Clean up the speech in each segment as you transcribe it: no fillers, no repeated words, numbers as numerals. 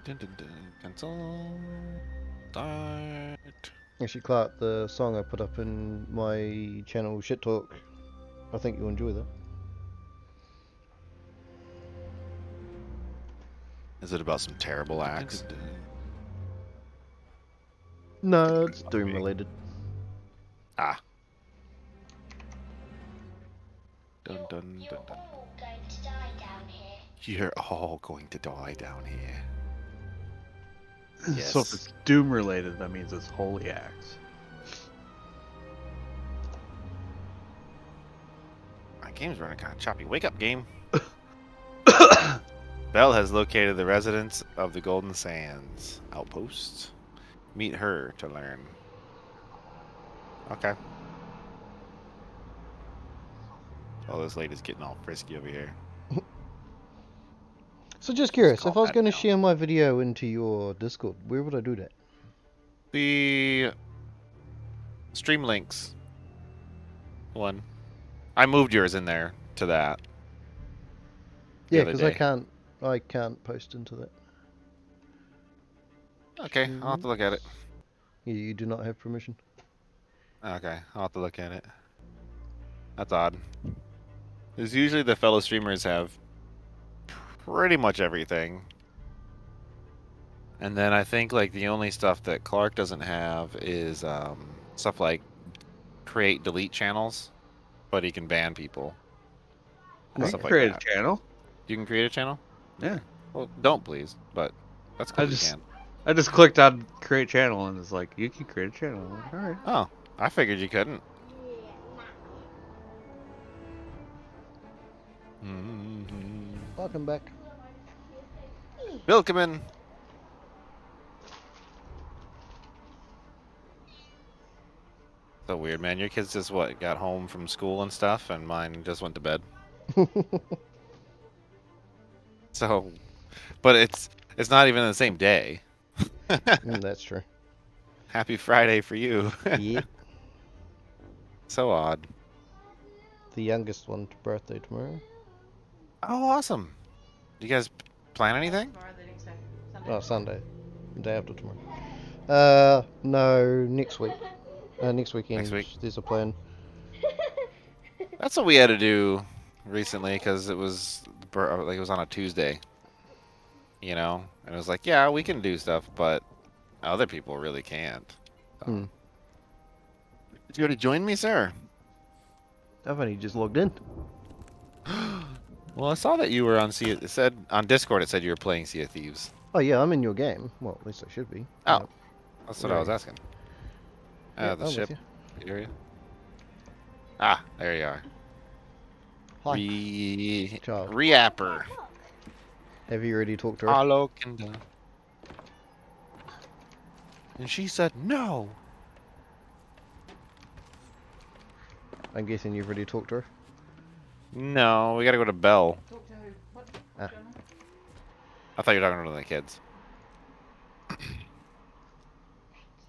Cancel. Start. Actually, Clark, the song I put up in my channel, Shit Talk, I think you'll enjoy that. Is it about some terrible acts? No, it's Doom related. Ah. Dun dun dun dun. You're all going to die down here. Yes. So if it's Doom related, that means it's holy acts. My game's running kind of choppy. Wake up, game. Belle has located the residence of the Golden Sands outpost. Meet her to learn. Okay. Oh, this lady's getting all frisky over here. So just curious, calm if I was that going to down. share my video into your Discord, where would I do that? The stream links one. I moved yours in there to that. Yeah, other because day. I can't post into that. Okay, I'll have to look at it. You do not have permission. Okay, I'll have to look at it. That's odd. Because usually the fellow streamers have pretty much everything. And then I think like the only stuff that Clark doesn't have is stuff like create delete channels, but he can ban people. I Stuff can like create that. a channel. You can create a channel? Yeah. Well, don't please, but that's cool. You can. I just clicked on create channel and it's like you can create a channel. I'm like, all right. Oh, I figured you couldn't. Welcome back. Welcome. So weird, man. Your kids just what got home from school and stuff, and mine just went to bed. So, but it's not even the same day. That's true. Happy Friday for you. Yep. So odd. The youngest one's birthday tomorrow. Oh, awesome. You guys plan anything? Oh, Sunday. The day after tomorrow. No, next week. Next weekend. Next week? There's a plan. That's what we had to do recently because it was like it was on a Tuesday. You know, and it was like, yeah, we can do stuff, but other people really can't. So. Did you already join me, sir? I've only just logged in. Well, I saw that you were on it said on Discord. It said you were playing Sea of Thieves. Oh yeah, I'm in your game. Well, at least I should be. Oh, that's what I was asking. Yeah, The I'm ship with you. area. Ah, there you are. Hi. Ciao. Reapper. Have you already talked to her? Hello, Kinda. And she said no. I'm guessing you've already talked to her. No, we gotta go to Belle. Talk to who? What? Ah. I thought you were talking to the kids.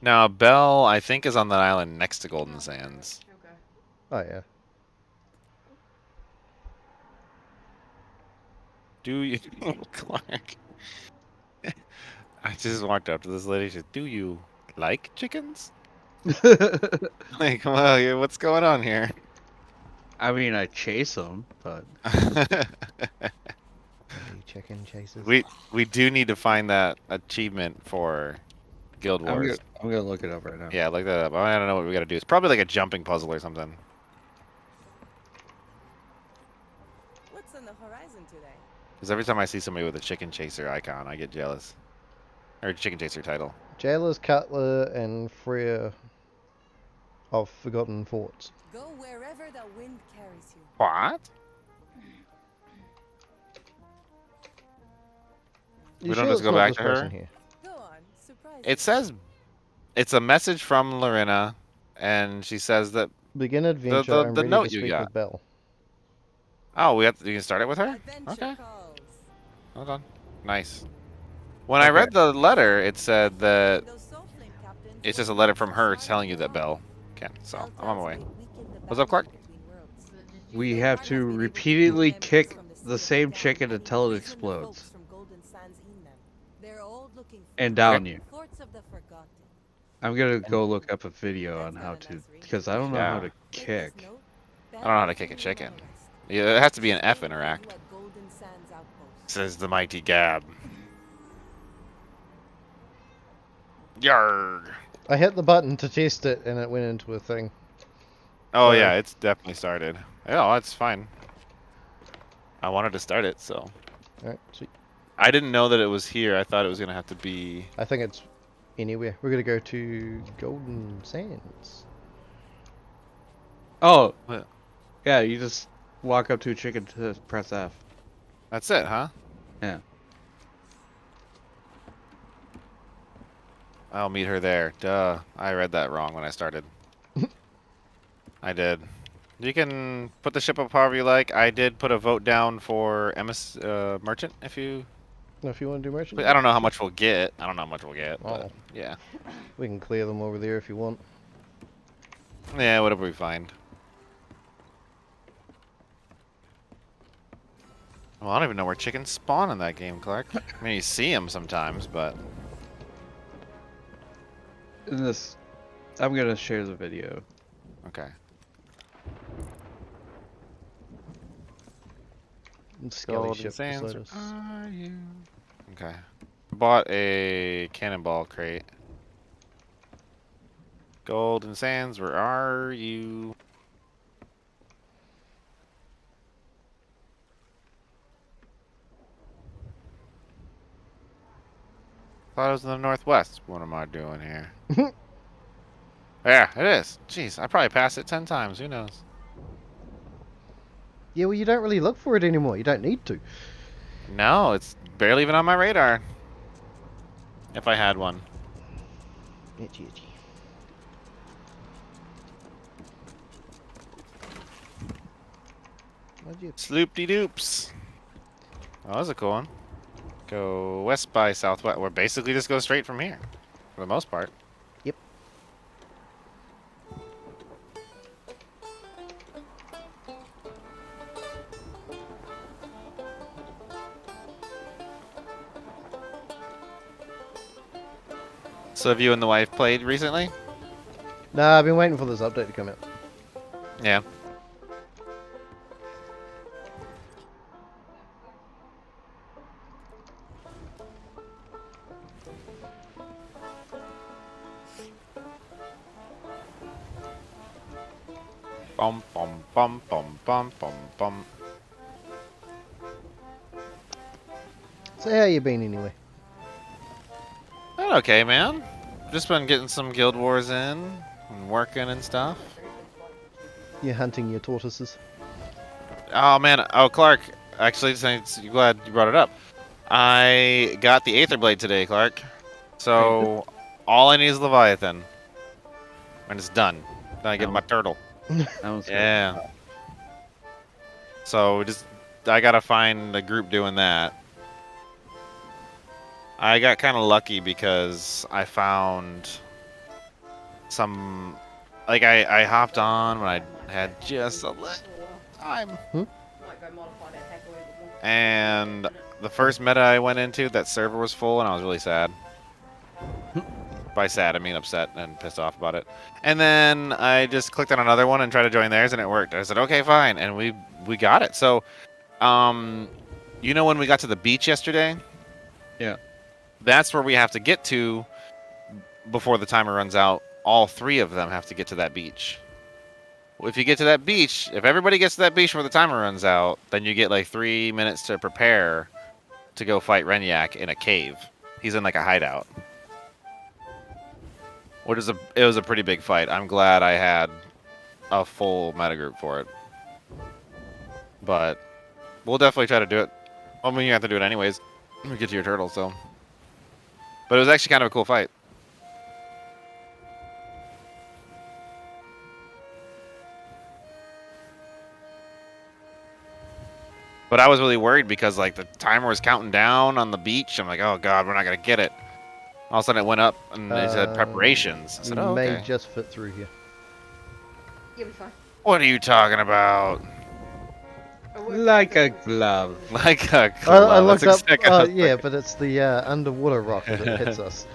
Now, Belle, I think, is on that island next to Golden Sands. Okay. Oh yeah. Do you, Clark? I just walked up to this lady. She said, "Do you like chickens?" Like, well, what's going on here? I mean, I chase them, but Chicken chasers. we do need to find that achievement for Guild Wars. I'm gonna look it up right now. Yeah, look that up. I don't know what we got to do. It's probably like a jumping puzzle or something. What's on the horizon today? Because every time I see somebody with a chicken chaser icon, I get jealous. Or chicken chaser title. Jailers, Cutler, and Freya of Forgotten Forts. Go wherever the wind carries you. What? You We don't sure just it's go not back this to her? person here? Go on, surprise It says it's a message from Lorena, and she says that. Begin adventure. I'm the ready note to you speak got. with Belle. Oh, you can start it with her. Adventure Okay, calls. hold on. Nice. When I read the letter, it said that Those soul flame captains it's just a letter from her telling you that Belle can. So I'm on my way. What's up, Clark? We have to repeatedly kick the same chicken until it explodes. They're old looking and forts. down you. Forts of the forgotten. I'm gonna go look up a video on That's how got a to, nice ring. because I don't know Yeah. how to Take this kick. note. I don't know how to kick a chicken. Yeah, it has to be an F interact. Says the mighty Gab. Yarg. I hit the button to test it and it went into a thing. Oh So- yeah, it's definitely started. Oh, that's fine. I wanted to start it, so. Alright, sweet. I didn't know that it was here. I thought it was gonna have to be. I think it's anywhere. We're gonna go to Golden Sands. Oh, What? yeah, you just walk up to a chicken to press F. That's it, huh? Yeah. I'll meet her there. Duh. I read that wrong when I started. I did. You can put the ship up however you like. I did put a vote down for Merchant if you. If you want to do merchant, I don't know how much we'll get. I don't know how much we'll get. But Oh. yeah. we can clear them over there if you want. Yeah, whatever we find. Well, I don't even know where chickens spawn in that game, Clark. I mean, you see them sometimes, but. In this, I'm gonna share the video. Okay. Skelly Golden ship Sands, beside where us. are you? Okay. Bought a cannonball crate. Golden Sands, where are you? Thought it was in the northwest. What am I doing here? Yeah, it is. Jeez, I probably passed it 10 times. Who knows? Yeah, well, you don't really look for it anymore. You don't need to. No, it's barely even on my radar. If I had one. Itchy, itchy. Why'd you... Sloop-de-doops. Oh, that's a cool one. Go west by southwest. Or basically just go straight from here. For the most part. Yep. So have you and the wife played recently? Nah, I've been waiting for this update to come out. Yeah. Bum bum bum bum bum bum bum. So how you been anyway? Been okay, man. Just been getting some Guild Wars in and working and stuff. You're hunting your tortoises. Oh man, oh Clark, actually, since you're glad you brought it up. I got the Aether Blade today, Clark. So all I need is Leviathan, and it's done. Then I get my turtle. That one's good. Yeah. So just I gotta find a group doing that. I got kind of lucky because I found some, like I hopped on when I had just a little time. And the first meta I went into, that server was full and I was really sad. By sad, I mean upset and pissed off about it. And then I just clicked on another one and tried to join theirs and it worked. I said, okay, fine. And we got it. So, you know when we got to the beach yesterday? Yeah. That's where we have to get to before the timer runs out. All three of them have to get to that beach. If you get to that beach, if everybody gets to that beach before the timer runs out, then you get like 3 minutes to prepare to go fight Renyak in a cave. He's in like a hideout. It was a pretty big fight. I'm glad I had a full metagroup for it. But we'll definitely try to do it. I mean, you have to do it anyways when we get to your turtle, so. But it was actually kind of a cool fight. But I was really worried because like the timer was counting down on the beach. I'm like, oh god, we're not gonna get it. All of a sudden it went up and it said preparations. I said, oh, May okay. just fit through here. You'll be fine. What are you talking about? Like a glove. Like a I glove. looked That's up. exactly what I was Yeah, thinking. but it's the underwater rocket that hits us.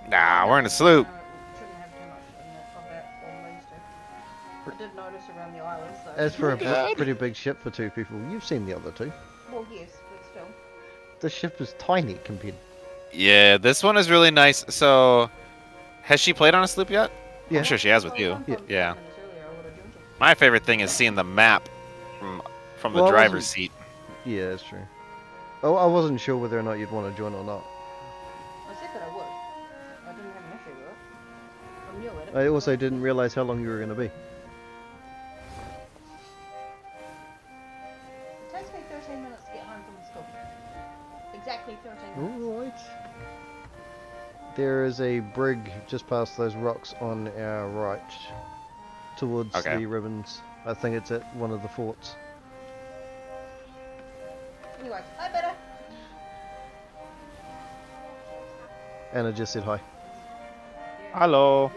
Nah, we're in a sloop. Shouldn't have too much in the combat on these two. I did notice around the islands though. As for a God. pretty big ship for 2 people, you've seen the other 2. Well, yes, but still. The ship is tiny compared. Yeah, this one is really nice. So, has she played on a sloop yet? Yeah. I'm sure she has with you. Yeah. Yeah. 5 minutes earlier, I would've jumped it. My favorite thing is seeing the map from the Well, I driver's wasn't- seat. Yeah, that's true. Oh, I wasn't sure whether or not you'd want to join or not. I said that I would. I didn't have an issue with it. I'm new at it. I also didn't realize how long you were going to be. It takes me 13 minutes to get home from the school. Exactly 13 minutes. Alright. There is a brig just past those rocks on our right, towards Okay. the ribbons. I think it's at one of the forts. Anyway, hi better. Anna just said hi. Hello.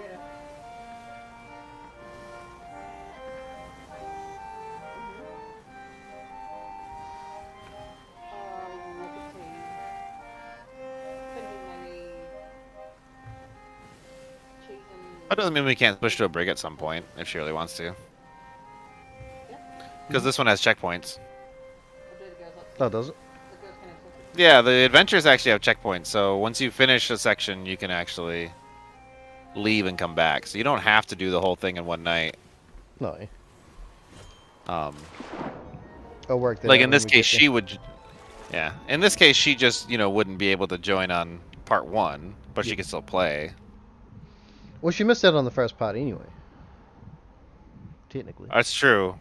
That doesn't mean we can't push to a brig at some point, if she really wants to. Because this one has checkpoints. Oh, does it? Yeah, the adventures actually have checkpoints, so once you finish a section, you can actually leave and come back. So you don't have to do the whole thing in one night. No. Um, I'll work that like out in when this we case, get she would. Yeah, in this case, she just wouldn't be able to join on part 1, but she Yeah. could still play. Well, she missed out on the first part anyway. Technically. That's true.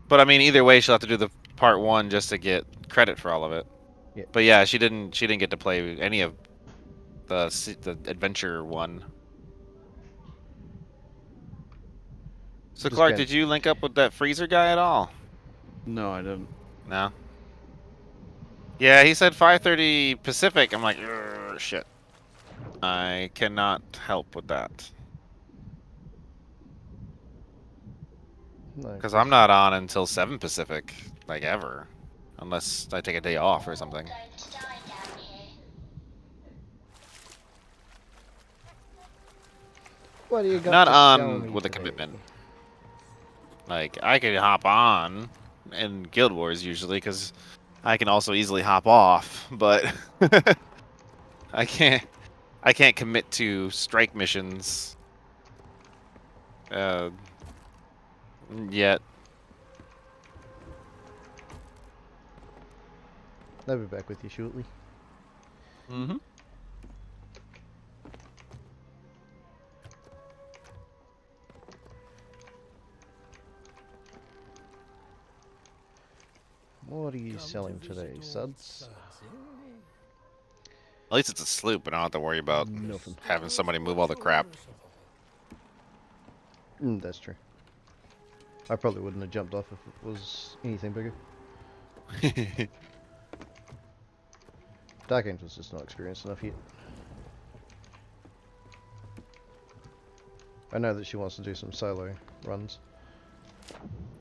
But I mean, either way, she'll have to do the part 1 just to get credit for all of it. Yeah. But yeah, she didn't get to play any of the adventure one. So Just Clark, kinda- did you link up with that freezer guy at all? No, I didn't. No. Yeah, he said 5:30 Pacific. I'm like, shit. I cannot help with that No. because I'm not on until 7 Pacific, like ever, unless I take a day off or something. What do you got Not to show on me with a today? commitment. Like I could hop on in Guild Wars usually because I can also easily hop off, but I can't commit to strike missions yet. I'll be back with you shortly. Mm-hmm. What are you selling today, suds? At least it's a sloop, and I don't have to worry about Nothing. having somebody move all the crap. That's true. I probably wouldn't have jumped off if it was anything bigger. Dark Angel's just not experienced enough yet. I know that she wants to do some solo runs.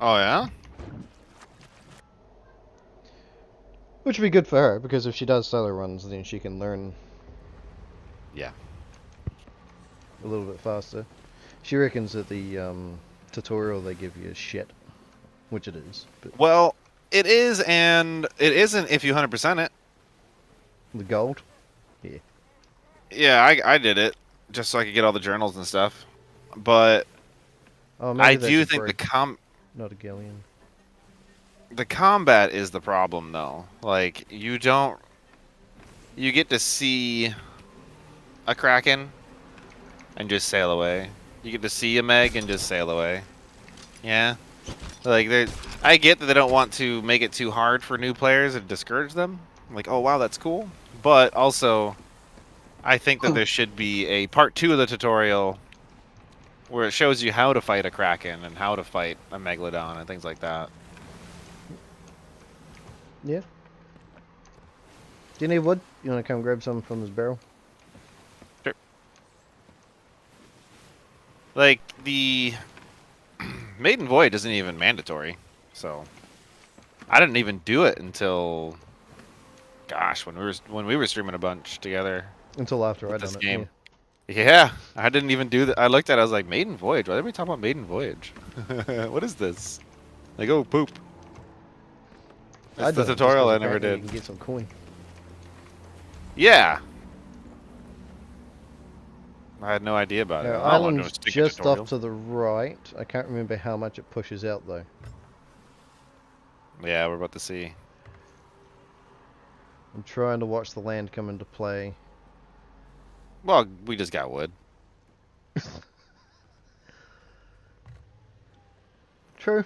Oh yeah? Which would be good for her, because if she does solo runs, then she can learn Yeah. a little bit faster. She reckons that the tutorial they give you is shit. Which it is. But Well, it is, and it isn't if you 100% it. the gold? Yeah. Yeah, I did it just so I could get all the journals and stuff. But Oh, maybe I that's do a think brig, not a galleon. the combat is the problem though. Like you get to see a kraken and just sail away. You get to see a meg and just sail away. Yeah. Like I get that they don't want to make it too hard for new players and discourage them. Like, oh wow, that's cool. But also I think that there should be a part 2 of the tutorial where it shows you how to fight a kraken and how to fight a megalodon and things like that. Yeah. Do you need wood? You want to come grab some from this barrel? Sure. Like the Maiden Void isn't even mandatory, so I didn't even do it until, gosh, when we were streaming a bunch together Until after with I'd this done it. game. Yeah, I didn't even do that. I looked at it, I was like, Maiden Voyage? Why are we talking about Maiden Voyage? What is this? Like, oh, poop. Yeah. It's I'd the done it just tutorial because I never apparently you did. can get some coin. Yeah. I had no idea about it. Now, I don't want to do a island's sticky just tutorial. off to the right. I can't remember how much it pushes out though. Yeah, we're about to see. I'm trying to watch the land come into play. Well, we just got wood. True.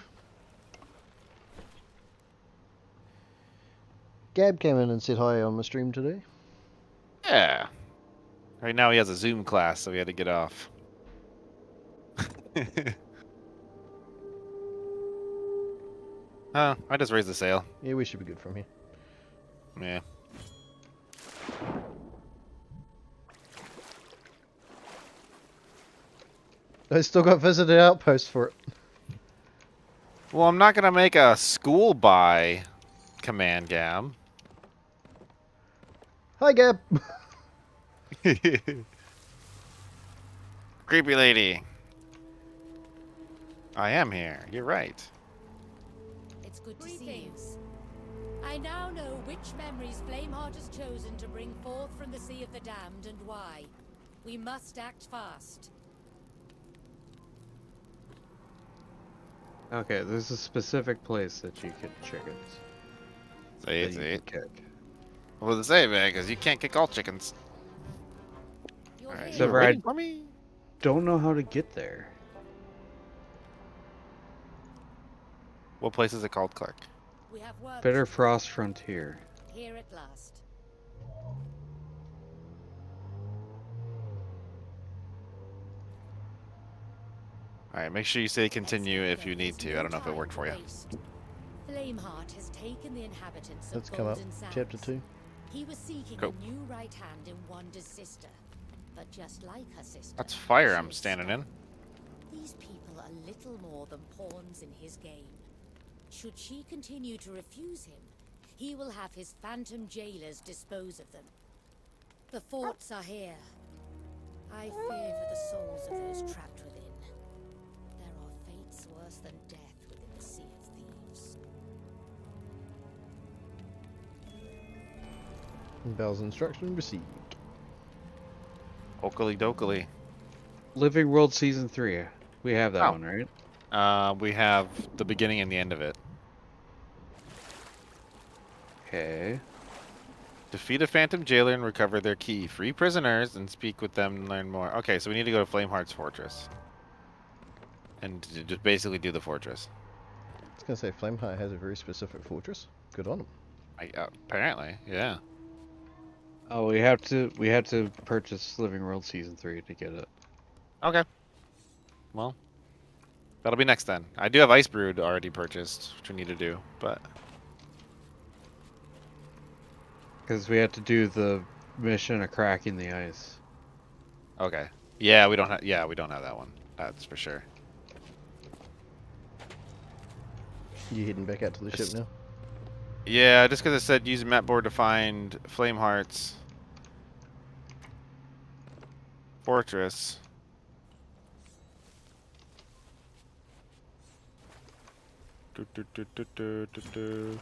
Gab came in and said hi on the stream today. Yeah. Right now he has a Zoom class, so we had to get off. I just raised the sail. Yeah, we should be good from here. Yeah. I still got visitor outposts for it. Well, I'm not gonna make a school buy command, Gab. Hi, Gab. Creepy lady. I am here. You're right. It's good to see you. I now know which memories Flameheart has chosen to bring forth from the Sea of the Damned and why. We must act fast. Okay, there's a specific place that you kick chickens. See, That you see. can kick. Well, the same, man, because you can't kick all chickens. You're All right, here. you were Except waiting for me? Don't know how to get there. What place is it called, Clark? We have work Bitter to do. Frost Frontier. Here at last. All right, make sure you say continue if you need to. I don't know if it worked for you. Flameheart has taken the inhabitants Let's of come up. Golden Sands. Chapter 2. He was seeking Go. a new right hand in Wanda's sister. But just like her sister, That's fire she I'm is standing in. These people are little more than pawns in his game. Should she continue to refuse him, he will have his phantom jailers dispose of them. The forts are here. I fear for the souls of those trapped within. There are fates worse than death within the Sea of Thieves. Bell's instruction received. Oakley dokley. Living World Season 3. We have that Oh. one, right? We have the beginning and the end of it. Okay. Defeat a phantom jailer and recover their key. Free prisoners and speak with them and learn more. Okay, so we need to go to Flameheart's fortress. And just basically do the fortress. I was gonna say Flameheart has a very specific fortress. Good on him. Apparently, yeah. Oh, we have to purchase Living World Season 3 to get it. Okay. Well, that'll be next then. I do have Ice Brood already purchased, which we need to do, but... Because we have to do the mission of cracking the ice. Okay. Yeah, we don't have. Yeah, we don't have that one. That's for sure. You heading back out to the ship Yes. now? Yeah, just because it said use map board to find Flameheart's fortress. Do, do, do, do, do, do, do.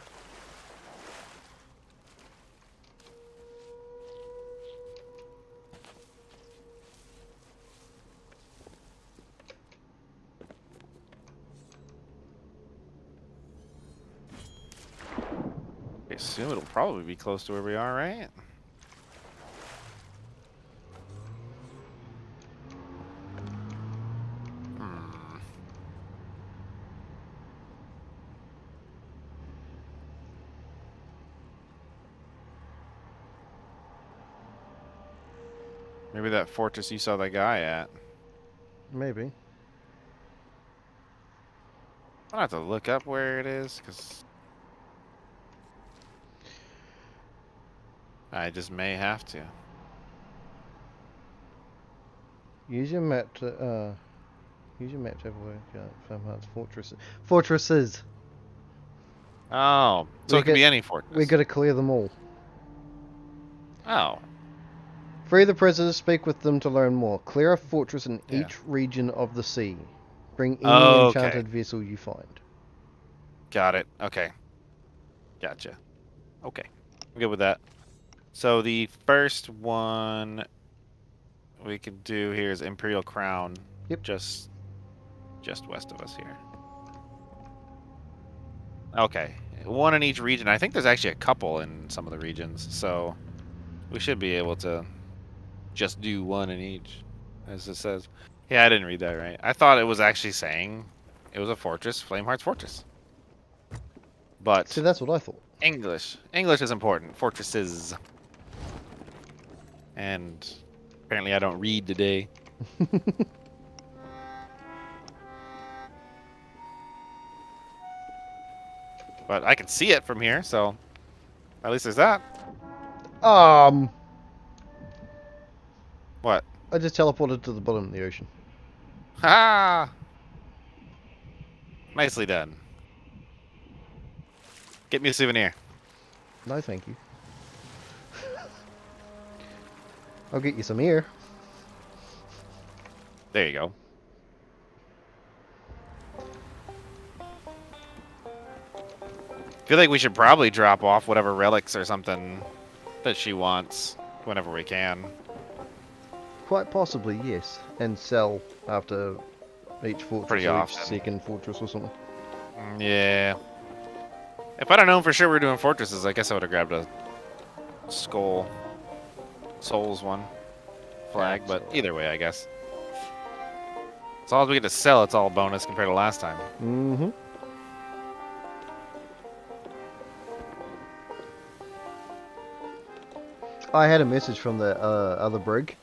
I assume it'll probably be close to where we are, right? Hmm. Maybe that fortress you saw that guy at. Maybe. I'll have to look up where it is, because I just may have to. Use your map to have a look at Flameheart's fortresses. Fortresses. Oh, so We it could be get- any fortress. We gotta clear them all. Oh, Free the prisoners, speak with them to learn more. Clear a fortress in Yeah. each region of the sea. Bring any Okay. enchanted vessel you find. got it. Okay. Gotcha. Okay. I'm good with that. So the first one we can do here is Imperial Crown. Yep. Just west of us here. Okay. One in each region. I think there's actually a couple in some of the regions, so we should be able to just do one in each, as it says. Yeah, I didn't read that right. I thought it was actually saying it was a fortress, Flameheart's Fortress. But See, that's what I thought. English is important. Fortresses. And apparently I don't read today. But I can see it from here, so at least there's that. What? I just teleported to the bottom of the ocean. Ha! Nicely done. Get me a souvenir. No, thank you. I'll get you some here. There you go. Feel like we should probably drop off whatever relics or something that she wants whenever we can. Quite possibly, yes. And sell after each fortress Pretty or each often. second fortress or something. Yeah. If I'd have known for sure we were doing fortresses, I guess I would have grabbed a Souls one flag, but either way, I guess. As long as we get to sell, it's all bonus compared to last time. Mm-hmm. I had a message from the other brig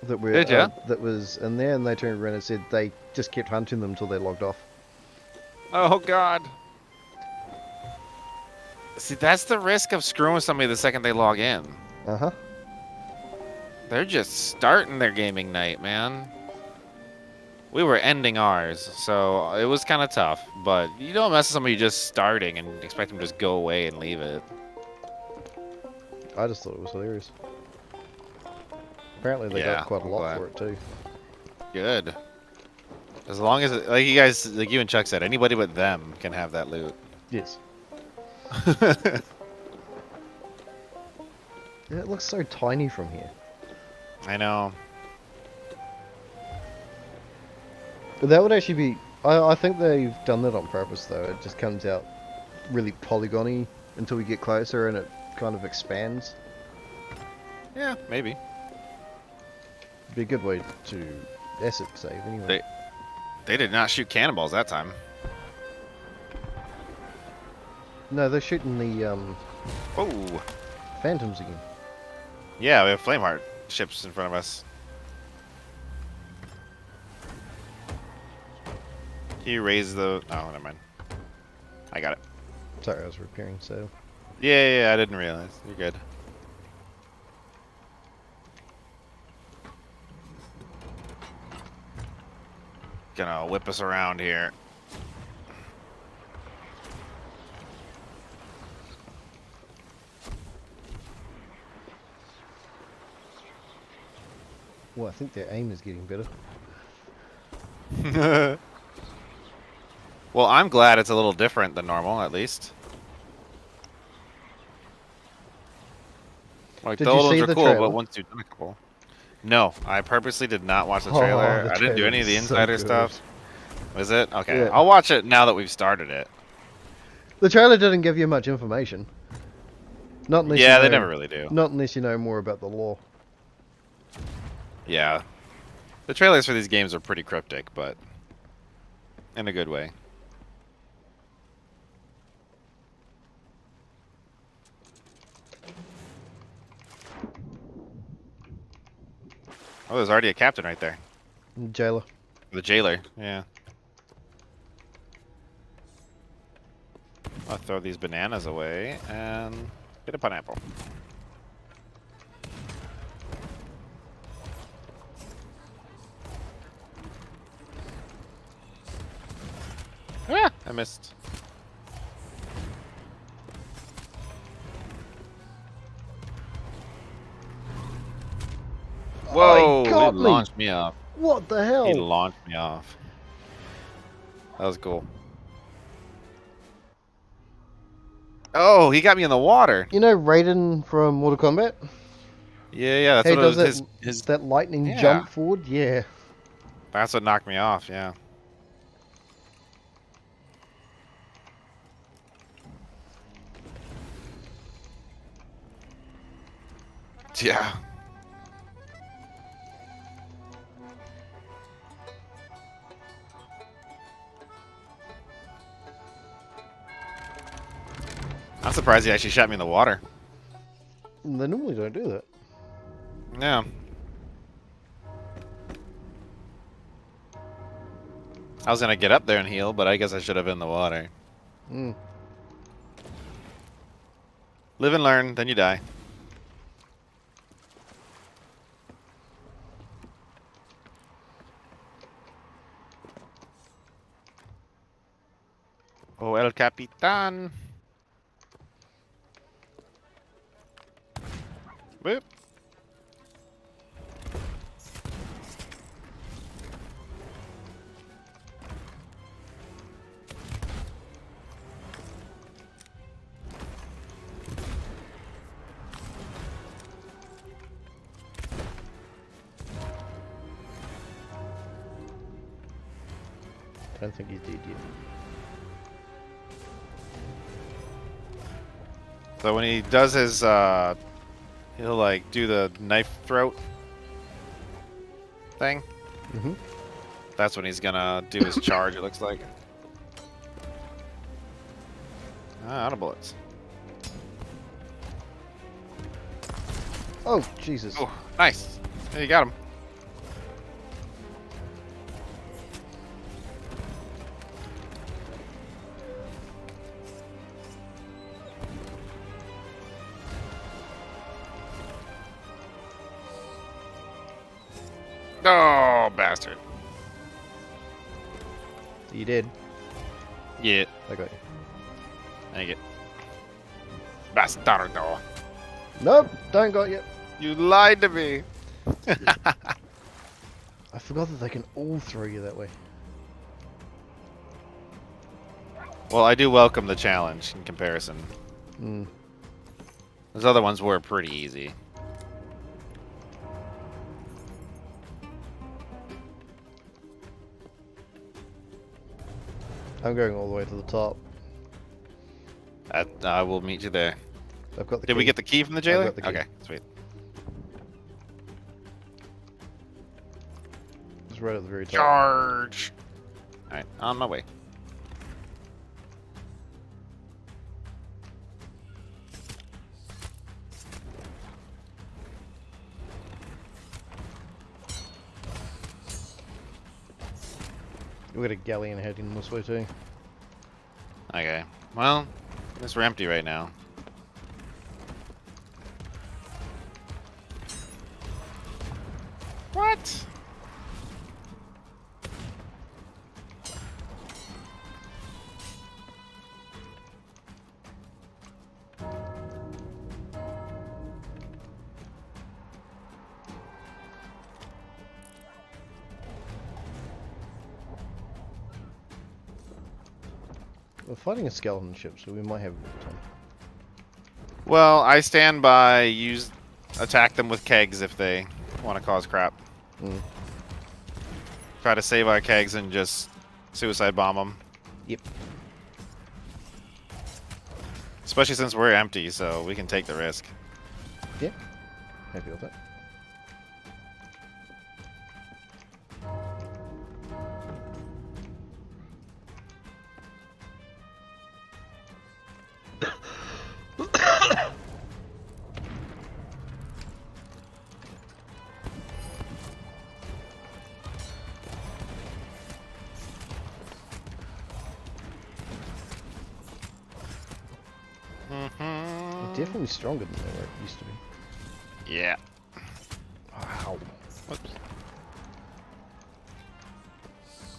that we Did ya? that was in there, and they turned around and said they just kept hunting them until they logged off. Oh, God. See, that's the risk of screwing with somebody the second they log in. Uh-huh. They're just starting their gaming night, man. We were ending ours, so it was kind of tough. But you don't mess with somebody just starting and expect them to just go away and leave it. I just thought it was hilarious. Apparently they Yeah, got quite a I'm lot glad. for it too. Good. As long as, like you guys, like you and Chuck said, anybody but them can have that loot. Yes. It looks so tiny from here. I know. But that would actually be... I think they've done that on purpose though. It just comes out really polygon-y until we get closer and it kind of expands. Yeah, maybe. Be a good way to asset save anyway. They did not shoot cannonballs that time. No, they're shooting the Oh. phantoms again. Yeah, we have Flameheart ships in front of us. Can you raise the... Oh, never mind. I got it. Sorry, I was repairing, so... Yeah, I didn't realize. You're good. Gonna whip us around here. Well, I think their aim is getting better. Well, I'm glad it's a little different than normal, at least. Like, Did the you old see ones are the cool, trailer? but once you've done a couple. No, I purposely did not watch the Oh, trailer. the I didn't do trailer any of the is so insider good. stuff. Was it? Okay, Yeah. I'll watch it now that we've started it. The trailer didn't give you much information. Not unless Yeah, you they know, never really do. Not unless you know more about the lore. Yeah. The trailers for these games are pretty cryptic, but in a good way. Oh, there's already a captain right there. Jailer. The jailer, yeah. I'll throw these bananas away and get a pineapple. Ah, I missed. Whoa! he He got me! launched me off. What the He hell? launched me off. That was cool. Oh, he got me in the water. You know Raiden from Mortal Kombat? Yeah, yeah. That's Hey, what it does was. that His. that lightning Yeah. jump forward? Yeah. That's what knocked me off. Yeah. Yeah. I'm surprised he actually shot me in the water. They normally don't do that. Yeah. I was gonna get up there and heal, but I guess I should have been in the water. Mm. Live and learn, then you die. Oh, El Capitan. Whoop. I don't think he's dead yet. So when he does his, he'll like do the knife throat thing. Mm-hmm. That's when he's gonna do his charge, it looks like. Ah, out of bullets. Oh, Jesus. Oh, nice. There you got him. Oh, bastard. You did. Yeah, I got you. thank it. Bastardo. Nope, don't got you. You lied to me. I forgot that they can all throw you that way. Well, I do welcome the challenge in comparison. Mm. Those other ones were pretty easy. I'm going all the way to the top. I will meet you there. I've got the Did we key. get the key from the jailer? got the key. Okay, sweet. It's right at the very top. Charge! Alright, on my way. We got a galleon heading this way too. Okay. Well, I guess we're empty right now. What? We're fighting a skeleton ship, so we might have a bit of time. Well, I stand by. Attack them with kegs if they want to cause crap. Mm. Try to save our kegs and just suicide bomb them. Yep. Especially since we're empty, so we can take the risk. Yeah. Happy with that. Definitely stronger than they were used to be. Yeah. Wow. Whoops.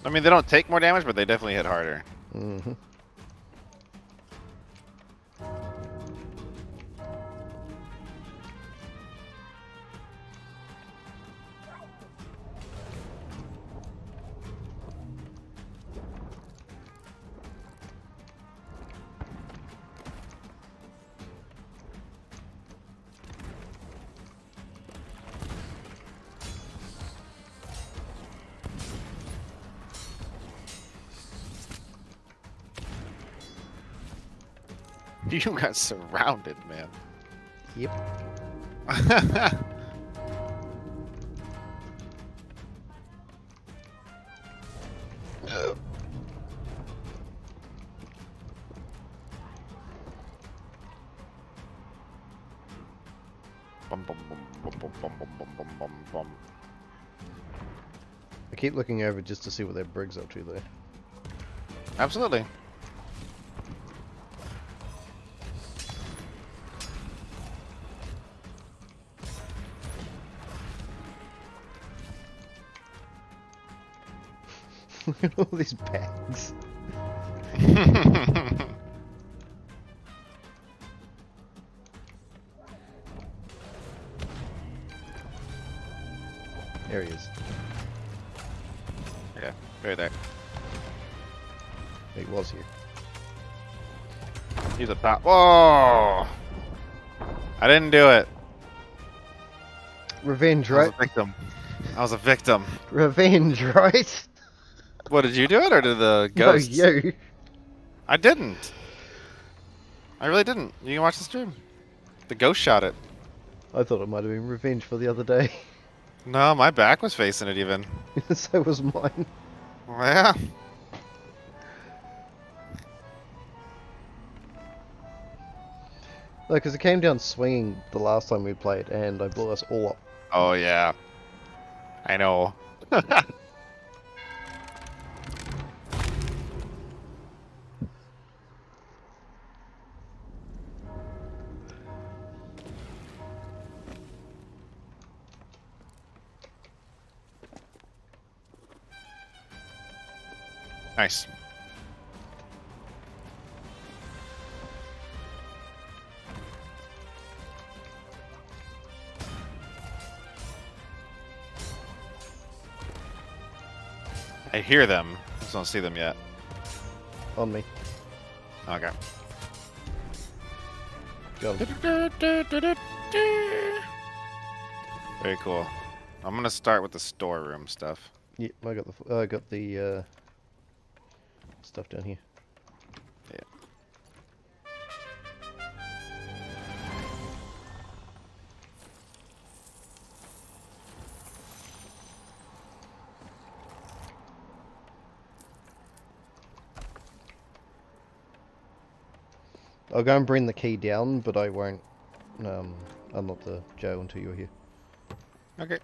I mean, they don't take more damage, but they definitely hit harder. Mm-hmm. You got surrounded, man. Yep. Bum, bum, bum, bum, bum, bum, bum, bum, bum, bum, bum. I keep looking over just to see what that brig's up to there. Absolutely. Look at all these bags. There he is. Yeah, right there. He was here. He's a top. Whoa! I didn't do it. Revenge, I was right? a victim. I was a victim. Revenge, right? What, did you do it or did the No, ghosts? you. I didn't. I really didn't. You can watch the stream. The ghost shot it. I thought it might have been revenge for the other day. No, my back was facing it even. So was mine. Yeah. No, because it came down swinging the last time we played, and I blew us all up. Oh, yeah. I know. Nice. I hear them. Just don't see them yet. On me. Okay. Got him. Very cool. I'm gonna start with the storeroom stuff. Yep, I got the stuff down here. Yeah. I'll go and bring the key down, but I won't unlock the jail until you're here. Okay.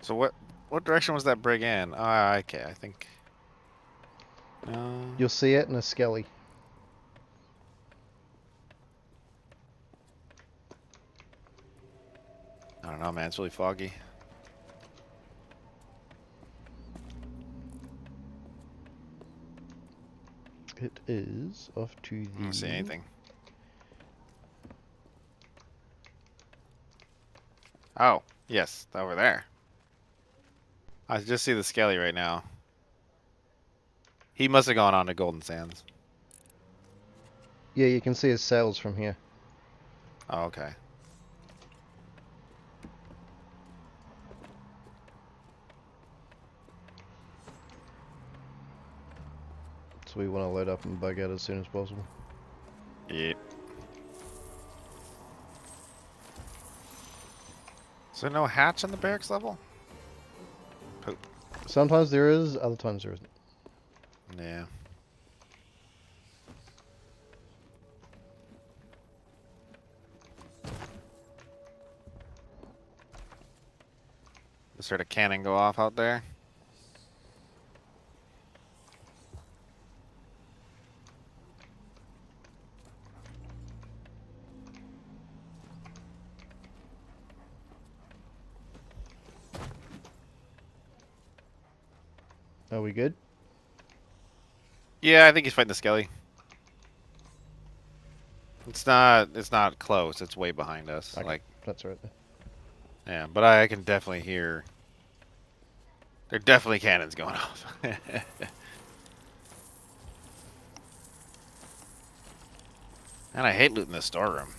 So what direction was that brig in? Ah, okay, I think. No. You'll see it in a skelly. I don't know, man. It's really foggy. It is off to I don't see the... anything. Oh, yes, over there. I just see the skelly right now. He must have gone on to Golden Sands. Yeah, you can see his sails from here. Oh, okay. So we want to load up and bug out as soon as possible. Yep. Is there no hatch on the barracks level? Poop. Sometimes there is, other times there isn't. Yeah. Just heard a cannon go off out there. Are we good? Yeah, I think he's fighting the skelly. It's not close. It's way behind us. Okay, Like, that's right there. yeah, but I can definitely hear. There are definitely cannons going off. And I hate looting the storeroom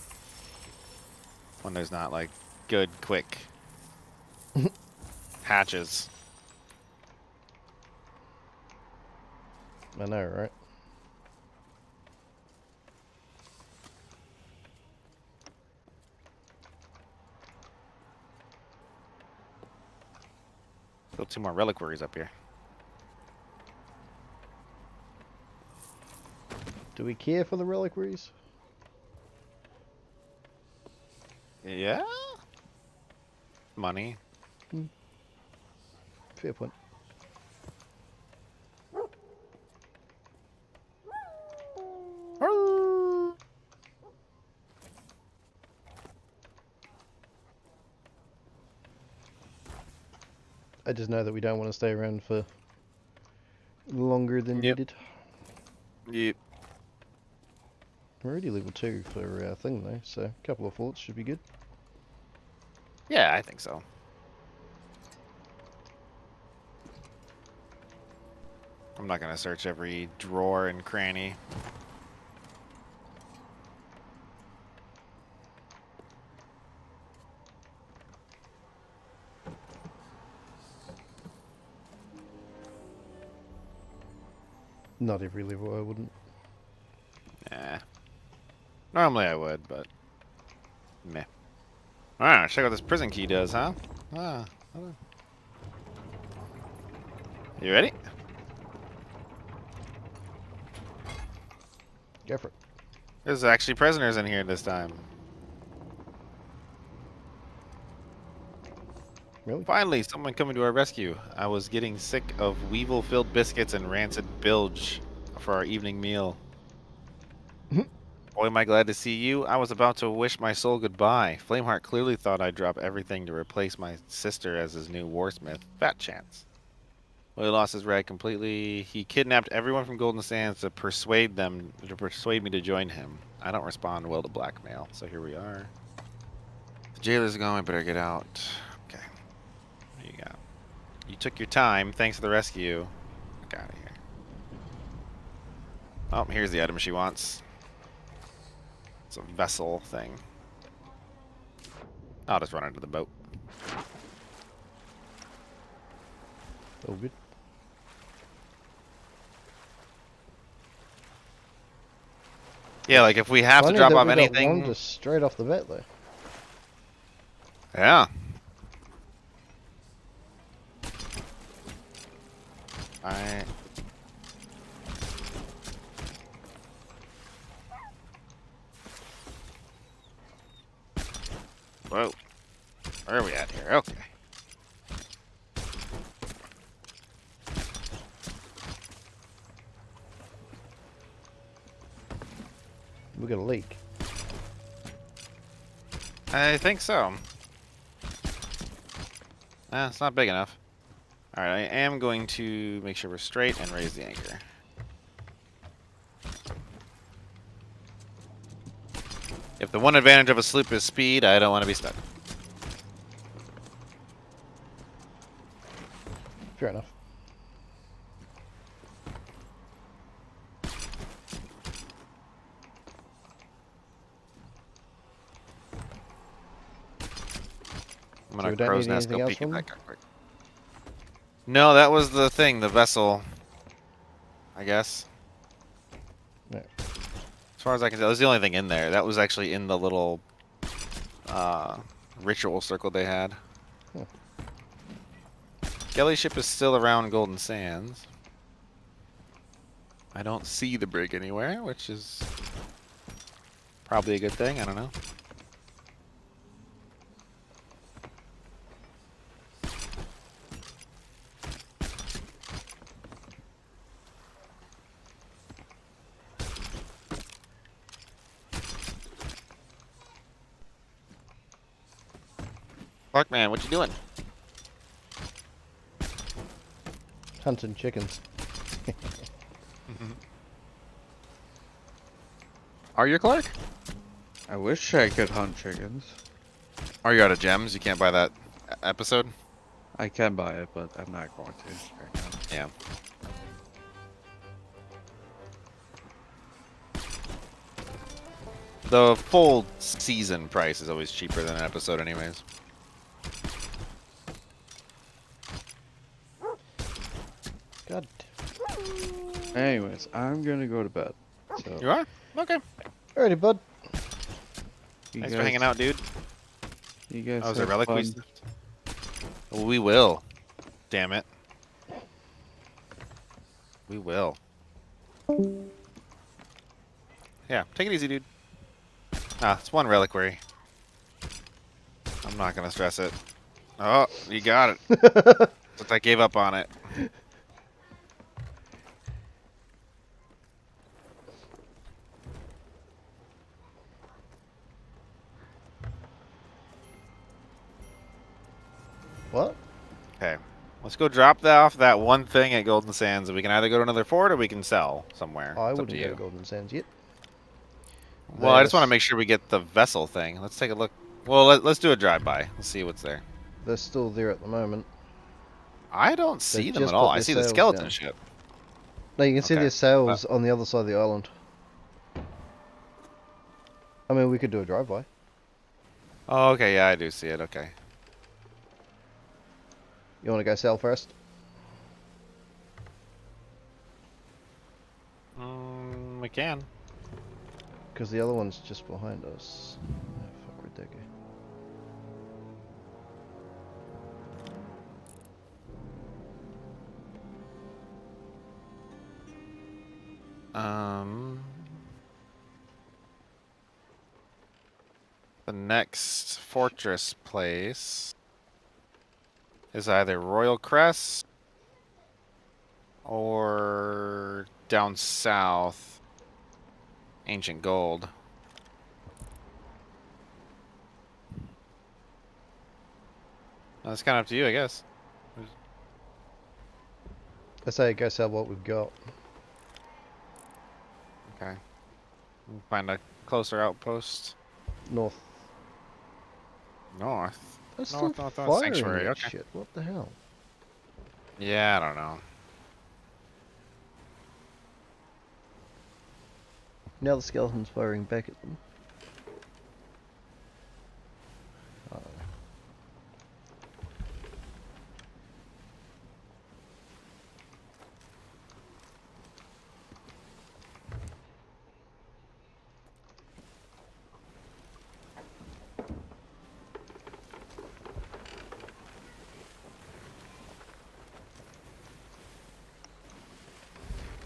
when there's not like good, quick hatches. I know, right? Still 2 more reliquaries up here. Do we care for the reliquaries? Yeah. Money. Fair point. I just know that we don't want to stay around for longer than Yep. needed. Yep. We're already level 2 for our thing though, so a couple of forts should be good. Yeah, I think so. I'm not gonna search every drawer and cranny. Not every level I wouldn't. Nah. Normally I would, but meh. Alright, let's check out what this prison key does, huh? Ah. Hold on. You ready? Go for it. There's actually prisoners in here this time. Really? Finally, someone coming to our rescue. I was getting sick of weevil-filled biscuits and rancid bilge for our evening meal. Boy, am I glad to see you. I was about to wish my soul goodbye. Flameheart clearly thought I'd drop everything to replace my sister as his new warsmith. Fat chance. Well, he lost his rag completely. He kidnapped everyone from Golden Sands to persuade me to join him. I don't respond well to blackmail, so here we are. The jailer's going. I better get out. Okay. What do you got? You took your time. Thanks for the rescue. Get out of here. Oh, here's the item she wants. It's a vessel thing. I'll just run into the boat. All good. Yeah, like if we have to Funny drop that off we got anything. one just straight off the bat though. Yeah. Alright. Whoa. Where are we at here? Okay. We got a leak. I think so. It's not big enough. Alright, I am going to make sure we're straight and raise the anchor. If the one advantage of a sloop is speed, I don't want to be stuck. Fair enough. I'm So gonna we don't crow's need nest anything go else peek from at them? that guy quick. No, that was the thing, the vessel. I guess. No. As far as I can tell, that was the only thing in there. That was actually in the little ritual circle they had. Huh. Galley ship is still around Golden Sands. I don't see the brig anywhere, which is probably a good thing. I don't know. Fuck, man, what you doing? Hunting chickens. Are you Clark? I wish I could hunt chickens. Are you out of gems? You can't buy that episode? I can buy it, but I'm not going to right now. Yeah. The full season price is always cheaper than an episode anyways. God. Anyways, I'm gonna go to bed. So You are? Okay. Alrighty, bud. you Thanks guys, for hanging out, dude. You guys Oh, is there have relic we fun. sniffed? We will. Damn it. We will. Yeah, take it easy, dude. Ah, it's one reliquary. I'm not gonna stress it. Oh, you got it. But I gave up on it. What? Okay. Let's go drop that off that one thing at Golden Sands, and we can either go to another fort or we can sell somewhere. I It's up wouldn't to go to you. Golden Sands yet. Well, I just want to There's- make sure we get the vessel thing. Let's take a look. Well, let's do a drive-by. Let's see what's there. They're still there at the moment. I don't see them just at all. put I their see the sails skeleton down. ship. No, you can see Okay. their sails on the other side of the island. I mean, we could do a drive-by. Oh, okay. Yeah, I do see it. Okay. You want to go sail first? We can. Because the other one's just behind us. Oh, fuck, where'd that go? The next fortress place is either Royal Crest or down south, Ancient Gold. That's kind of up to you, I guess. I say go sail what we've got. Okay. We'll find a closer outpost. North. North. That's still North, firing Sanctuary, that okay. shit. What the hell? Yeah, I don't know. Now the skeleton's firing back at them.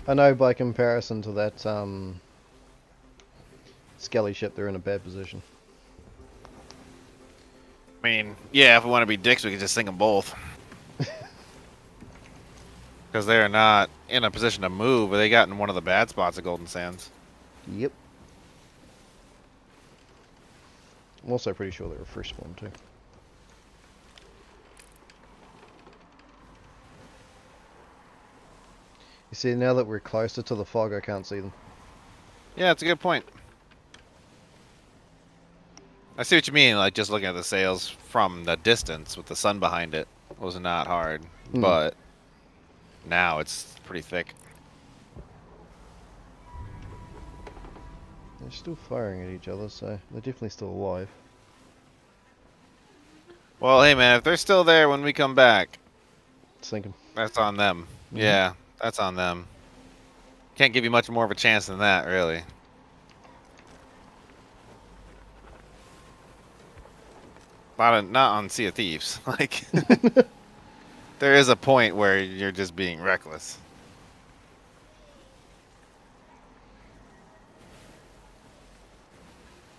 I know by comparison to that skelly ship, they're in a bad position. I mean, yeah, if we want to be dicks, we could just sink them both. Because they are not in a position to move, but they got in one of the bad spots at Golden Sands. Yep. I'm also pretty sure they're a first spawn too. You see, now that we're closer to the fog, I can't see them. Yeah, that's a good point. I see what you mean, like just looking at the sails from the distance with the sun behind it was not hard, but now it's pretty thick. They're still firing at each other, so they're definitely still alive. Well, hey man, if they're still there when we come back, Sink 'em. that's on them. Yeah, that's on them. Can't give you much more of a chance than that, really. Not on Sea of Thieves. Like, there is a point where you're just being reckless.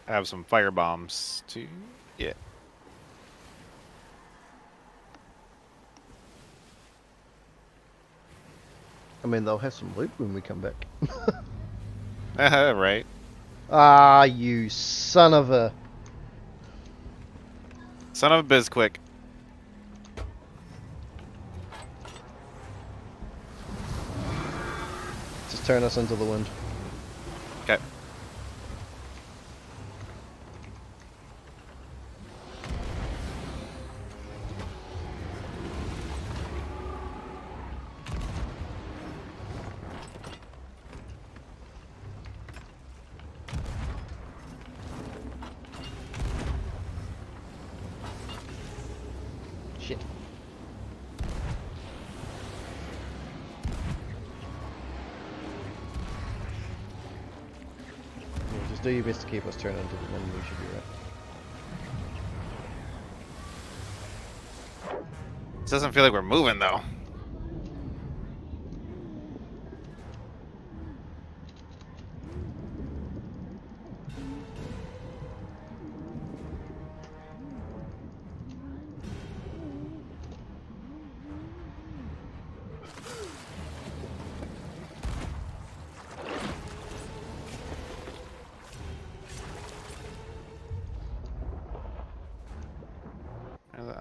I have some fire bombs too. Yeah. I mean, they'll have some loot when we come back. Right. Ah, you son of a... Son of a Bizquick. Just turn us into the wind. Okay. Shit. Just do your best to keep us turned into them, and we should be right. This doesn't feel like we're moving though.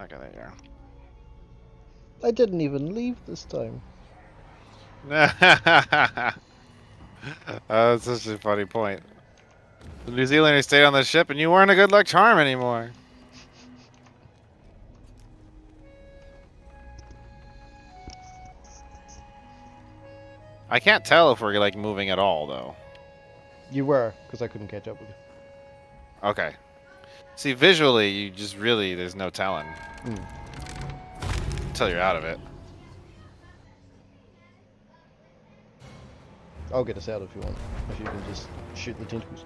Okay, there I didn't even leave this time. you are. That's such a funny point. The New Zealanders stayed on the ship and you weren't a good luck charm anymore. I can't tell if we're like moving at all though. You were, because I couldn't catch up with you. Okay. See, visually, you just really, there's no telling. Until you're out of it. I'll get us out if you want. If you can just shoot the tentacles.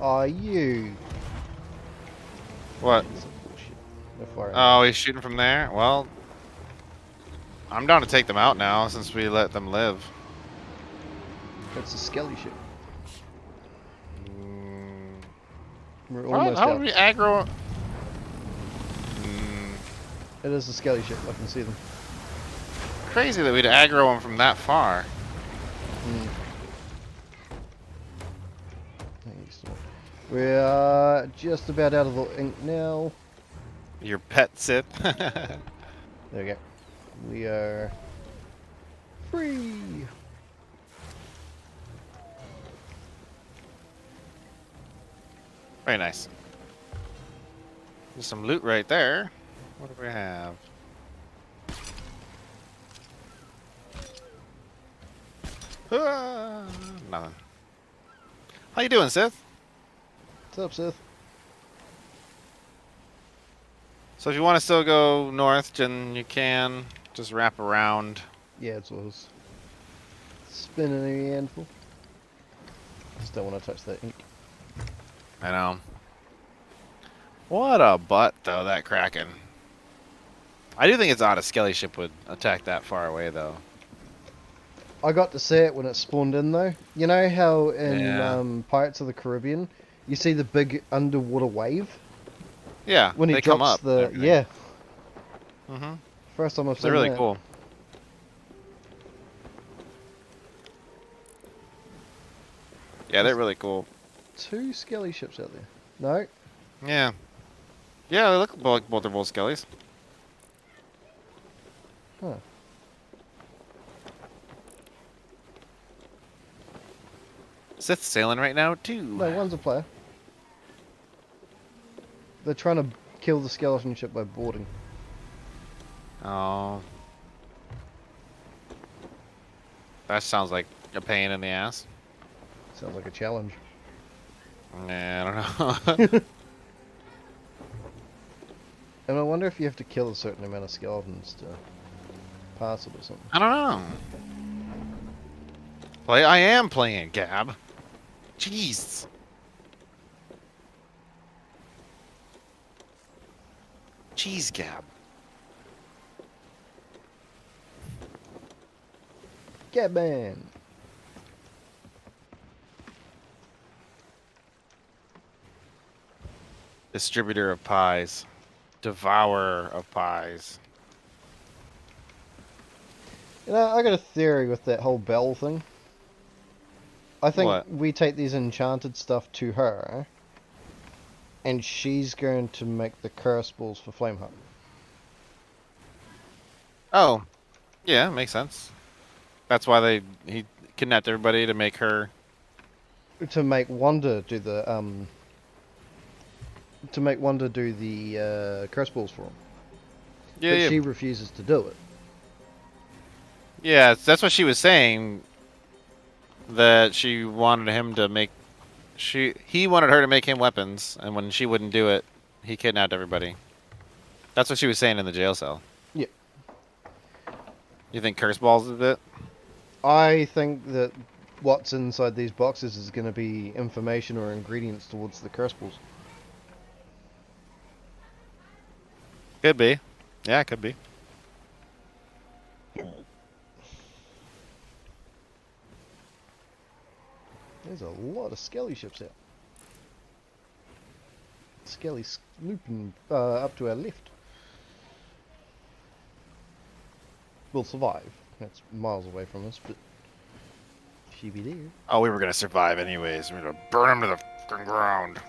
Are you? What? Piece of bullshit. They're firing. Oh, he's shooting from there? Well, I'm down to take them out now since we let them live. It's a skelly ship. We're What? almost How out. would we aggro? It is a skelly ship. I can see them. Crazy that we'd aggro them from that far. We're just about out of the ink now. Your pet Sith. There we go. We are free. Very nice. There's some loot right there. What do we have? Nothing. How you doing, Sith? What's up, Sith? So if you want to still go north, then you can just wrap around. Yeah, it's was spinning a handful. Just don't want to touch that ink. I know. What a butt, though, that Kraken. I do think it's odd a skelly ship would attack that far away, though. I got to see it when it spawned in, though. You know how in Yeah. Pirates of the Caribbean, you see the big underwater wave? Yeah, When he they drops come up. the... Yeah. Mm-hmm. First time I've seen They're really that. cool. Yeah, they're really cool. 2 skelly ships out there. No? Yeah. Yeah, they look like both are both skellies. Huh. Sith's sailing right now, too. No, one's a player. They're trying to kill the skeleton ship by boarding. Oh. That sounds like a pain in the ass. Sounds like a challenge. Nah, I don't know. And I wonder if you have to kill a certain amount of skeletons to pass it or something. I don't know. I am playing Gab. Jeez. Jeez, Gab. Catman! Distributor of pies. Devourer of pies. You know, I got a theory with that whole bell thing. I think What? we take these enchanted stuff to her, and she's going to make the curse balls for Flameheart. Oh. Yeah, makes sense. That's why he kidnapped everybody to make her. To make Wanda do the curse balls for him. Yeah, But yeah. she refuses to do it. Yeah, that's what she was saying. that she wanted him to make. He wanted her to make him weapons, and when she wouldn't do it, he kidnapped everybody. That's what she was saying in the jail cell. Yeah. You think Curse Balls is it? I think that what's inside these boxes is going to be information or ingredients towards the curse balls. Could be. Yeah, it could be. There's a lot of skelly ships out. Skelly snooping up to our left. We'll survive. That's miles away from us, but she be there. Oh, we were gonna survive anyways. We're gonna burn him to the fucking ground.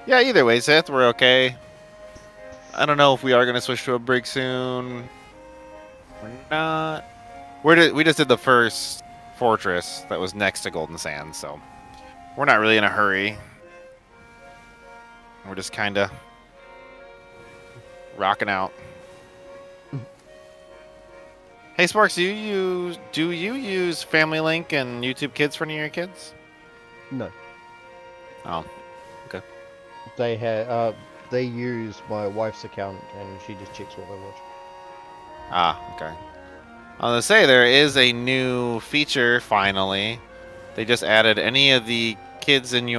Yeah, either way, Seth, we're okay. I don't know if we are gonna switch to a brig soon. We're not. We just did the first fortress that was next to Golden Sands, so we're not really in a hurry. We're just kind of rocking out. Hey Sparks, do you use Family Link and YouTube Kids for any of your kids? No. Oh, They use my wife's account and she just checks what they watch. ah, okay. I was gonna say there is a new feature finally. They just added any of the kids in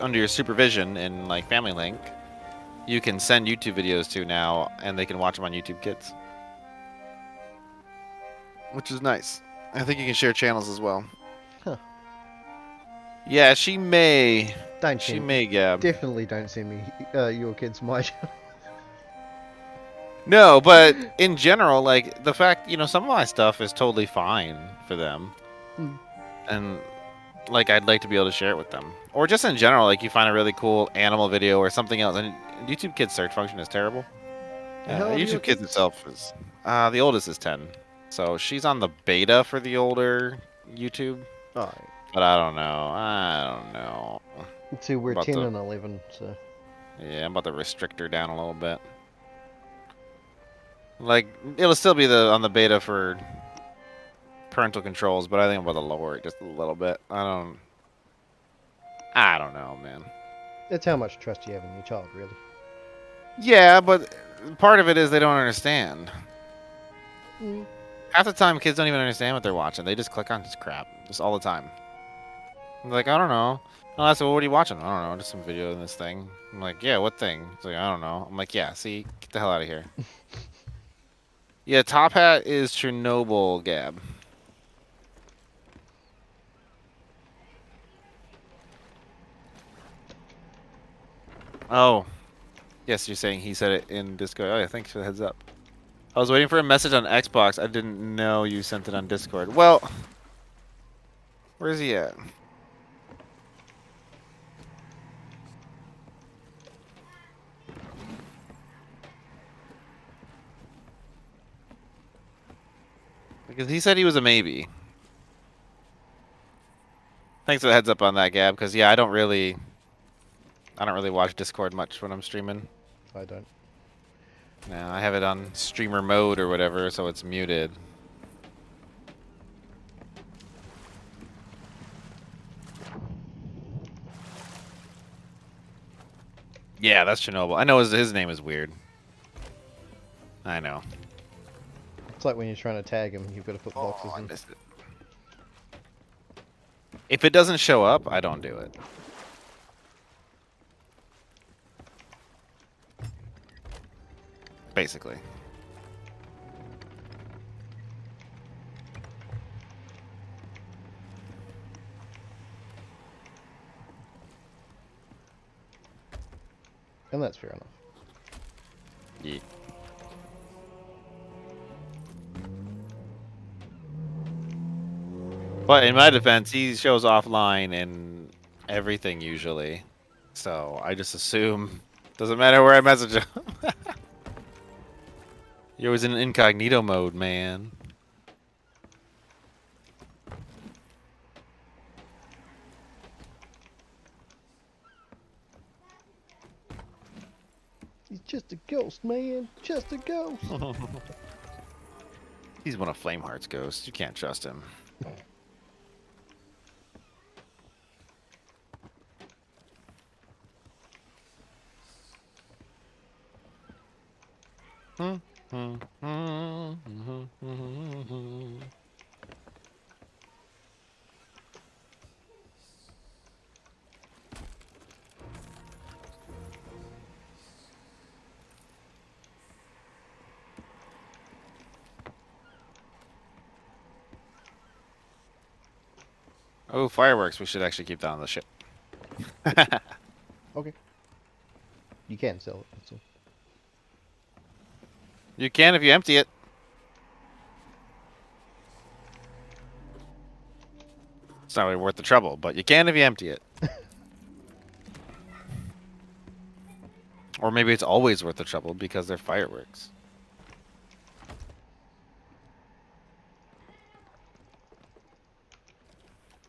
under your supervision in like Family Link. You can send YouTube videos to now, and they can watch them on YouTube Kids, which is nice. I think you can share channels as well. Huh. Yeah, she may. Don't She send, may, Gab. Definitely don't send me your kids my channel. No, but in general, like the fact, some of my stuff is totally fine for them, and like I'd like to be able to share it with them, or just in general, like you find a really cool animal video or something else, and YouTube Kids search function is terrible. How old are your YouTube Kids kids? itself is the oldest is 10, so she's on the beta for the older YouTube, Alright. but I don't know. See, we're About 10 the- and 11, so... Yeah, I'm about to restrict her down a little bit. Like, it'll still be on the beta for parental controls, but I think I'm about to lower it just a little bit. I don't know, man. It's how much trust you have in your child, really. Yeah, but part of it is they don't understand. Half the time, kids don't even understand what they're watching. They just click on just crap, just all the time. They're like, I don't know. Oh, that's what are you watching? I don't know, just some video in this thing. I'm like, yeah, what thing? It's like, I don't know. I'm like, yeah, see, get the hell out of here. Yeah, Top Hat is Chernobyl, Gab. Oh. Yes, you're saying he said it in Discord. Oh, yeah, thanks for the heads up. I was waiting for a message on Xbox. I didn't know you sent it on Discord. Well, where's he at? Because he said he was a maybe. Thanks for the heads up on that, Gab. Because yeah, I don't really watch Discord much when I'm streaming. I don't. No, I have it on streamer mode or whatever, so it's muted. Yeah, that's Chernobyl. I know his name is weird. I know. It's like when you're trying to tag him, you've got to put boxes I in. missed it. If it doesn't show up, I don't do it. Basically. And that's fair enough. Yeah. But in my defense, he shows offline and everything usually. So I just assume doesn't matter where I message him. You're always in incognito mode, man. He's just a ghost, man. Just a ghost. He's one of Flameheart's ghosts. You can't trust him. Oh, fireworks. We should actually keep that on the ship. Okay. You can sell it. That's all. You can if you empty it. It's not really worth the trouble, but you can if you empty it. Or maybe it's always worth the trouble because they're fireworks.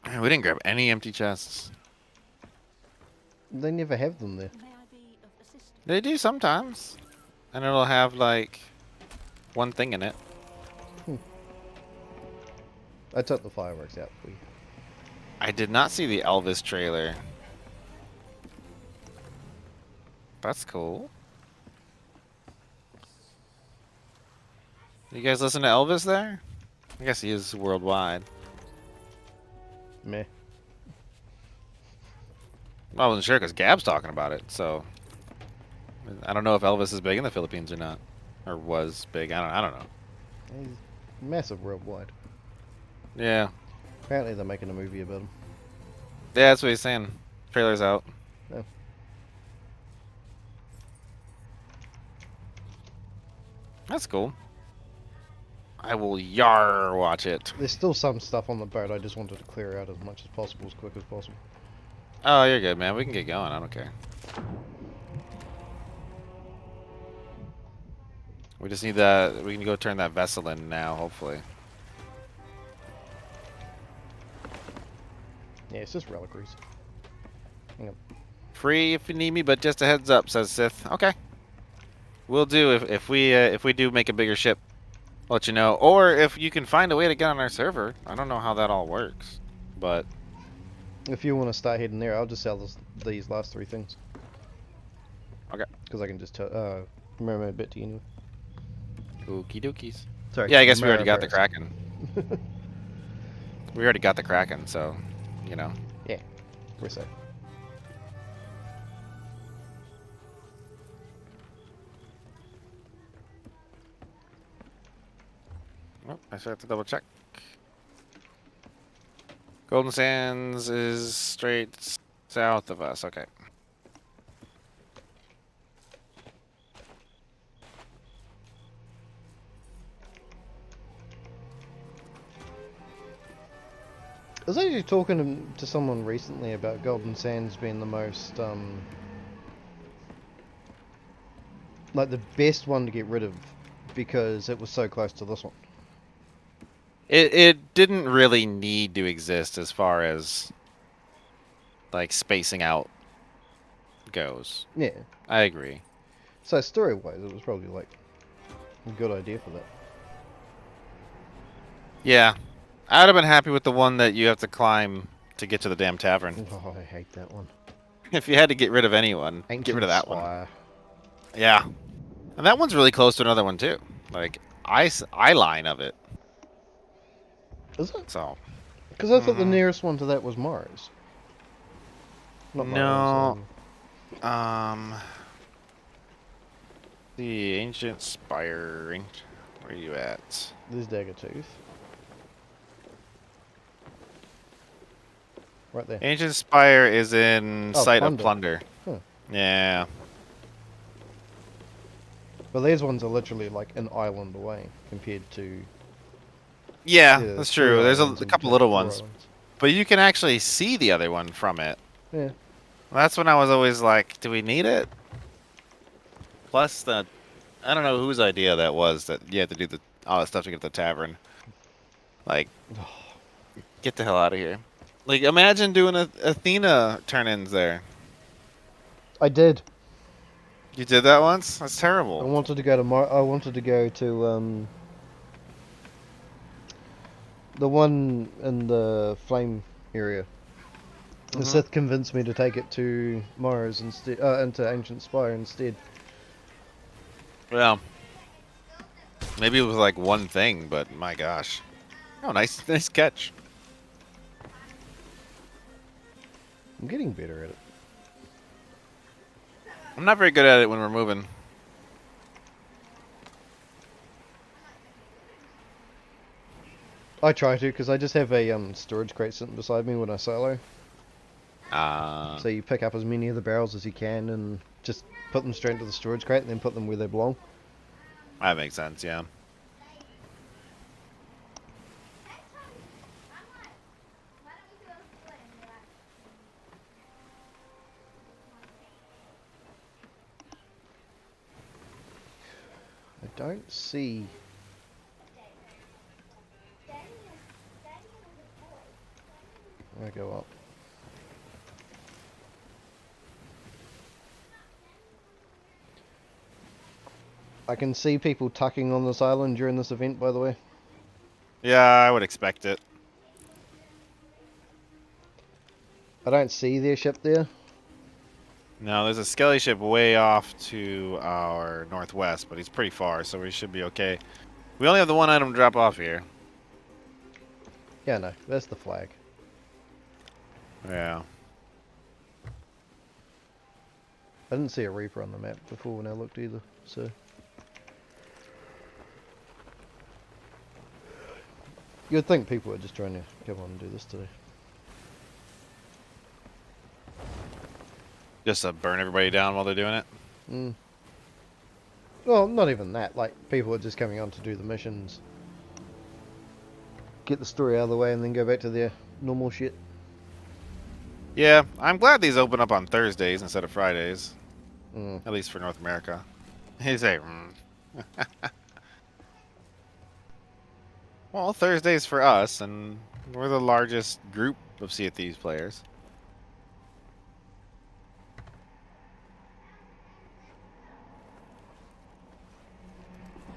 Man, we didn't grab any empty chests. They never have them there. May I be of assistance? They do sometimes. And it'll have like one thing in it. I took the fireworks out for you. I did not see the Elvis trailer. That's cool. You guys listen to Elvis there? I guess he is worldwide. Meh. I wasn't sure because Gab's talking about it, so I don't know if Elvis is big in the Philippines or not, or was big. I don't know. He's massive worldwide. Yeah, Apparently they're making a movie about him. yeah, that's what he's saying. Trailer's out. Oh. That's cool. I will watch it. There's still some stuff on the boat. I just wanted to clear out as much as possible, as quick as possible. Oh, you're good, man. We can get going. I don't care. We just need that. We can go turn that vessel in now, hopefully. Yeah, it's just reliquaries. Hang on. Free if you need me, but just a heads up, says Sith. Okay. We'll do if we do make a bigger ship. I'll let you know. Or if you can find a way to get on our server. I don't know how that all works, but If you want to start heading there, I'll just sell these last three things. Okay. Because I can just remember a bit to you anyway. okie dokies. Sorry. Yeah, I guess we already got the Maraverse. Kraken. We already got the Kraken, so you know. Yeah, we're safe. Oh, I still have to double check. Golden Sands is straight south of us. Okay. I was actually talking to someone recently about Golden Sands being the most, like the best one to get rid of because it was so close to this one. It didn't really need to exist as far as like spacing out goes. Yeah. I agree. So story-wise, it was probably like a good idea for that. Yeah. I would have been happy with the one that you have to climb to get to the damn tavern. Oh, I hate that one. If you had to get rid of anyone, get rid of that one. Spire. Yeah. And that one's really close to another one too. Like eye line of it. Is it? So Because I thought the nearest one to that was Mars. Not No. Mars, the ancient spire. Where are you at? there's Daggertooth. Right there. Ancient spire is in Oh, sight Plunder. of plunder. Huh. Yeah. But these ones are literally like an island away compared to. Yeah, Yeah, that's 2 true. There's islands a and couple 4 little ones, islands. but you can actually see the other one from it. Yeah. That's when I was always like, do we need it? Plus, I don't know whose idea that was that you had to do all that stuff to get to the tavern. Like, get the hell out of here. Like, imagine doing a Athena turn-ins there. I did. You did that once? That's I terrible. wanted to go to I wanted to go to the one in the flame area. The Mhm. Sith convinced me to take it to Mars instead, into Ancient Spire instead. Well, maybe it was like one thing, but my gosh. Oh, nice catch. I'm getting better at it. I'm not very good at it when we're moving. I try to, because I just have a storage crate sitting beside me when I solo. So you pick up as many of the barrels as you can and just put them straight into the storage crate and then put them where they belong. That makes sense, yeah. I don't see... I go up. I can see people tucking on this island during this event, by the way. Yeah, I would expect it. I don't see their ship there. No, there's a skelly ship way off to our northwest, but he's pretty far, so we should be okay. We only have the one item to drop off here. Yeah, no, that's the flag. Yeah. I didn't see a Reaper on the map before when I looked either, so... You'd think people were just trying to come on and do this today. Just to burn everybody down while they're doing it? Mm. Well, not even that. Like, people are just coming on to do the missions. Get the story out of the way and then go back to their normal shit. Yeah, I'm glad these open up on Thursdays instead of Fridays. Mm. At least for North America. He's a... Well, Thursdays for us, and we're the largest group of Sea of Thieves players.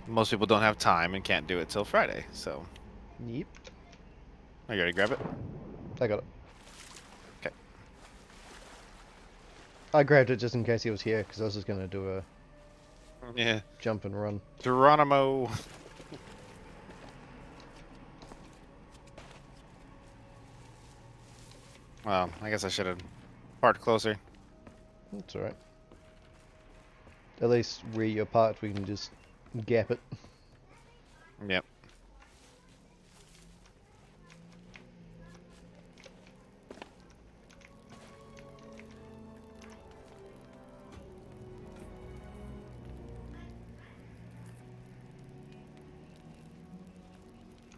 Most people don't have time and can't do it till Friday, so... Yep. Are you ready to grab it? I got it. Okay. I grabbed it just in case he was here, because I was just going to do a Yeah. jump and run. Geronimo. Well, I guess I should have parked closer. That's alright. At least where you're parked, we can just gap it. Yep.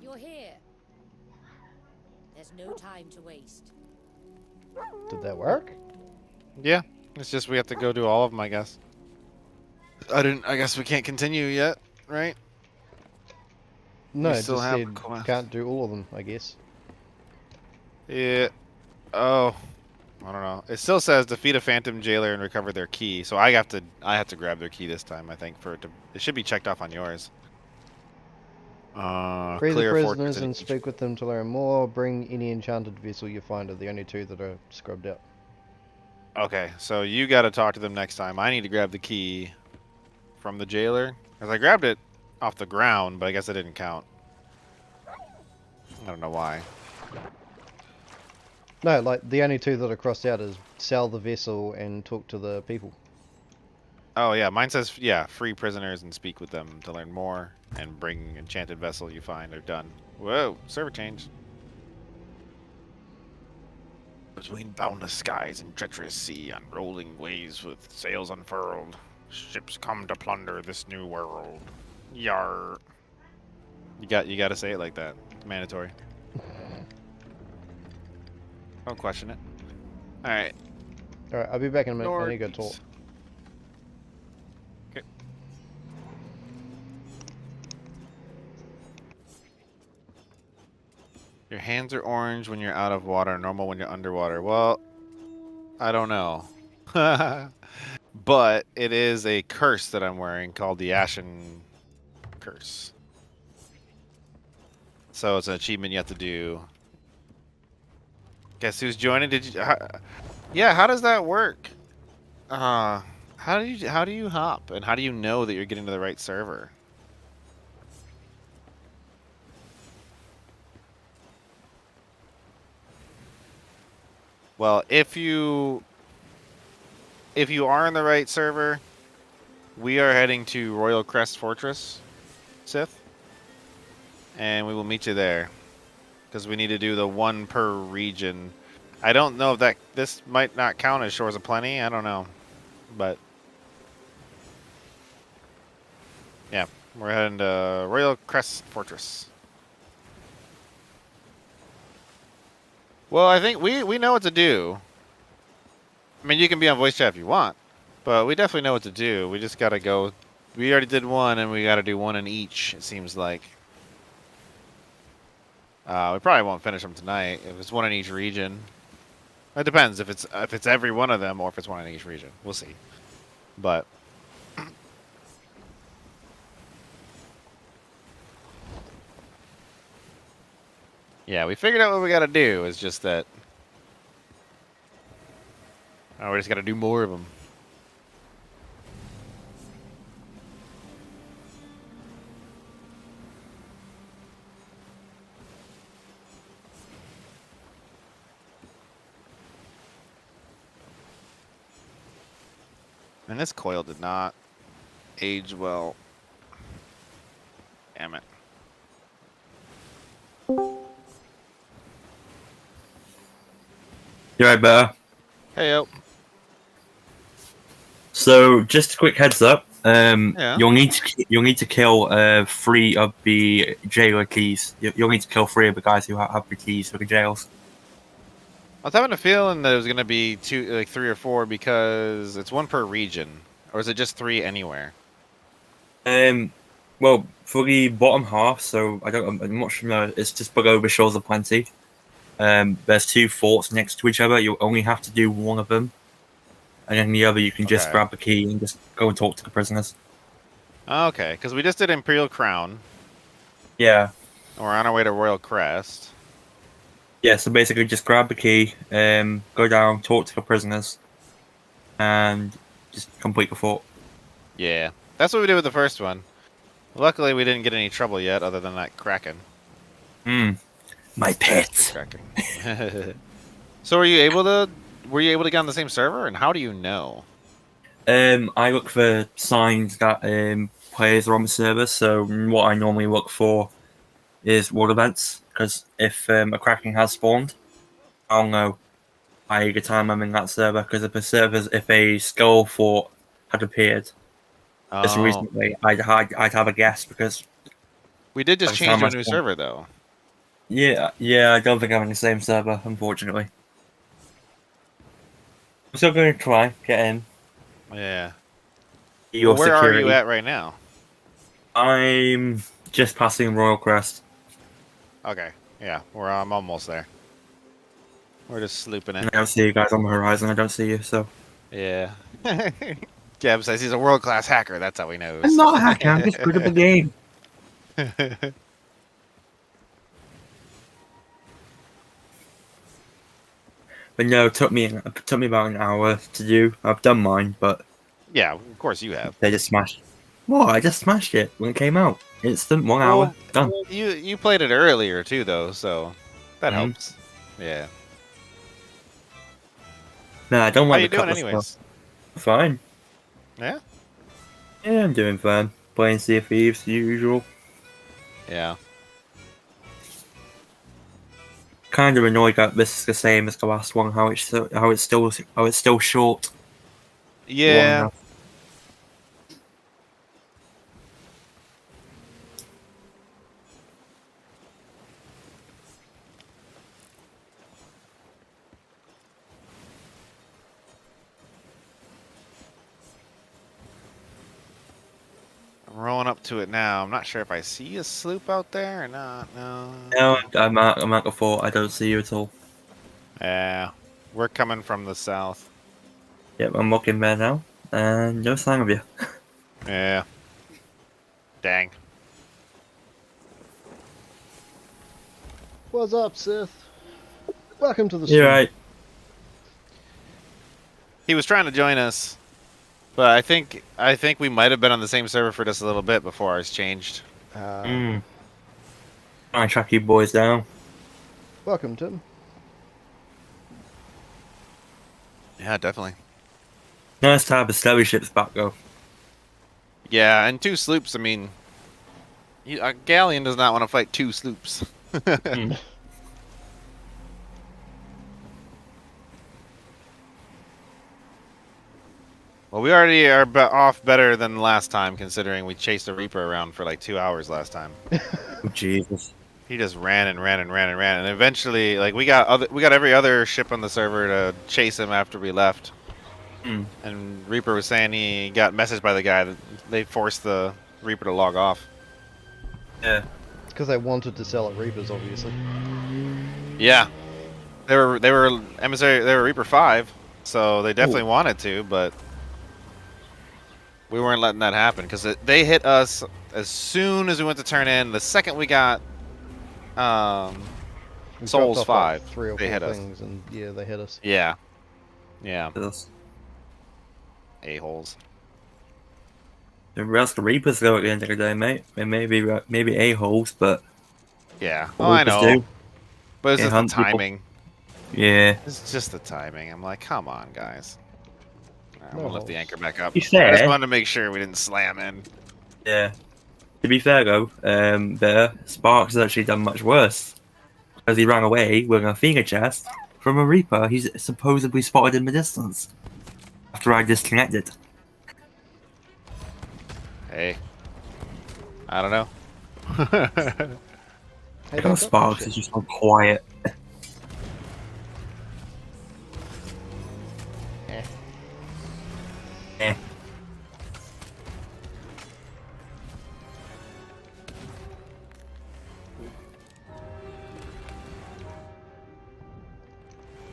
You're here. There's no time to waste. Did that work? Yeah. It's just we have to go do all of them, I guess. I guess we can't continue yet, right? No, We it still just have said quest. can't do all of them, I guess. Yeah. Oh. I don't know. It still says defeat a phantom jailer and recover their key. So I have to grab their key this time, I think, for it to... It should be checked off on yours. Free the Clear prisoners fortress and each- speak with them to learn more. Bring any enchanted vessel you find are the only two that are scrubbed out. Okay, so you got to talk to them next time. I need to grab the key from the jailer. Because I grabbed it off the ground, but I guess it didn't count. I don't know why. No, like, the only two that are crossed out is sell the vessel and talk to the people. Oh, yeah, mine says, yeah, free prisoners and speak with them to learn more. And bring enchanted vessel you find are done. Whoa, server change. Between boundless skies and treacherous sea, on rolling waves with sails unfurled, ships come to plunder this new world. Yar. You got to say it like that. It's mandatory. Don't question it. All right. Alright, I'll be back in a minute. I need to go talk. Northeast. Okay. Your hands are orange when you're out of water, normal when you're underwater. Well, I don't know. But it is a curse that I'm wearing called the Ashen Curse. So it's an achievement you have to do. Guess who's joining? Did you? Yeah, how does that work? How do you hop, and how do you know that you're getting to the right server? Well, if you are in the right server, we are heading to Royal Crest Fortress, Sith, and we will meet you there because we need to do the one per region. I don't know if this might not count as Shores of Plenty. I don't know, but yeah, we're heading to Royal Crest Fortress. Well, I think we know what to do. I mean, you can be on voice chat if you want, but we definitely know what to do. We just gotta go. We already did one, and we gotta do one in each. It seems like. We probably won't finish them tonight if it's one in each region. It depends if it's every one of them or if it's one in each region. We'll see. But yeah, we figured out what we gotta do. It's just that we just gotta do more of them. And this coil did not age well. Damn it. You're right, Bear. Hey, yo. So, just a quick heads up. Yeah. You'll need to kill 3 of the jailer keys. You'll need to kill 3 of the guys who have the keys for the jails. I was having a feeling that it was gonna be 3 or 4 because it's 1 per region, or is it just 3 anywhere? Well, for the bottom half, so I'm not sure. It's just below the Shores of Plenty. There's 2 forts next to each other. You'll only have to do one of them, and then the other you can just grab the key and just go and talk to the prisoners. Okay, because we just did Imperial Crown. Yeah. And we're on our way to Royal Crest. Yeah, so basically just grab the key, go down, talk to the prisoners, and just complete the fort. Yeah, that's what we did with the first one. Luckily, we didn't get any trouble yet, other than that Kraken. My pets. So, were you able to get on the same server, and how do you know? I look for signs that players are on the server. So what I normally look for is world events, because if a Kraken has spawned, I'll know by the time I'm in that server. Because if a skull fort had appeared just recently, I'd have a guess, because we did just change to a new server though. Yeah, I don't think I'm in the same server, unfortunately. I'm still going to try get in. Yeah. Well, where are you at right now? I'm just passing Royal Crest. Okay. Yeah, I'm almost there. We're just slooping in. I don't see you guys on the horizon. I don't see you, so. Yeah. Gab says he's a world-class hacker. That's how he knows. I'm not a hacker. I'm just good at the game. But no, it took me about an hour to do. I've done mine, but yeah, of course you have. They just smashed. What? I just smashed it when it came out. Instant 1 hour done. You played it earlier too, though, so that helps. Yeah. Nah, I don't like How you the doing, cutlass anyways? stuff. Fine. Yeah. Yeah, I'm doing fine. Playing Sea of Thieves, usual. Yeah. Kind of annoyed that this is the same as the last one. How it's still short. Yeah. I'm rolling up to it now. I'm not sure if I see a sloop out there or not. No. No, I'm at the fort. I don't see you at all. Yeah. We're coming from the south. Yep, I'm looking there now, and no sign of you. Yeah. Dang. What's up, Sith? Welcome to the You're stream. right. He was trying to join us, but I think we might have been on the same server for just a little bit before ours changed. I track you boys down. Welcome, Tim. Yeah, definitely. Nice to have the stealthy ships back though. Yeah, and 2 sloops. I mean, a galleon does not want to fight 2 sloops. Well, we already are off better than last time, considering we chased a Reaper around for like 2 hours last time. Oh, Jesus. He just ran and ran and ran and ran, and eventually, like we got every other ship on the server to chase him after we left. And Reaper was saying he got messaged by the guy that they forced the Reaper to log off. Yeah. It's because they wanted to sell at Reapers, obviously. Yeah, they were emissary. They were Reaper 5, so they definitely wanted to, but we weren't letting that happen because they hit us as soon as we went to turn in. The second we got We Souls dropped off, 5, like, 3 or they 4 hit us. things, and yeah, they hit us. Yeah, yeah, The a-holes. rest of Reapers though at the end of the day, mate. They may be maybe a-holes, but Yeah, what oh, I Reapers know, do. but it's They just the hunt people. timing. Yeah. It's just the timing. I'm like, come on, guys. Alright, we'll lift the anchor back up. You I just fair. wanted to make sure we didn't slam in. Yeah. To be fair though, there Sparks has actually done much worse. Because he ran away with a finger chest from a Reaper he's supposedly spotted in the distance. After I disconnected. Hey, I don't know. Hey, Because don't drop that Sparks shit. is just so quiet. Eh.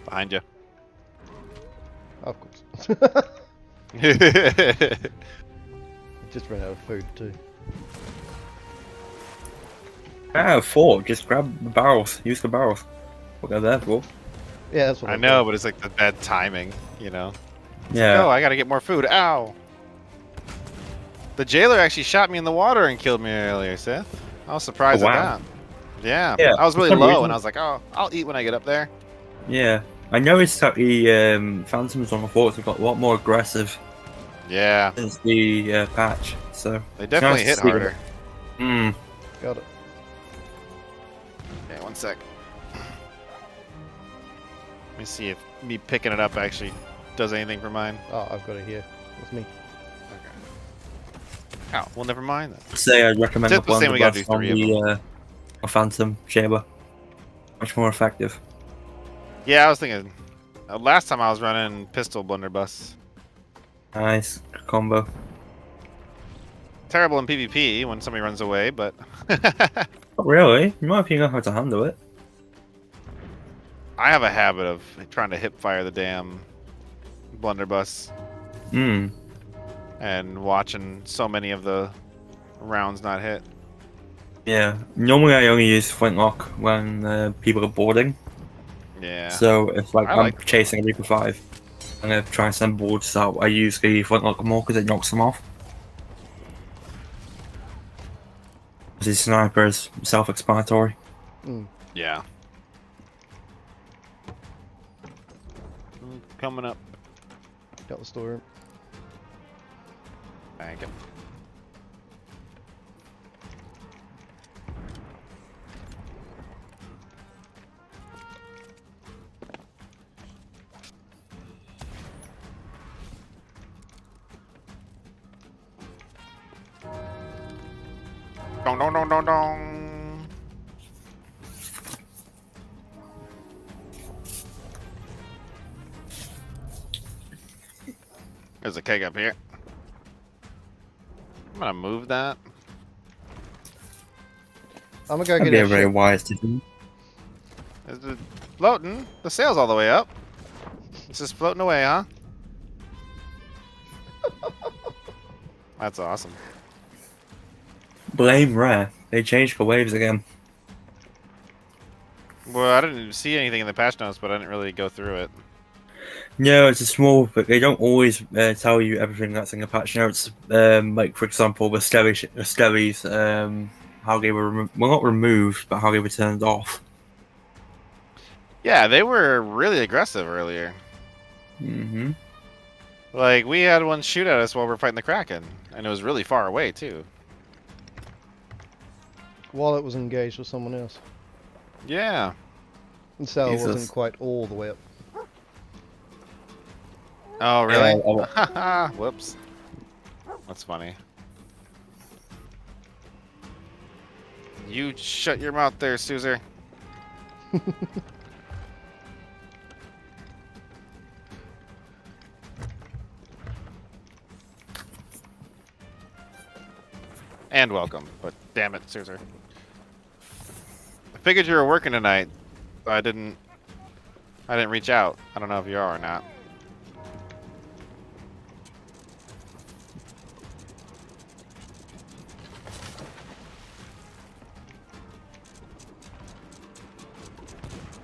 Behind you. Of course. Yeah, Just ran out of food, too. Ah, 4. Just grab the barrels. Use the barrels. What they're there for. Yeah, that's what I I've know, done. but it's like the bad timing, you know? Yeah. Oh, I gotta get more food. Ow! The jailer actually shot me in the water and killed me earlier, Seth. I was surprised Oh, at wow. that. Yeah, Yeah, I was for really some low, reason- and I was like, oh, I'll eat when I get up there. Yeah. I noticed that the Phantoms on the forts have got a lot more aggressive Yeah, since the patch. So they definitely nice hit to see them. harder. Hmm. Got it. Yeah, one sec. Let me see if me picking it up actually does anything for mine. Oh, I've got it here. It's me. Oh, well, never mind then. Say I'd recommend Just the the same, we gotta do blunderbuss on 3 of the Phantom Shaver. Much more effective. Yeah, I was thinking. Last time I was running pistol blunderbuss. Nice combo. Terrible in PvP when somebody runs away, but Not really. You might figure out how to handle it. I have a habit of trying to hip fire the damn blunderbuss Hmm. and watching so many of the rounds not hit. Yeah. Normally I only use flintlock when people are boarding. Yeah. So if like I I'm like- chasing a Reaper 5, I'm gonna try and send boards out. I use the flintlock more because it knocks them off. The sniper is self-explanatory. Yeah. Coming up. Got the storeroom. Thank you. Dong dong dong dong dong. There's a keg up here. I'm gonna move that. I'm gonna go That'd get be our a very ship. wise decision. Is it floating? The sail's all the way up. It's just floating away, huh? That's awesome. Blame Rare. They changed the waves again. Well, I didn't see anything in the patch notes, but I didn't really go through it. No, it's a small, but they don't always tell you everything that's in the patch notes. Like for example, the skellies, how they were well not removed, but how they were turned off. Yeah, they were really aggressive earlier. Mm-hmm. Like, we had one shoot at us while we were fighting the Kraken, and it was really far away, too. While it was engaged with someone else. Yeah. And so it Jesus. wasn't quite all the way up. Oh, really? Yeah, Whoops. That's funny. You shut your mouth there, Suzer. And welcome, but damn it, Suzer. I figured you were working tonight, so I didn't reach out. I don't know if you are or not.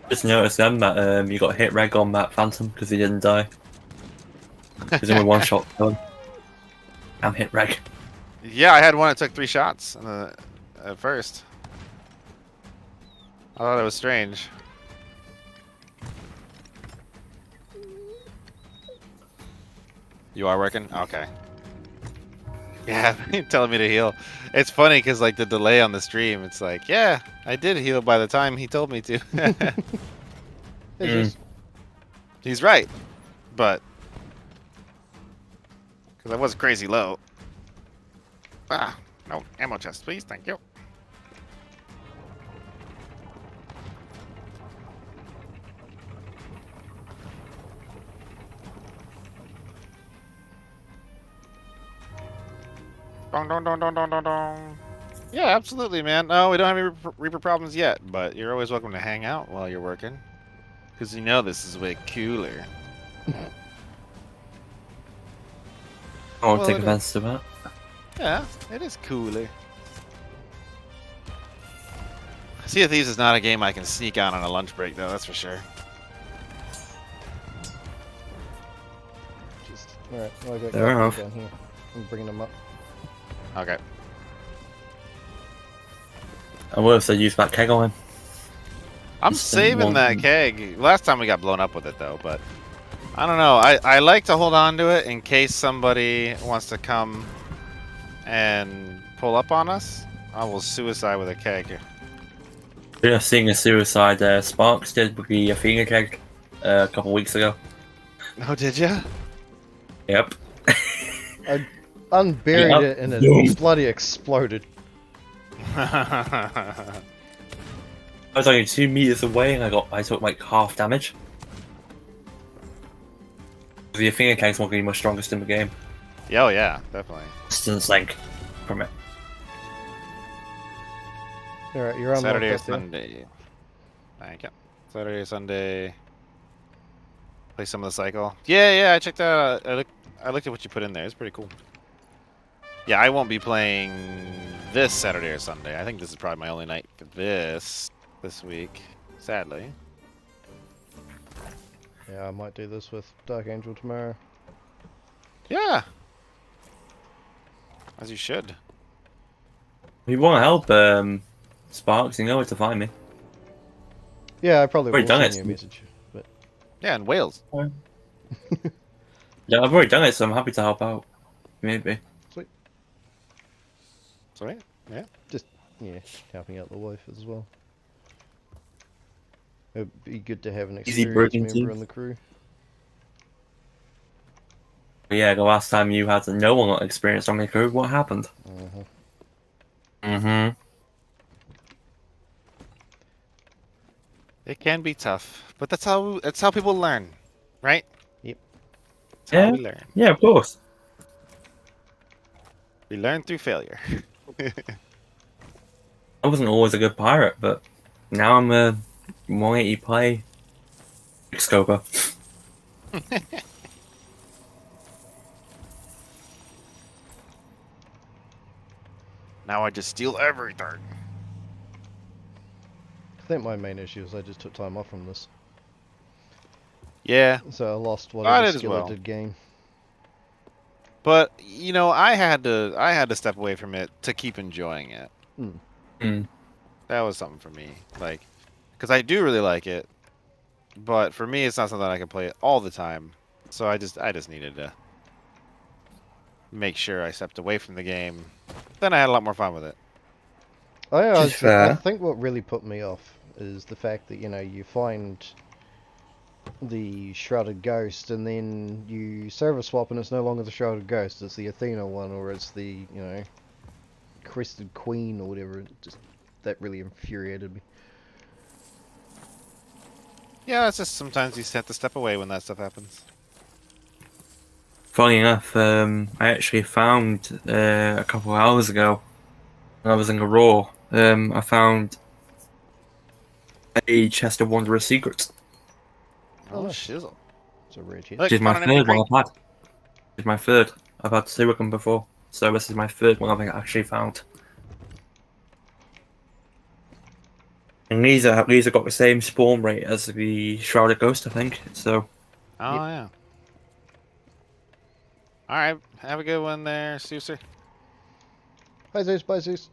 Just noticed then that you got hit reg on that Phantom because he didn't die. He's only one shot done. I'm hit reg. Yeah, I had one that took 3 shots at first. I thought it was strange. You are working? Okay. Yeah, telling me to heal. It's funny because like the delay on the stream, it's like, yeah, I did heal by the time he told me to. He's right, but because I was crazy low. Ah, no ammo chest, please. Thank you. Dong, dong, dong, dong, dong, dong, dong. Yeah, absolutely, man. No, we don't have any Reaper problems yet, but you're always welcome to hang out while you're working. Because you know this is way cooler. I won't Well, take it offense to that. Yeah, it is cooler. Sea of Thieves is not a game I can sneak on a lunch break, though, that's for sure. Alright, well, I got Fair enough. down here. I'm bringing them up. Okay. I would have said use that keg on him. I'm Just saving one- that keg. Last time we got blown up with it, though, but I don't know. I like to hold on to it in case somebody wants to come and pull up on us. I will suicide with a keg. Yeah, seeing a suicide Sparks did with the Athena keg a couple weeks ago. Oh, did ya? Yep. I unburied Yeah. it and it Boom. bloody exploded. I was only 2 meters away and I took like half damage. The Athena keg's one of the most strongest in the game. Yeah, oh, yeah, definitely. Distance link from it. Alright, you're on Saturday or up there. Sunday. Thank you. Saturday or Sunday. Play some of the cycle. Yeah, I checked that out. I looked at what you put in there. It's pretty cool. Yeah, I won't be playing this Saturday or Sunday. I think this is probably my only night for this week. Sadly. Yeah, I might do this with Dark Angel tomorrow. Yeah. As you should. If you want to help Sparks, you know where to find me. Yeah, I probably Already will done send it. you a message. But Yeah, in Wales. Yeah, I've already done it, so I'm happy to help out. Maybe. Sorry? Yeah. yeah, helping out the wife as well. It'd be good to have an Easy experienced broken member team. in the crew. But yeah, the last time you had no one got experience on the crew, what happened? Mm-hmm. It can be tough, but that's how people learn, right? Yep. That's how we learn. Yeah, of course. We learn through failure. I wasn't always a good pirate, but now I'm a 180 play scoper. Now I just steal everything. I think my main issue is I just took time off from this. Yeah, So I lost I whatever did as skill I well. did gain. but you know, I had to step away from it to keep enjoying it. That was something for me, like, because I do really like it, but for me, it's not something I can play all the time. So I just needed to make sure I stepped away from the game. Then I had a lot more fun with it. I think what really put me off is the fact that, you know, you find the Shrouded Ghost and then you server swap and it's no longer the Shrouded Ghost, it's the Athena one, or it's the, you know, Crested Queen or whatever. That really infuriated me. Yeah, it's just sometimes you have to step away when that stuff happens. Funny enough, I actually found a couple of hours ago when I was in a raw, I found a chest of wondrous secrets. Oh, nice. shizzle. It's a rare chest. Look, Which is my found an empty third one crate. I've had. It's my third. I've had two of them before, so this is my third one I've actually found. And these have got the same spawn rate as the Shrouded Ghost, I think. So. Oh yeah. All right, have a good one there, Suser. Bye Zeus, bye Zeus.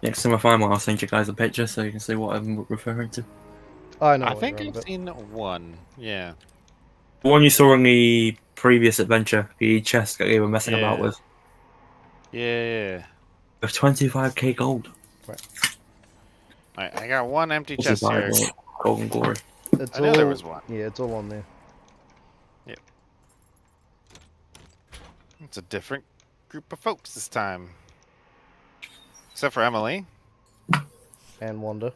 Next time I find one, I'll send you guys a picture so you can see what I'm referring to. I know. I what think you're on I've about. seen one. Yeah. The one you saw in the previous adventure, the chest that you were messing about with. Yeah. With 25k gold. Alright, I got one empty This chest is here. Golden Glory. It's I know there was one. Yeah, it's all on there. Yep. It's a different group of folks this time. Except for Emily. And Wanda.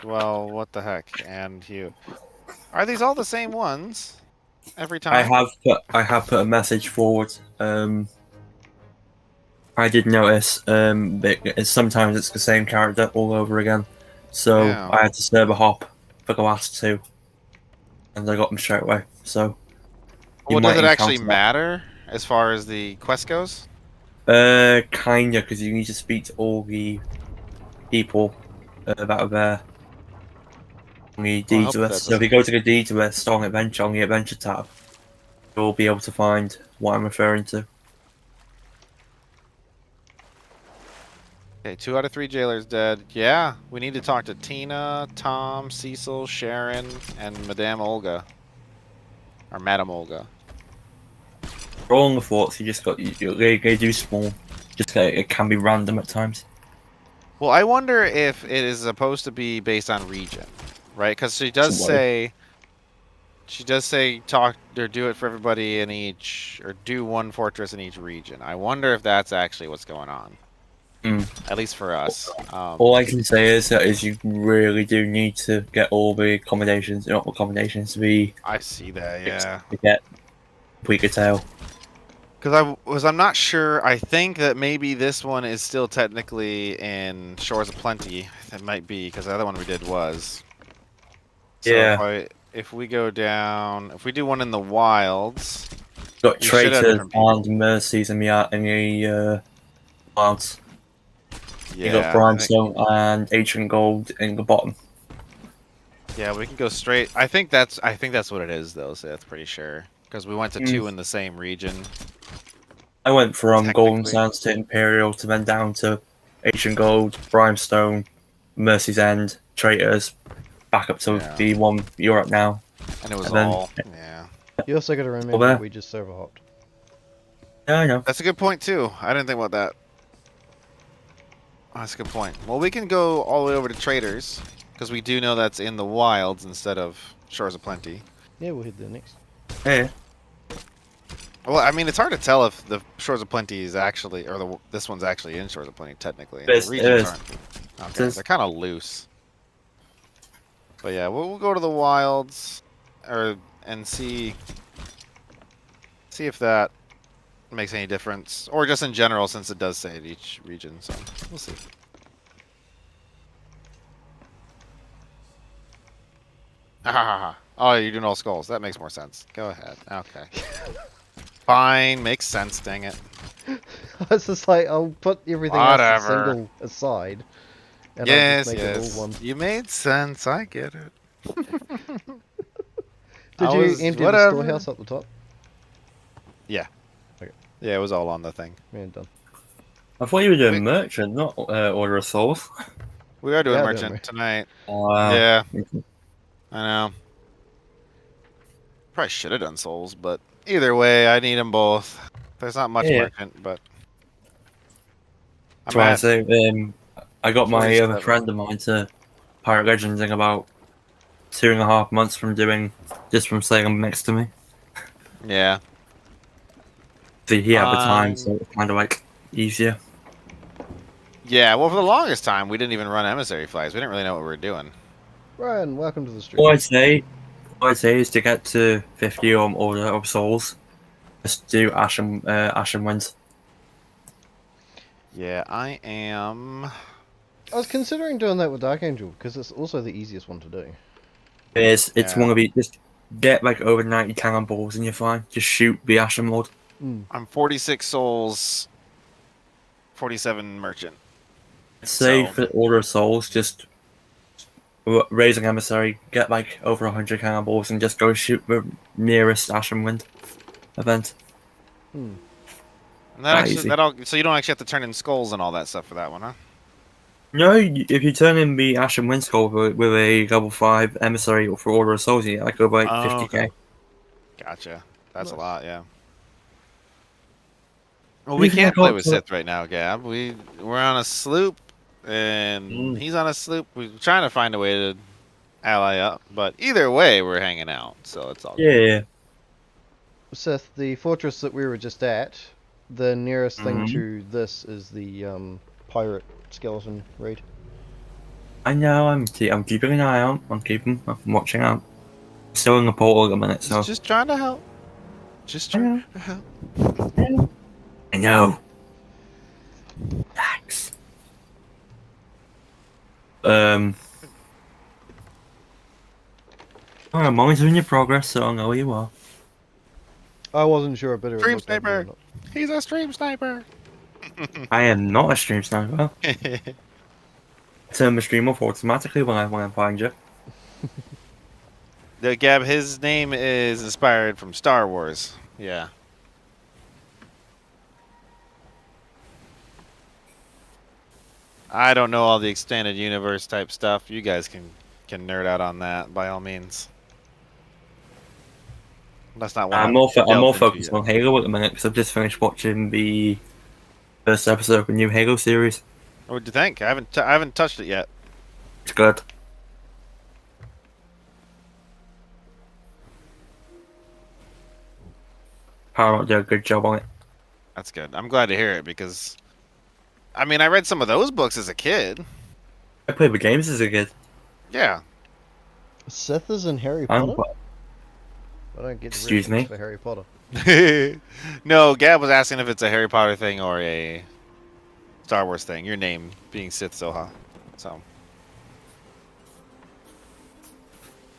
Well, what the heck? And you. Are these all the same ones? Every time? I have put a message forward. I did notice that sometimes it's the same character all over again. So Yeah. I had to server hop for the last two. And I got them straight away. So Well, does it actually encounter that. matter as far as the quest goes? Kinda, because you need to speak to all the people that are there on the Well, I hope deeds list. that So if you go to the deeds list on adventure on the adventure tab, you'll be able to find what I'm referring to. Okay, 2 out of 3 jailers dead. Yeah, we need to talk to Tina, Tom, Cecil, Sharon, and Madame Olga. Or Madame Olga. For all in the forts, you just got they do spawn. Just it can be random at times. Well, I wonder if it is supposed to be based on region, right? Because she does say talk or do it for everybody in each, or do one fortress in each region. I wonder if that's actually what's going on. At least for us. All I can say is that you really do need to get all the accommodations, not accommodations, to be. I see that, yeah. To get complete tail. Because I'm not sure. I think that maybe this one is still technically in Shores of Plenty. It might be, because the other one we did was. So Yeah. if we go down, if we do one in the wilds, Got we should have traitors different people. and mercies in the wilds. Yeah, You got brimstone and ancient gold in the bottom. Yeah, we can go straight. I think that's what it is though. So that's pretty sure, because we went to 2 in the same region. I went from Golden Technically. Sands to Imperial to then down to Ancient Gold, Brimstone, Mercy's End, Traitors, back up to the one you're at now. And it was And then- all. Yeah. You also got to remember there. we just server hopped. Yeah, I know. That's a good point too. I didn't think about that. That's a good point. Well, we can go all the way over to Traders, because we do know that's in the wilds instead of Shores of Plenty. Yeah, we'll hit there next. Hey. Well, I mean, it's hard to tell if the Shores of Plenty is actually, or this one's actually in Shores of Plenty technically. It The regions is. aren't. Okay, they're kind of loose. But yeah, we'll go to the wilds, and see See if that makes any difference, or just in general, since it does say it each region. So we'll see. Oh, you're doing all skulls. That makes more sense. Go ahead. Okay. Fine, makes sense. Dang it. It's just like, I'll put everything else as Whatever. single aside, and I'll Yes, just make it all yes. one. You made sense. I get it. Did I you was- empty whatever. the storehouse up the top? Yeah. Okay. Yeah, it was all on the thing. Man, done. I thought you were doing Wait. merchant, not Order of Souls. We are doing Yeah, merchant doing tonight. Wow. Yeah, I know. Probably should have done souls, but either way, I need them both. There's not much Yeah. merchant, but That's I'm why I at say I got my other 47. friend of mine to Pirate Legends in about 2.5 months from saying him next to me. Yeah. So he had the time, so it was kind of like easier. Yeah, well, for the longest time, we didn't even run emissary flags. We didn't really know what we were doing. Ryan, welcome to the stream. All I'd say is to get to 50 on Order of Souls, just do Ashen Winds. Yeah, I am. I was considering doing that with Dark Angel, because it's also the easiest one to do. It's Yeah. one of the just get like over 90 cannonballs and you're fine. Just shoot the Ashen Lord. I'm 46 souls, 47 merchant. Say So- for Order of Souls, just raising emissary, get like over 100 cannonballs and just go shoot the nearest Ashen Wind event. And that actually, easy. so you don't actually have to turn in skulls and all that stuff for that one, huh? No, if you turn in the Ashen Wind skull with a level 5 emissary for Order of Souls, you get like over like 50k. Gotcha. That's a Nice. lot, yeah. Well, we Even can't like play up with to- Sith right now, Gab. We're on a sloop, and he's on a sloop. We're trying to find a way to ally up, but either way, we're hanging out, so it's all good. Yeah. Seth, the fortress that we were just at, the nearest thing Mhm. to this is the pirate skeleton raid. I know. I'm keeping an eye out. I'm watching out. Still in the portal at the minute, so Just trying to help. Just trying to help. I know. Thanks. I'm monitoring your progress, so I know where you are. I wasn't sure, but it Stream looked like you were sniper. He's a stream sniper. I am not a stream sniper. Turn the stream off automatically when I find you. Gab, his name is inspired from Star Wars. Yeah. I don't know all the extended universe type stuff. You guys can nerd out on that by all means. That's not what I'm more focused on Halo at the minute because I've just finished watching the first episode of the new Halo series. What'd you think? I haven't touched it yet. It's good. Paramount did a good job on it. That's good. I'm glad to hear it because, I mean, I read some of those books as a kid. I played the games as a kid. Yeah. Seth is in Harry I'm Potter? quite- I don't get the Excuse reference me? for Harry Potter. No, Gab was asking if it's a Harry Potter thing or a Star Wars thing. Your name being Sith Soha. So.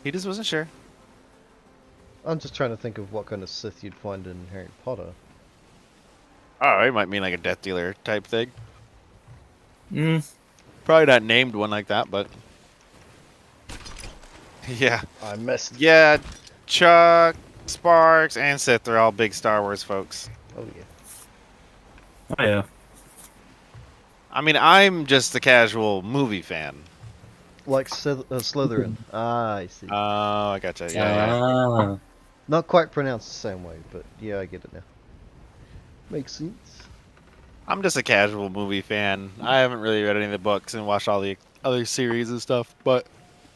He just wasn't sure. I'm just trying to think of what kind of Sith you'd find in Harry Potter. Oh, it might mean like a Death Dealer type thing. Mm. Probably not named one like that, but. Yeah. I missed. Yeah, Chuck, Sparks, and Sith are all big Star Wars folks. Oh yeah. Oh yeah. I mean, I'm just a casual movie fan. Like Slytherin. Ah, I see. Oh, I gotcha. Yeah, yeah. Ah. Not quite pronounced the same way, but yeah, I get it now. Makes sense. I'm just a casual movie fan. I haven't really read any of the books and watched all the other series and stuff, but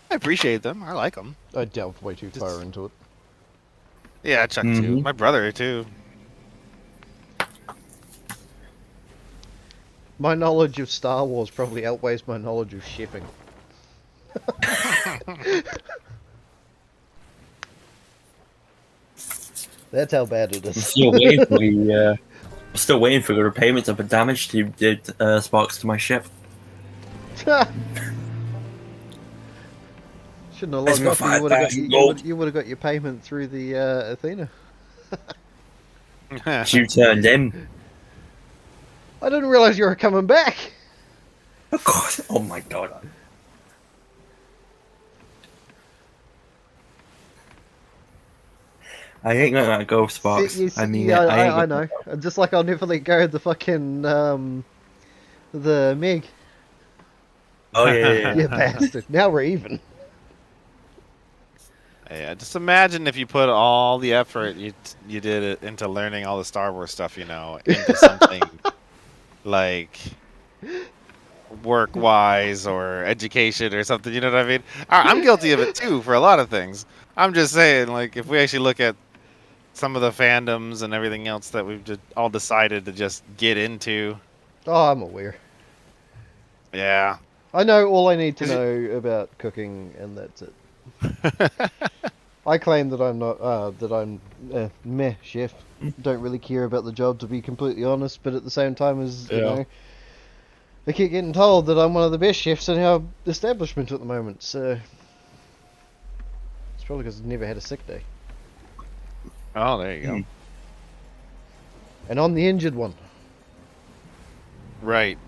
I appreciate them. I like them. I delved way too far into it. Yeah, Chuck too. Mhm. My brother too. My knowledge of Star Wars probably outweighs my knowledge of shipping. That's how bad it I'm is. still waiting for the. I'm still waiting for the repayments of the damage you did, Sparks, to my ship. Shouldn't have Where's logged my off. You would have got 5,000 gold? you would have got your payment through the Athena. You turned in. I didn't realize you were coming back. Of course. Oh my god. I ain't gonna let go of Sparks. I mean, yeah, I ain't I gonna- know. Just like I'll never let go of the fucking the Meg. Oh yeah. You bastard. Now we're even. Yeah, just imagine if you put all the effort you did it into learning all the Star Wars stuff, you know, into something like work-wise or education or something. You know what I mean? I'm guilty of it too for a lot of things. I'm just saying, like, if we actually look at some of the fandoms and everything else that we've just all decided to just get into. Oh, I'm aware. Yeah. I know all I need to know about cooking, and that's it. I claim that I'm not that I'm meh chef. Don't really care about the job, to be completely honest. But at the same time, as you know, I keep getting told that I'm one of the best chefs in our establishment at the moment. So it's probably because I've never had a sick day, Oh, there you go. and I'm the injured one. Right.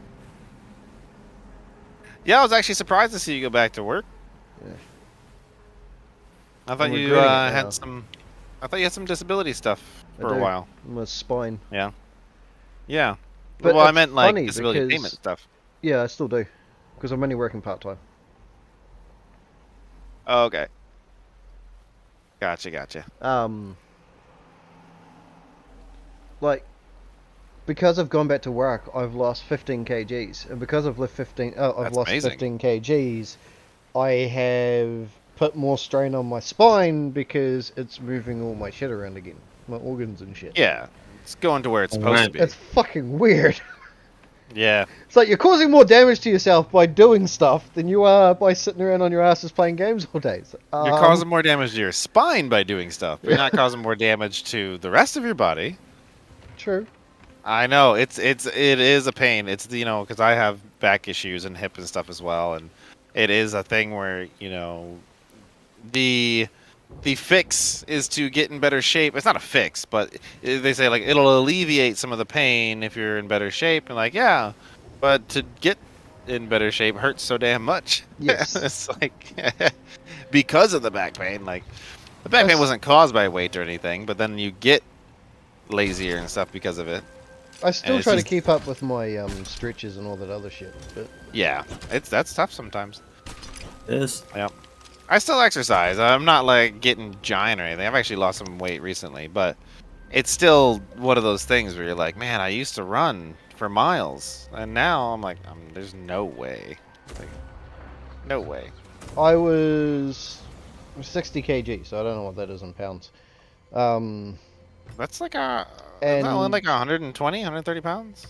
Yeah, I was actually surprised to see you go back to work. Yeah. I thought I'm you regretting it now. had some. I thought you had some disability stuff I for a do. while. My spine. Yeah. But Well, I it's meant like funny disability because- payment stuff. Yeah, I still do, because I'm only working part time. Oh, okay. Gotcha. Like, because I've gone back to work, I've lost 15 kgs, and because I've lost 15 amazing. 15 kgs, I have put more strain on my spine because it's moving all my shit around again, my organs and shit. Yeah, it's going to where it's supposed to be. It's fucking weird. Yeah. It's like you're causing more damage to yourself by doing stuff than you are by sitting around on your asses playing games all day. You're causing more damage to your spine by doing stuff. But you're not causing more damage to the rest of your body. True. I know it is a pain. It's because I have back issues and hip and stuff as well, and it is a thing where the fix is to get in better shape. It's not a fix, but they say like it'll alleviate some of the pain if you're in better shape. And like, yeah, but to get in better shape hurts so damn much. Yes. It's like because of the back pain. Like the back pain wasn't caused by weight or anything, but then you get lazier and stuff because of it. I still it's try to just- keep up with my stretches and all that other shit, but Yeah, that's tough sometimes. It is. I still exercise. I'm not like getting giant or anything. I've actually lost some weight recently, but it's still one of those things where you're like, man, I used to run for miles, and now I'm like, there's no way. Like, no way. I was 60 kg, so I don't know what that is in pounds. That's like is And- that only like 120, 130 pounds?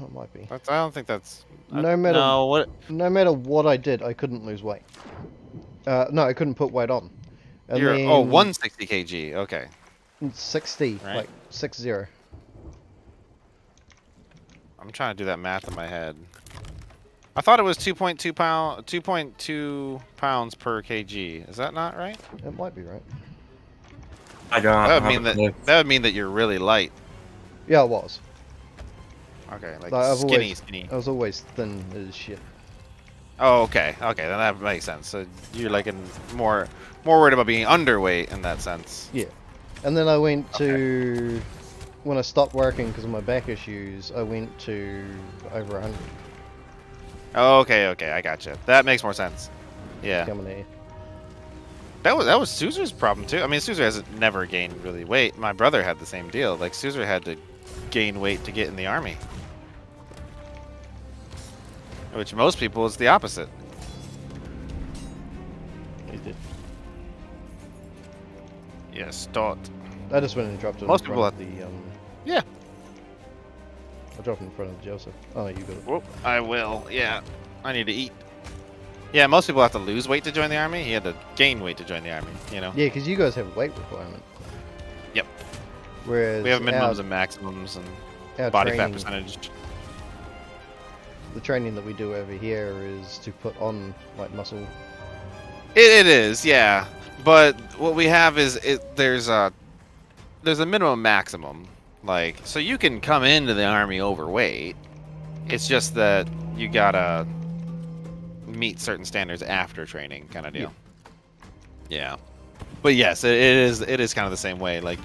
It might be. I don't think that's. No matter- No, what? No matter what I did, I couldn't lose weight. No, I couldn't put weight on. And You're then 160 kg. Okay. 60, Right. like 60. I'm trying to do that math in my head. I thought it was 2.2 pounds per kg. Is that not right? It might be right. I don't. That would mean that you're really light. Yeah, it was. Okay, like I've skinny. I was always thin as shit. Oh, okay, then that makes sense. So you're like more worried about being underweight in that sense. Yeah. And then I went to, when I stopped working because of my back issues, I went to over 100. Oh, okay, I gotcha. That makes more sense. Yeah, Coming here. that was Suser's problem too. I mean, Suser has never gained really weight. My brother had the same deal. Like Suser had to gain weight to get in the army, which most people is the opposite. He did. Yes, dot. I just went and dropped it Most in people front of the, Yeah. I dropped it in front of Joseph. Oh, you got it. Whoop, I will. Yeah, I need to eat. Yeah, most people have to lose weight to join the army. He had to gain weight to join the army. Yeah, because you guys have a weight requirement. Yep. Whereas We have minimums and maximums and our body fat training, percentage. the training that we do over here is to put on like muscle. It is, yeah. But what we have is there's a minimum maximum. Like, so you can come into the army overweight. It's just that you gotta meet certain standards after training, kind of deal. Yeah. But yes, it is kind of the same way. Like,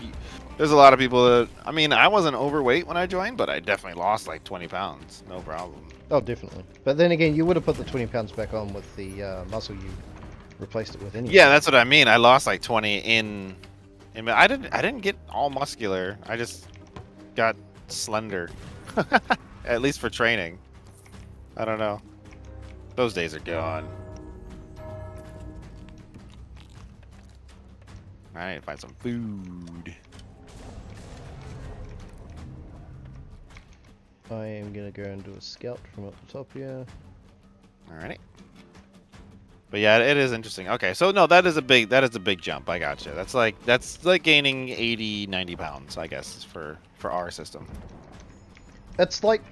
there's a lot of people that, I mean, I wasn't overweight when I joined, but I definitely lost like 20 pounds, no problem. Oh, definitely. But then again, you would have put the 20 pounds back on with the muscle you replaced it with anyway. Yeah, that's what I mean. I lost like 20 in I didn't get all muscular. I just got slender. At least for training. I don't know. Those days are gone. I need to find some food. I am gonna go and do a scout from up the top here. Alrighty. But yeah, it is interesting. Okay, so no, that is a big jump. I gotcha. That's like gaining 80, 90 pounds, I guess, for our system. It's like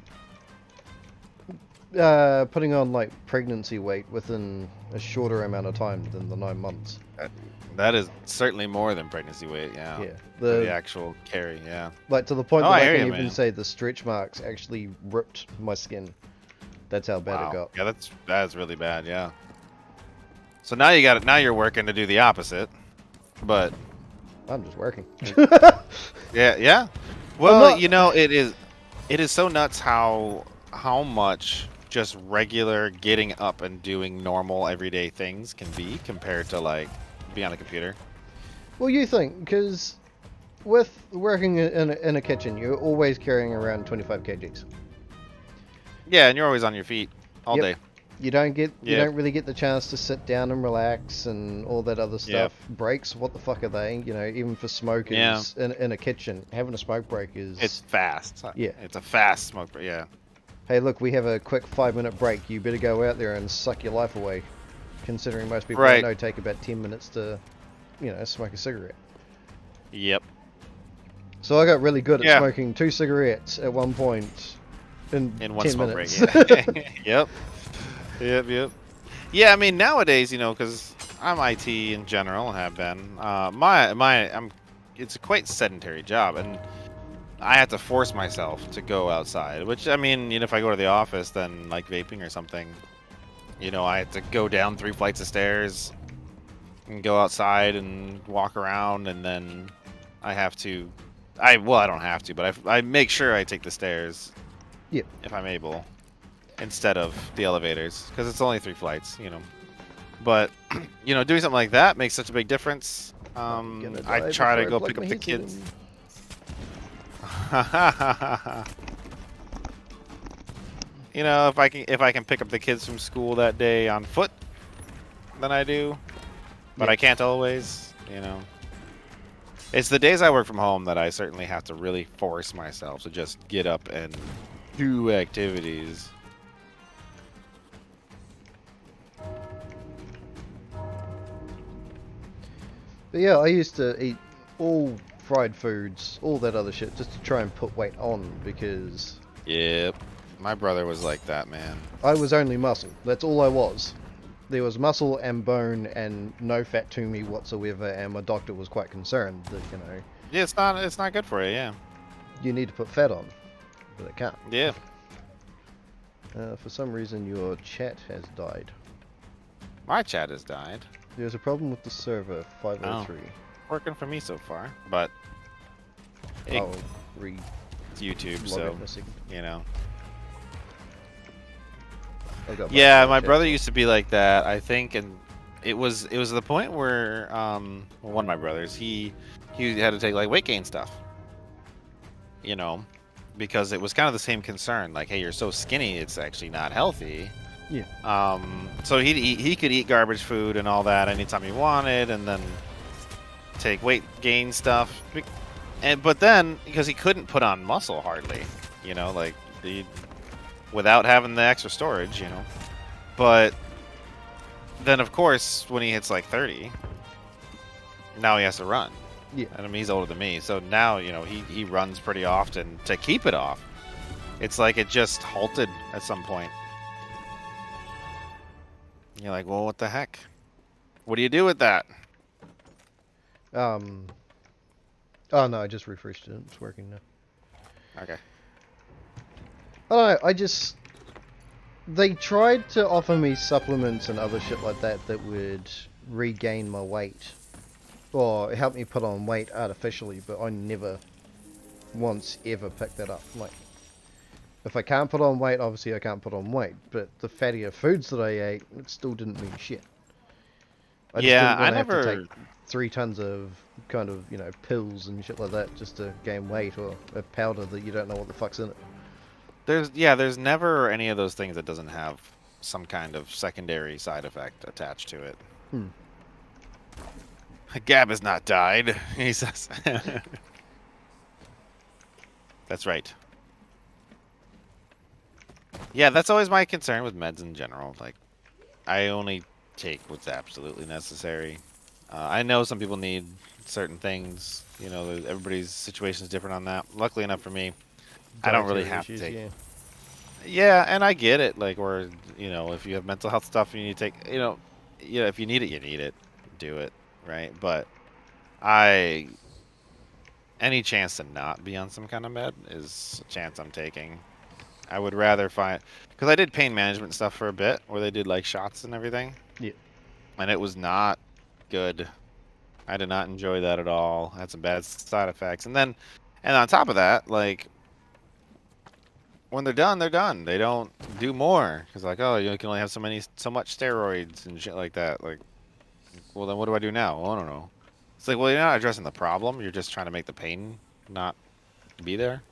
putting on like pregnancy weight within a shorter amount of time than the 9 months. That is certainly more than pregnancy weight, yeah. Yeah. The actual carry, yeah. Like to the point Oh, that I I hear can you, even man. say the stretch marks actually ripped my skin. That's how bad Wow. it got. Yeah, that's really bad, yeah. So now you're working to do the opposite. But I'm just working. yeah. Well, you know, it is so nuts how much just regular getting up and doing normal everyday things can be compared to like being on a computer. Well, you think, because with working in a kitchen, you're always carrying around 25 kgs. Yeah, and you're always on your feet all day. You don't really get the chance to sit down and relax and all that other stuff. Breaks, what the fuck are they? You know, even for smokers in a kitchen, having a smoke break is... It's fast. Yeah. It's a fast smoke break, yeah. Hey, look, we have a quick 5-minute break. You better go out there and suck your life away. Considering most people I know take about 10 minutes to, you know, smoke a cigarette. Yep. So I got really good at smoking 2 cigarettes at one point in 10 one smoke minutes. break. Yeah. Yep. Yeah, I mean nowadays, you know, because I'm IT in general and have been. It's a quite sedentary job, and I have to force myself to go outside. Which I mean, you know, if I go to the office, then like vaping or something, you know, I have to go down 3 flights of stairs and go outside and walk around, and then I have to. I don't have to, but I make sure I take the stairs. Yep. If I'm able. Instead of the elevators, because it's only 3 flights, you know. But you know, doing something like that makes such a big difference. I try to go pick up the kids. You know, if I can pick up the kids from school that day on foot, then I do. But I can't always, you know. It's the days I work from home that I certainly have to really force myself to just get up and do activities. But yeah, I used to eat all fried foods, all that other shit, just to try and put weight on, because... Yep. My brother was like that, man. I was only muscle. That's all I was. There was muscle and bone and no fat to me whatsoever, and my doctor was quite concerned that, you know... Yeah, it's not good for you, yeah. You need to put fat on, but it can't. Yeah. For some reason, your chat has died. My chat has died. There's a problem with the server, 503. Working for me so far, but I'll it's YouTube, log so in a second. you know. Yeah, my brother used to be like that, I think, and it was the point where one of my brothers he had to take like weight gain stuff, you know, because it was kind of the same concern, like, hey, you're so skinny, it's actually not healthy. Yeah. So he could eat garbage food and all that anytime he wanted, and then take weight gain stuff. But then because he couldn't put on muscle hardly, you know, like without having the extra storage, you know. But then of course when he hits like 30, now he has to run. Yeah. And he's older than me, so now, you know, he runs pretty often to keep it off. It's like it just halted at some point. You're like, well, what the heck? What do you do with that? Oh no, I just refreshed it. It's working now. Okay. I don't know, they tried to offer me supplements and other shit like that that would regain my weight. Or help me put on weight artificially, but I never once ever picked that up. Like, if I can't put on weight, obviously I can't put on weight, but the fattier foods that I ate, it still didn't mean shit. I just didn't want to have to take 3 tons of kind of, you know, pills and shit like that just to gain weight, or a powder that you don't know what the fuck's in it. There's never any of those things that doesn't have some kind of secondary side effect attached to it. Gab has not died, he says. That's right. Yeah, that's always my concern with meds in general. Like, I only take what's absolutely necessary. I know some people need certain things. You know, everybody's situation is different on that. Luckily enough for me, I don't really have to take. Yeah, and I get it. Like, or, you know, if you have mental health stuff and you need to take, you know, if you need it, you need it. Do it, right? But any chance to not be on some kind of med is a chance I'm taking. I would rather find, because I did pain management stuff for a bit, where they did like shots and everything. Yeah. And it was not good. I did not enjoy that at all. I had some bad side effects. And on top of that, like, when they're done, they're done. They don't do more. Because, like, oh, you can only have so much steroids and shit like that. Like, well, then what do I do now? Well, I don't know. It's like, well, you're not addressing the problem. You're just trying to make the pain not be there.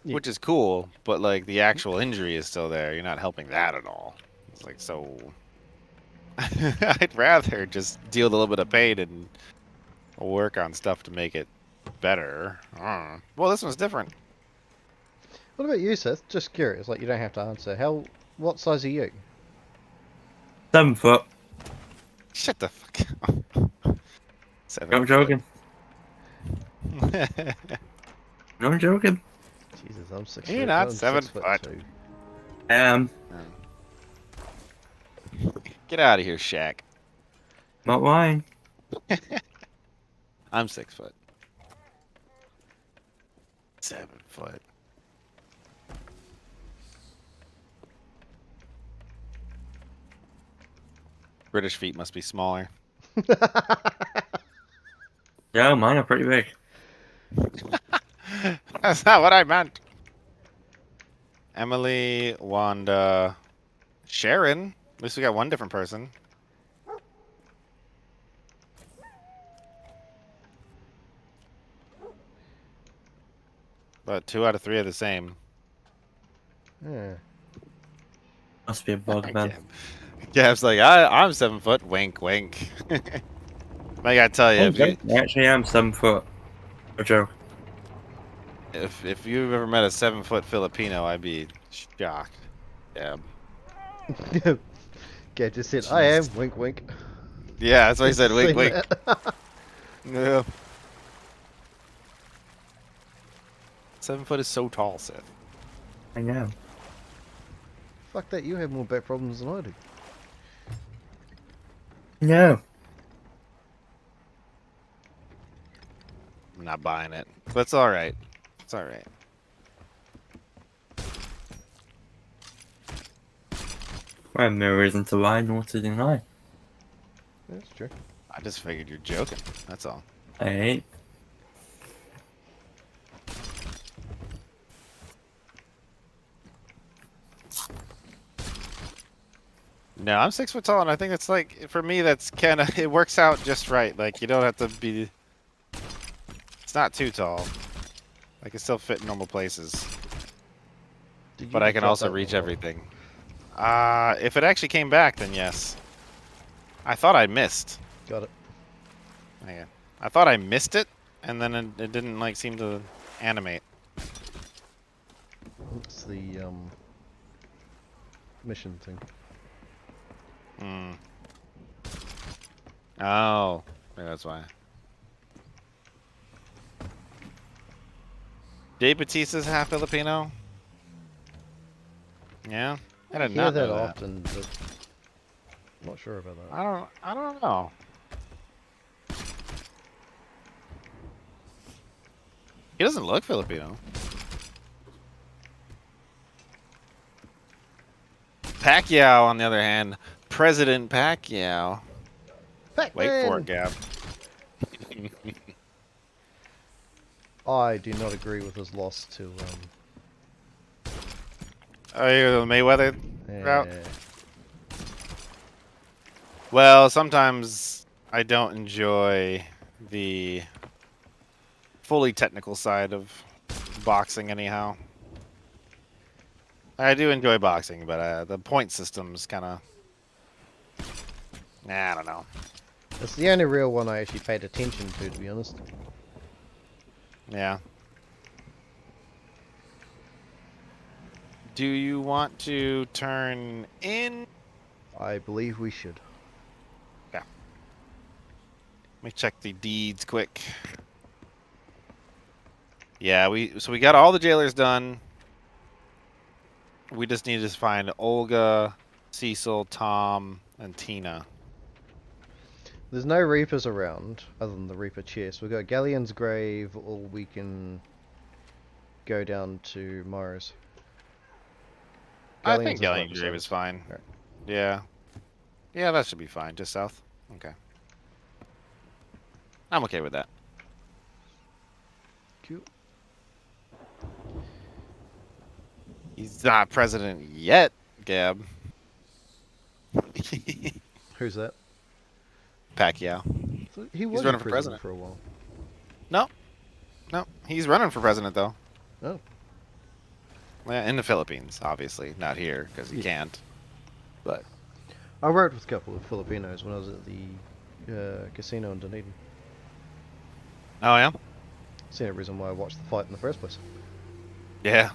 Yeah. Which is cool, but, like, the actual injury is still there. You're not helping that at all. It's like, so... I'd rather just deal with a little bit of pain and work on stuff to make it better. Well, this one's different. What about you, Seth? Just curious, like, you don't have to answer. What size are you? 7 foot. Shut the fuck up. 7 I'm joking. I'm joking. Jesus, I'm 6 You're foot. not I'm 7 6 foot foot. 2. Get out of here, Shaq. Not lying. I'm 6 foot. 7 foot. British feet must be smaller. Yeah, mine are pretty big. That's not what I meant. Emily, Wanda, Sharon. At least we got one different person. But 2 out of 3 are the same. Yeah. Must be a bug, man. Gab's like, I'm 7 foot. Wink, wink. I gotta tell you, I actually am 7 foot. A joke. If you've ever met a 7 foot Filipino, I'd be shocked. Gab. Gab just said, I am. Wink, wink. Yeah, that's what he said. Wink, wink. Yeah. 7 foot is so tall, Seth. I know. Fuck that, you have more back problems than I do. No. I'm not buying it. But it's alright. It's alright. I have no reason to lie nor to deny. That's true. I just figured you're joking. That's all. I ain't. No, I'm 6 foot tall, and I think it's like, for me, that's kind of, it works out just right. Like, you don't have to be, it's not too tall. I can still fit in normal places. But I can also reach everything. If it actually came back, then yes. I thought I missed. Got it. Yeah. I thought I missed it, and then it didn't, like, seem to animate. It's the, mission thing. Oh, maybe that's why. Jay Batista's half Filipino. Yeah, I did hear not that know that. often, but I'm not sure about that. I don't know. He doesn't look Filipino. Pacquiao, on the other hand, President Pacquiao. Wait for it, Gab. I do not agree with his loss to Oh, you're the Mayweather route? yeah. Well, sometimes I don't enjoy the fully technical side of boxing anyhow. I do enjoy boxing, but the point system's kind of... Nah, I don't know. It's the only real one I actually paid attention to be honest. Yeah. Do you want to turn in? I believe we should. Yeah. Let me check the deeds quick. Yeah, we got all the jailers done. We just need to find Olga, Cecil, Tom, and Tina. There's no Reapers around, other than the Reaper chest. We've got Galleon's Grave, or we can go down to Mars. I think Galleon's is right Galleon's beside Grave us. is fine. Right. Yeah. Yeah, that should be fine. Just south. Okay. I'm okay with that. Cool. He's not president yet, Gab. Who's that? Pacquiao. So he was running in for prison president. for a while. No, he's running for president though. Oh. Well, in the Philippines, obviously, not here because he can't. But I worked with a couple of Filipinos when I was at the casino in Dunedin. oh yeah, Same reason why I watched the fight in the first place. yeah.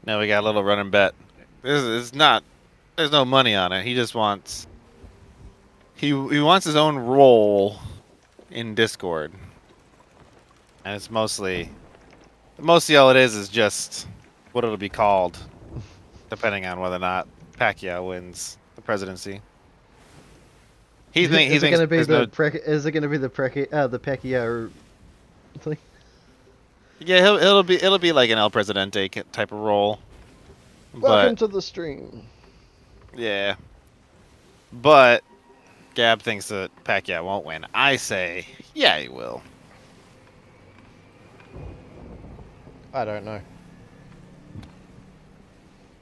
Now we got a little running bet. This is not. There's no money on it. He just wants. He wants his own role in Discord, and it's mostly all it is just what it'll be called, depending on whether or not Pacquiao wins the presidency. He thinks is it going to be there's the no- is it going to be the Pacquiao thing? Yeah, it'll be like an El Presidente type of role. Welcome But to the stream. yeah, but Gab thinks that Pacquiao won't win. I say, yeah, he will. I don't know.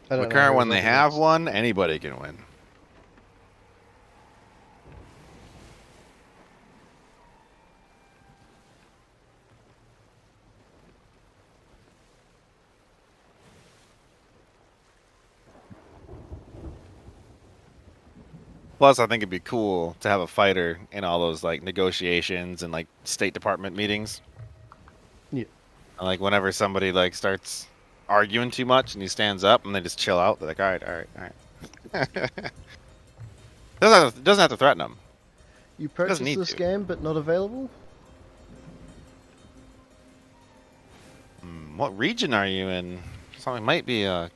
The current one they have one, anybody can win. Plus, I think it'd be cool to have a fighter in all those like negotiations and like State Department meetings. Yeah. And, like whenever somebody like starts arguing too much and he stands up and they just chill out, they're like, all right. doesn't have to threaten them. You purchased need this to. game but not available? What region are you in? Something might be a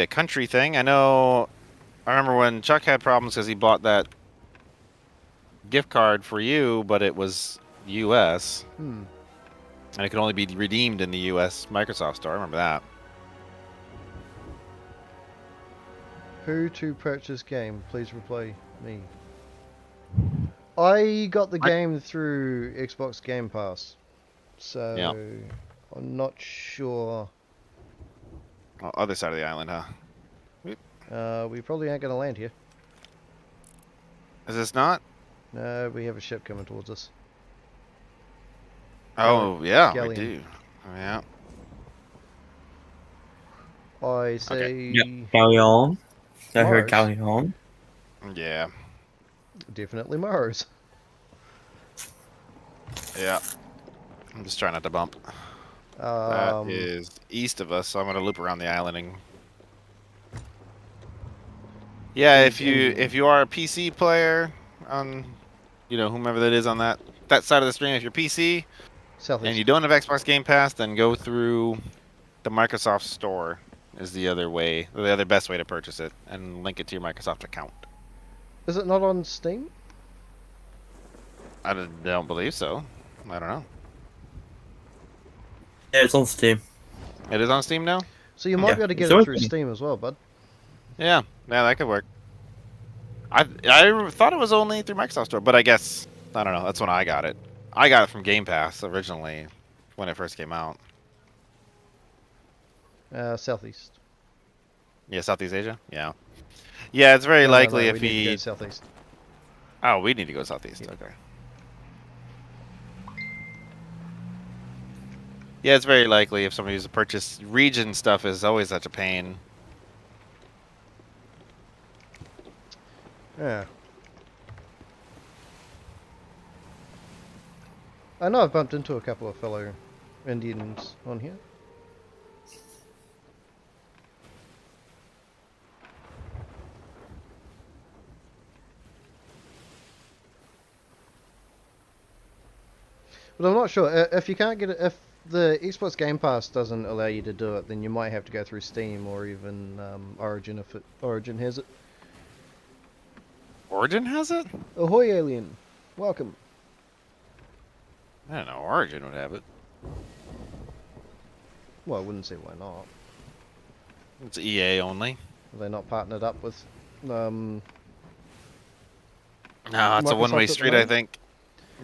country thing. I remember when Chuck had problems because he bought that gift card for you, but it was U.S. Hmm. and it could only be redeemed in the U.S. Microsoft Store. I remember that. Who to purchase game? Please reply me. I got the game through Xbox Game Pass, so Yeah. I'm not sure. Oh, other side of the island, huh? We probably aren't going to land here. Is this not? No, we have a ship coming towards us. Oh, yeah, we Galleon. do. Oh, yeah. I say Okay. Yep. Carry on. So here, Mars. carry on. Yeah. Definitely Mars. Yeah. I'm just trying not to bump. That is east of us, so I'm going to loop around the island and... Yeah, In- if you are a PC player, on whomever that is on that side of the stream, if you're PC and you Southeast. don't have Xbox Game Pass, then go through the Microsoft Store is the other way, the other best way to purchase it, and link it to your Microsoft account. Is it not on Steam? I don't believe so. I don't know. Yeah, it's on Steam. It is on Steam now? So you might Yeah, be able to get it's it on through Steam. Steam as well, bud. Yeah, that could work. I thought it was only through Microsoft Store, but I guess I don't know. That's when I got it. I got it from Game Pass originally when it first came out. Southeast. Yeah, Southeast Asia. Yeah, yeah. It's very No, likely we if need to go he. southeast. Oh, we need to go Southeast. Yeah. Okay. Yeah, it's very likely if somebody who's purchased region stuff is always such a pain. Yeah. I know I've bumped into a couple of fellow Indians on here. But I'm not sure if you can't get it. If the Xbox Game Pass doesn't allow you to do it, then you might have to go through Steam or even Origin if Origin has it. Origin has it? Ahoy, alien! Welcome. I don't know. Origin would have it. Well, I wouldn't say why not. It's EA only. Are they not partnered up with? No, it's a Microsoft one-way at the street. I moment? think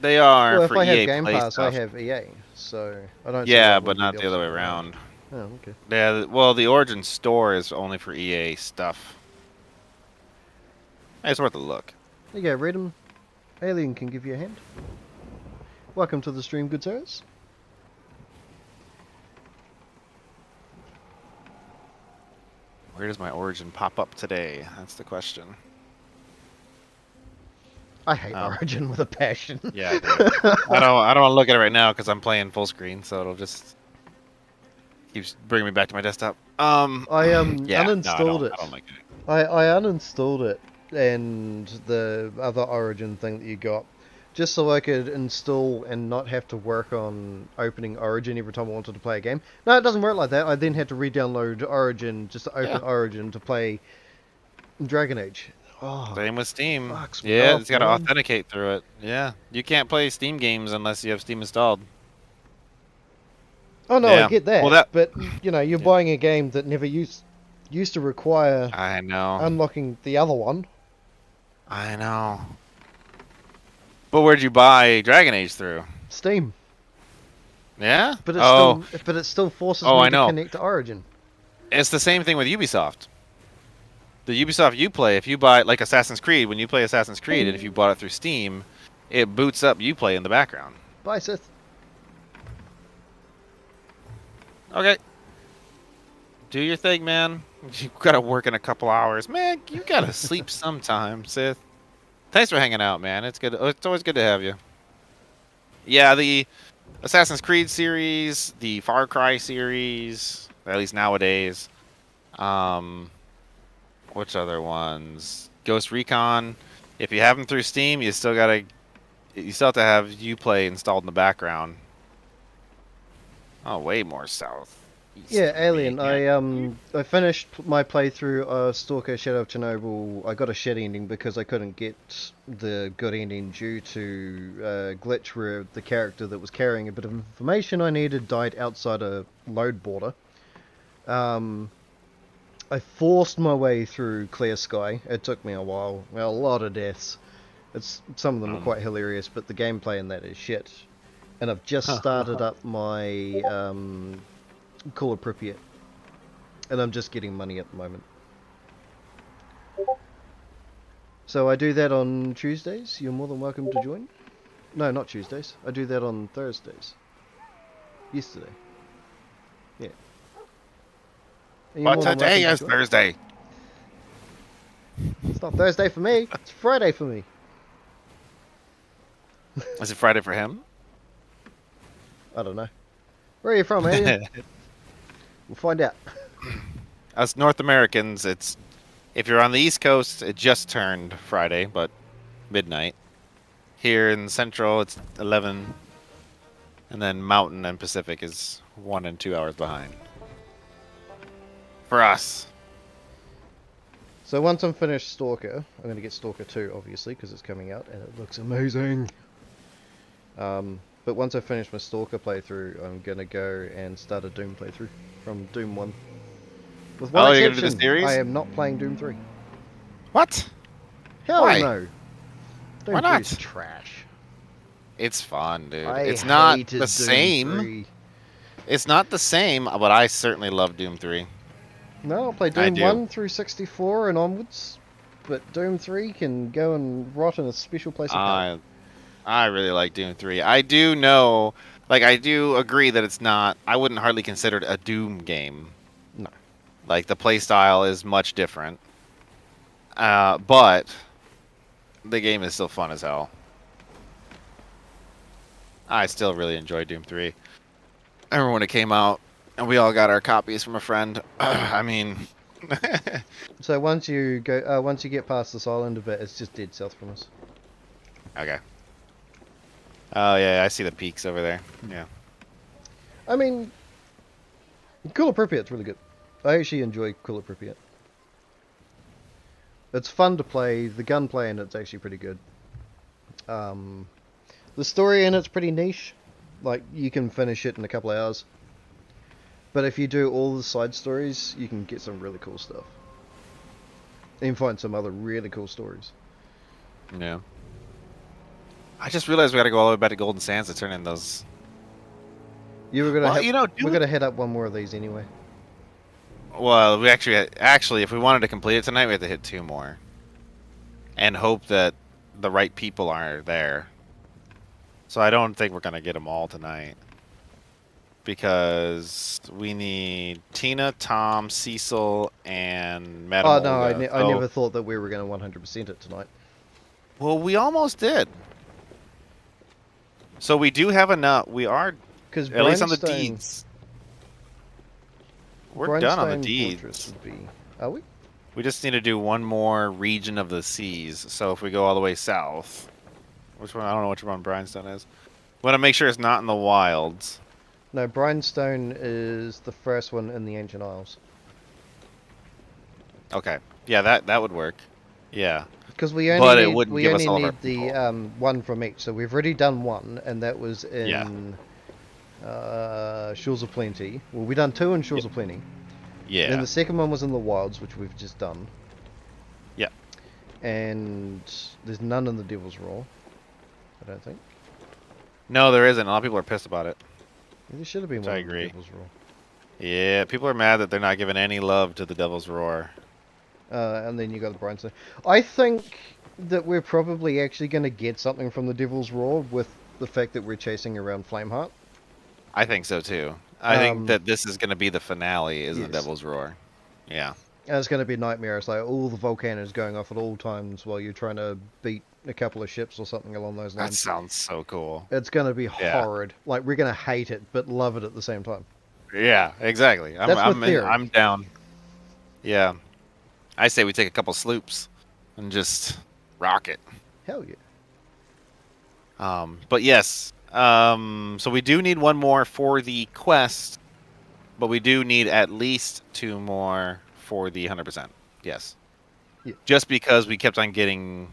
they are Well, if for I EA have Game Play Pass, stuff. I have EA, so I don't. See Yeah, why it but wouldn't not be the other way opposite. around. Oh, okay. Yeah, well, the Origin store is only for EA stuff. Hey, it's worth a look. There you go, read 'em. Alien can give you a hand. Welcome to the stream, good sirs. Where does my Origin pop up today? That's the question. I hate Oh. Origin with a passion. Yeah, I do. I don't want to look at it right now because I'm playing full screen, so it'll just keeps bringing me back to my desktop. I yeah, uninstalled it. I don't like it. I uninstalled it and the other Origin thing that you got, just so I could install and not have to work on opening Origin every time I wanted to play a game. No, it doesn't work like that. I then had to re-download Origin just to open Origin to play Dragon Age. Oh, Same with Steam. fucks me Yeah, off, it's got to man. authenticate through it. Yeah, you can't play Steam games unless you have Steam installed. Oh no, Yeah. I get that. Well, but you know, you're buying a game that never used to require I know. unlocking the other one. I know. But where'd you buy Dragon Age through? Steam. Yeah? But it still forces Oh, me I to know. connect to Origin. It's the same thing with Ubisoft. The Ubisoft you play, if you buy, like Assassin's Creed, when you play Assassin's Creed, and if you bought it through Steam, it boots up Uplay in the background. Bye, Sith. Okay. Do your thing, man. You gotta work in a couple hours. Man, you gotta sleep sometime, Sith. Thanks for hanging out, man. It's good. It's always good to have you. Yeah, the Assassin's Creed series, the Far Cry series, at least nowadays. Which other ones? Ghost Recon. If you have them through Steam, you still have to have Uplay installed in the background. Oh, way more south. Yeah, Alien. I finished my playthrough of Stalker Shadow of Chernobyl. I got a shit ending because I couldn't get the good ending due to a glitch where the character that was carrying a bit of information I needed died outside a load border. I forced my way through Clear Sky. It took me a while. Well, a lot of deaths. Some of them are quite hilarious, but the gameplay in that is shit. And I've just started up my Call of Pripyat, and I'm just getting money at the moment. So I do that on Tuesdays. You're more than welcome to join. No, not Tuesdays. I do that on Thursdays. Yesterday. Yeah. And you're But more than today welcome is to join. Thursday. It's not Thursday for me. It's Friday for me. Is it Friday for him? I don't know. Where are you from, Alien? We'll find out. Us North Americans, it's If you're on the East Coast, it just turned Friday, but midnight. Here in Central, it's 11. And then Mountain and Pacific is 1 and 2 hours behind. For us. So once I'm finished Stalker, I'm going to get Stalker 2, obviously, because it's coming out, and it looks amazing. But once I finish my Stalker playthrough, I'm going to go and start a Doom playthrough from Doom 1. With one you're exception, going to do the series? I am not playing Doom 3. What? Hell Why? no. Doom Why 3 not? is trash. It's fun, dude. I It's not hated the Doom same. 3. It's not the same, but I certainly love Doom 3. No, I'll play I Doom do. 1 through 64 and onwards. But Doom 3 can go and rot in a special place of hell. I really like Doom 3. I do know, like, I do agree that it's not, I wouldn't hardly consider it a Doom game. No. Like, the playstyle is much different. But the game is still fun as hell. I still really enjoy Doom 3. I remember when it came out, and we all got our copies from a friend. I mean... So once you go, once you get past this island a bit, it's just dead south from us. Okay. Oh, yeah, I see the peaks over there. Yeah. I mean, Kula Pripyat's really good. I actually enjoy Kula Pripyat. It's fun to play. The gunplay in it's actually pretty good. The story in it's pretty niche. Like, you can finish it in a couple of hours. But if you do all the side stories, you can get some really cool stuff. And find some other really cool stories. Yeah. I just realized we gotta go all the way back to Golden Sands to turn in those... You were gonna, Well, we're gonna head up one more of these anyway. Well, we actually, if we wanted to complete it tonight, we have to hit 2 more. And hope that the right people are there. So I don't think we're gonna get them all tonight. Because we need Tina, Tom, Cecil, and Madam Oh no, Olga. I never thought that we were gonna 100% it tonight. Well, we almost did. So we do have enough. We are, Because at least on the deeds. We're done on the deeds. Would be... Are we? We just need to do one more region of the seas. So if we go all the way south, which one? I don't know which one Bryanstone is. We want to make sure it's not in the wilds. No, Bryanstone is the first one in the Ancient Isles. Okay. Yeah, that would work. Yeah. Because we only it need, wouldn't we give us only all of need our the one from each. So we've already done one, and that was in Shores of Plenty. Well, we done 2 in Shores of Plenty. Yeah. Then the second one was in the Wilds, which we've just done. Yeah. And there's none in the Devil's Roar, I don't think. No, there isn't. A lot of people are pissed about it. There should have been Which one I in the agree. Devil's Roar. Yeah, people are mad that they're not giving any love to the Devil's Roar. And then you got the Bryanstone. I think that we're probably actually going to get something from the Devil's Roar with the fact that we're chasing around Flameheart. I think so too. I think that this is going to be the finale, is the Devil's Roar. Yeah. And it's going to be a nightmare. It's like all the volcanoes going off at all times while you're trying to beat a couple of ships or something along those lines. That sounds so cool. It's going to be horrid. Like, we're going to hate it, but love it at the same time. Yeah, exactly. I'm down. Yeah. I say we take a couple sloops and just rock it. Hell yeah. But yes. So we do need 1 more for the quest, but we do need at least 2 more for the 100%. Yes. Yeah. Just because we kept on getting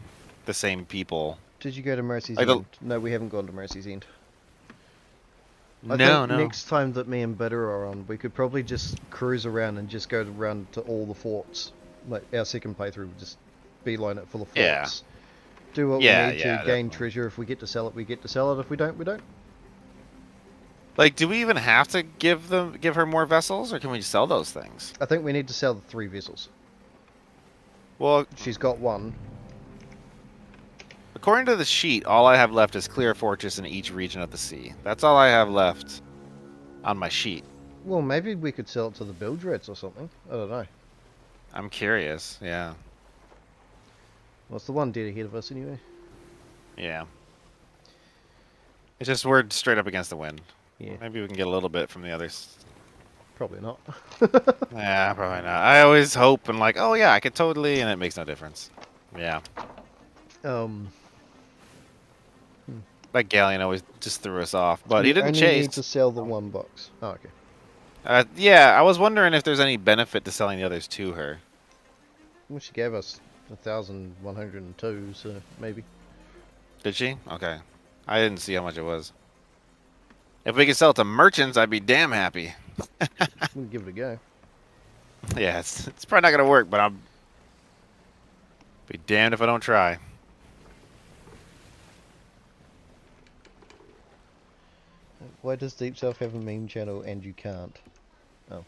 the same people. Did you go to Mercy's End? No, we haven't gone to Mercy's End. I No. think next time that me and Bitter are on, we could probably just cruise around and just go around to all the forts. Like, our second playthrough would just beeline it for the forts. Yeah. Do what we need to, gain definitely. treasure. If we get to sell it, we get to sell it. If we don't, we don't. Like, do we even have to give her more vessels, or can we sell those things? I think we need to sell the 3 vessels. Well, She's got 1. according to the sheet, all I have left is clear fortress in each region of the sea. That's all I have left on my sheet. Well, maybe we could sell it to the Bildrats or something. I don't know. I'm curious, yeah. Well, it's the one dead ahead of us anyway. Yeah. It's just we're straight up against the wind. Yeah. Maybe we can get a little bit from the others. Probably not. Yeah, probably not. I always hope and like, oh yeah, I could totally, and it makes no difference. Yeah. That galleon always just threw us off, but he You didn't only chase. need to sell the one box. Oh, okay. Yeah, I was wondering if there's any benefit to selling the others to her. Well, she gave us 1,102, so maybe. Did she? Okay. I didn't see how much it was. If we could sell it to merchants, I'd be damn happy. We'll give it a go. Yeah, it's probably not gonna work, but I'll be damned if I don't try. Why does Deep South have a meme channel and you can't? Oh.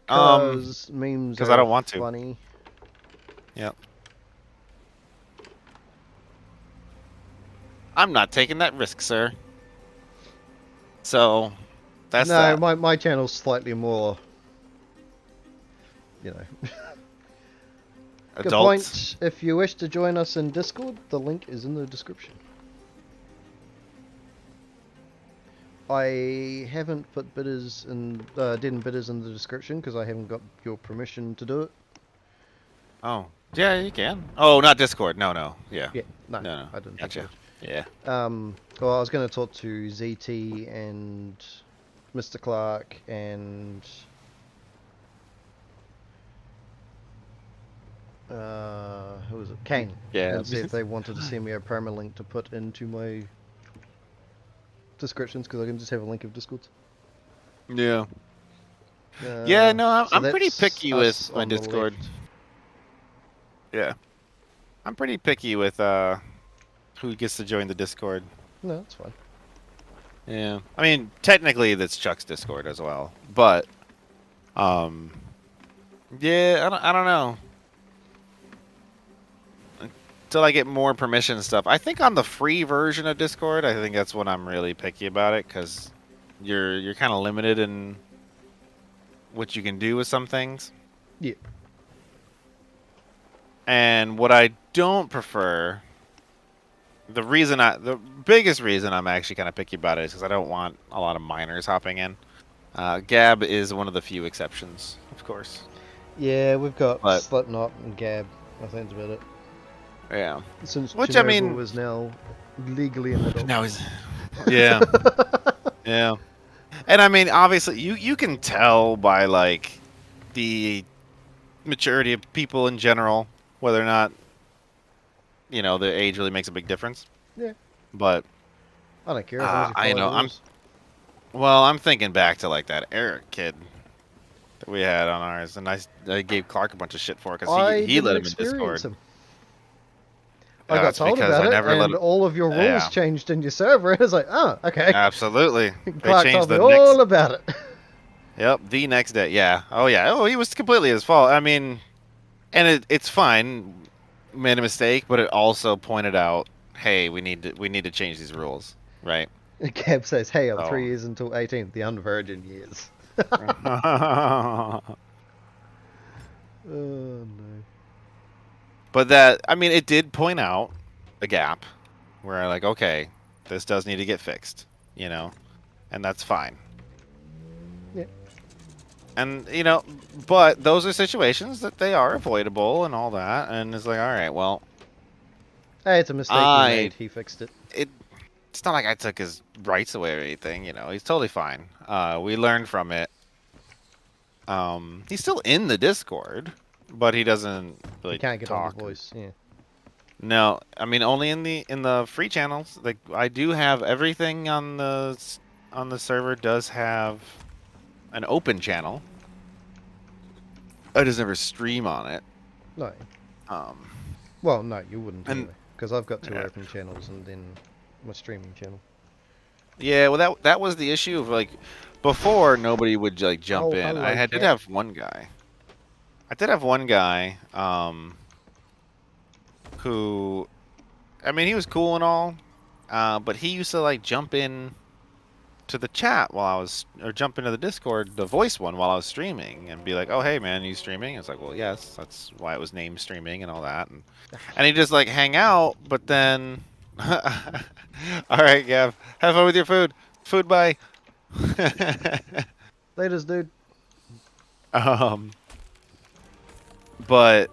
Because memes I don't want to. funny. Yep. I'm not taking that risk, sir. So, that's no, that. my channel's slightly more, you know. Good Adults. point. If you wish to join us in Discord, the link is in the description. I haven't put bidders in, dead and bidders in the description because I haven't got your permission to do it. Oh, yeah, you can. Oh, not Discord. No. Yeah. Yeah, no, No. I didn't Gotcha. think so. Yeah. Well, I was going to talk to ZT and Mr. Clark and who was it? Kane. Yeah. And see if they wanted to send me a permalink to put into my descriptions because I can just have a link of Discords. Yeah. Yeah, no, so I'm pretty that's picky us with my on the Discord. left. Yeah. I'm pretty picky with who gets to join the Discord. No, that's fine. Yeah. I mean, technically that's Chuck's Discord as well, but yeah, I don't know. Until I get more permission and stuff. I think on the free version of Discord, I think that's when I'm really picky about it cuz you're kind of limited in what you can do with some things. Yeah. And what I don't prefer, the biggest reason I'm actually kind of picky about it is because I don't want a lot of minors hopping in. Gab is one of the few exceptions, of course. Yeah, we've got But- Slipknot and Gab. I think that's about it. Yeah. Since Which, I Chernobyl mean- is now legally an adult. Now he's. Yeah. Yeah. And I mean, obviously, you can tell by like the maturity of people in general whether or not the age really makes a big difference. Yeah. But I don't care. As long as you I follow know, the rules. well, I'm thinking back to like that Eric kid that we had on ours, and I gave Clark a bunch of shit for it because he let him in Discord. Him. Yeah, I got that's told because about I it, never let and him- all of your rules Yeah. changed in your server. I was like, oh, okay. Absolutely. They Clark changed told me the all next. about it. Yep, the next day. Yeah. Oh yeah. Oh, he was completely his fault. I mean, and it's fine. Made a mistake, but it also pointed out, hey, we need to change these rules, right? Gab says, hey, I'm Oh. 3 years until 18, the unvirgin years. Oh, no. But that, I mean, it did point out a gap where like, okay, this does need to get fixed, and that's fine. Yeah. And, but those are situations that they are avoidable and all that, and it's like, all right, well, Hey, it's a mistake he made. He fixed it. it's not like I took his rights away or anything, he's totally fine. We learned from it. He's still in the Discord, but he doesn't really You can't get on talk. the voice. Yeah. No, I mean only in the free channels. Like I do have everything on the server does have an open channel. I just never stream on it. No. Um, Well, no, you wouldn't And- anyway. Because I've got 2 Yeah. open channels and then my streaming channel. yeah, well that was the issue of like before nobody would like jump Oh, in. hello, I did Cat. have one guy. Who, I mean, he was cool and all, but he used to like jump in to the chat or jump into the Discord, the voice one while I was streaming, and be like, "Oh, hey, man, you streaming?" It's like, "Well, yes, that's why it was named streaming and all that." And he just like hang out, but then, all right, Gav, have fun with your food. Food, bye. Laters, dude. But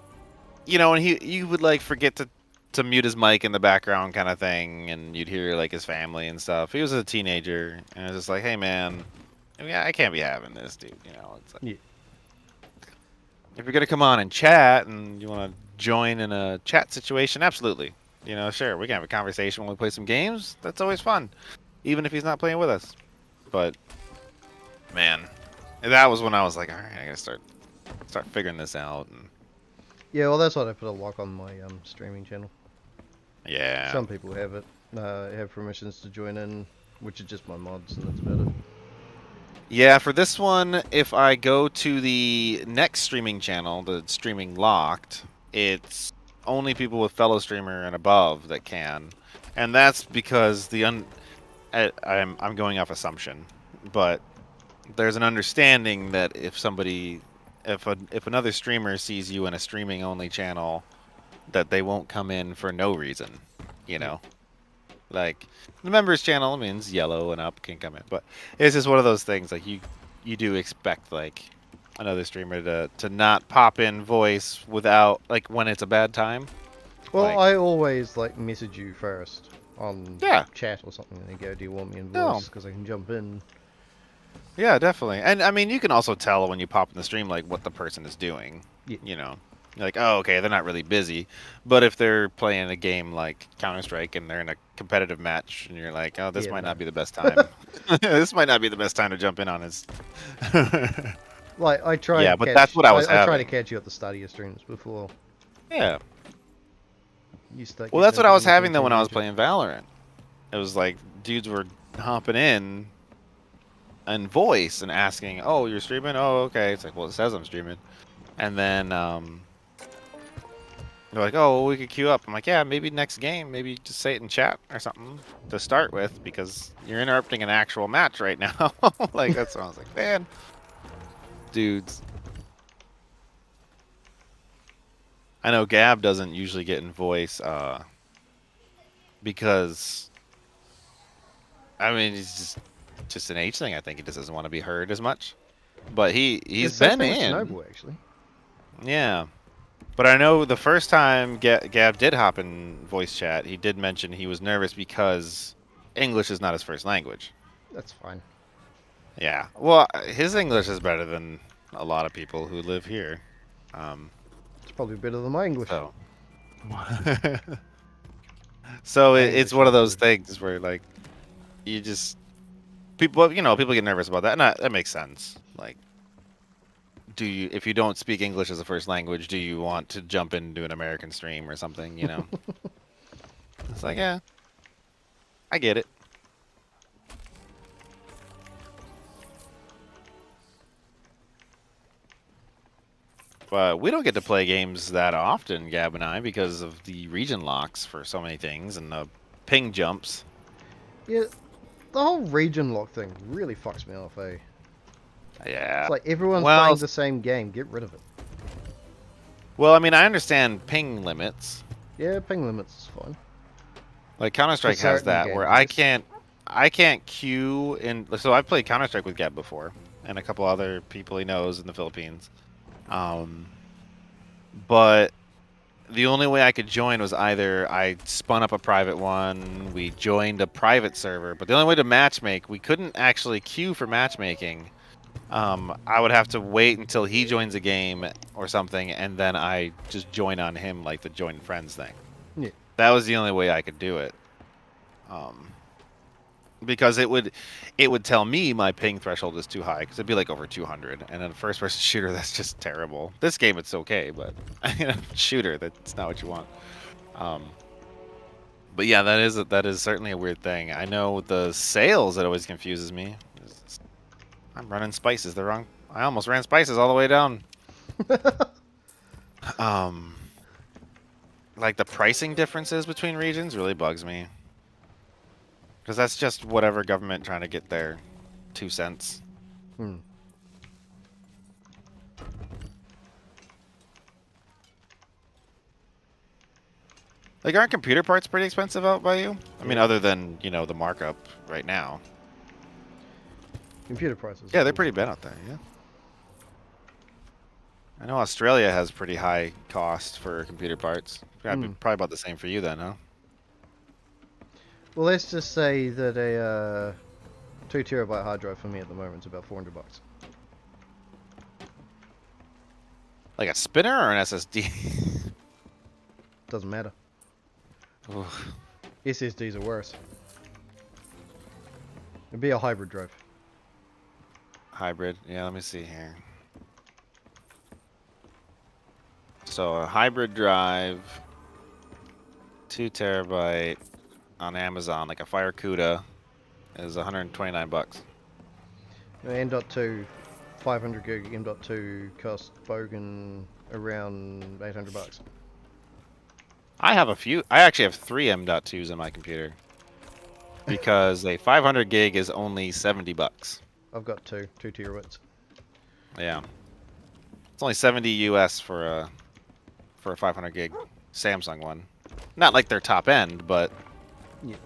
you know, and you would like forget to mute his mic in the background kind of thing, and you'd hear like his family and stuff. He was a teenager, and it was just like, hey man, I can't be having this, dude. You know, it's like, Yeah. if you're gonna come on and chat and you want to join in a chat situation, absolutely. You know, sure, we can have a conversation when we play some games. That's always fun, even if he's not playing with us. But man, that was when I was like, all right, I gotta start figuring this out. And Yeah, well, that's why I put a lock on my streaming channel. yeah, Some people have it, have permissions to join in, which are just my mods, and that's about it. yeah. For this one, if I go to the next streaming channel, the streaming locked, it's only people with fellow streamer and above that can, and that's because I'm going off assumption, but there's an understanding that if another streamer sees you in a streaming only channel, that they won't come in for no reason, you know. Like the members channel means yellow and up can come in, but it's just one of those things. Like you do expect like another streamer to not pop in voice without like when it's a bad time. Well, Like, I always like message you first on Yeah. chat or something, and then go, "Do you want me in No. voice?" Because I can jump in. Yeah, definitely. And I mean, you can also tell when you pop in the stream like what the person is doing. Yeah. You know, you're like, oh, okay, they're not really busy. But if they're playing a game like Counter-Strike and they're in a competitive match, and you're like, oh, this Yeah, might no. not be the best time. This might not be the best time to jump in on his. Like I try. Yeah, and but catch, that's what I was I try to having. catch you at the start of your streams before Yeah. you start. Well, getting that's what into I was anything having though too when I was major. playing Valorant. It was like dudes were hopping in and voice and asking, "Oh, you're streaming? Oh, okay." It's like, well, it says I'm streaming, and then they're like, "Oh, well, we could queue up." I'm like, "Yeah, maybe next game, maybe just say it in chat or something to start with, because you're interrupting an actual match right now." Like that's what I was like, man, dudes. I know Gab doesn't usually get in voice because I mean he's just an age thing. I think he just doesn't want to be heard as much. But he's It's the same been thing with in. Chernobyl, actually. Yeah. But I know the first time Gab did hop in voice chat, he did mention he was nervous because English is not his first language. That's fine. Yeah. Well, his English is better than a lot of people who live here. It's probably better than my English. So. So My it's English one of is those good. things where like you just people get nervous about that, and that makes sense. Like, if you don't speak English as a first language, do you want to jump into an American stream or something? You know, it's like, yeah, I get it. But we don't get to play games that often, Gab and I, because of the region locks for so many things and the ping jumps. Yeah, the whole region lock thing really fucks me off, eh? Yeah. It's like everyone's Well, playing the same game. Get rid of it. Well, I mean, I understand ping limits. Yeah, ping limits is fine. Like Counter-Strike For has certain that games, where yes. I can't queue in. So I've played Counter-Strike with Gab before, and a couple other people he knows in the Philippines. But the only way I could join was either I spun up a private one, we joined a private server, but the only way to matchmake, we couldn't actually queue for matchmaking. I would have to wait until he joins a game or something, and then I just join on him, like the join friends thing. Yeah. That was the only way I could do it. Because it would tell me my ping threshold is too high, because it'd be like over 200, and in a first-person shooter, that's just terrible. This game, it's okay, but in a shooter, that's not what you want. But yeah, that is certainly a weird thing. I know the sales, that always confuses me. I'm running spices the wrong. I almost ran spices all the way down. Like the pricing differences between regions really bugs me. Because that's just whatever government trying to get their 2 cents. Like, aren't computer parts pretty expensive out by you? I mean, other than, the markup right now. Computer prices. Yeah, they're pretty bad out there. Yeah. I know Australia has pretty high cost for computer parts. Probably about the same for you then, huh? Well, let's just say that a 2 terabyte hard drive for me at the moment is about $400. Like a spinner or an SSD? Doesn't matter. Oof. SSDs are worse. It'd be a hybrid drive. Hybrid. Yeah, let me see here. So a hybrid drive, 2 terabyte on Amazon, like a Fire CUDA, is 129 bucks. M.2, 500 gig M.2 cost bogan around 800 bucks. I actually have 3 M.2s in my computer. Because a 500 gig is only 70 bucks. I've got 2 terabytes. Yeah. It's only 70 US for a 500 gig Samsung one. Not like their top end, but yeah.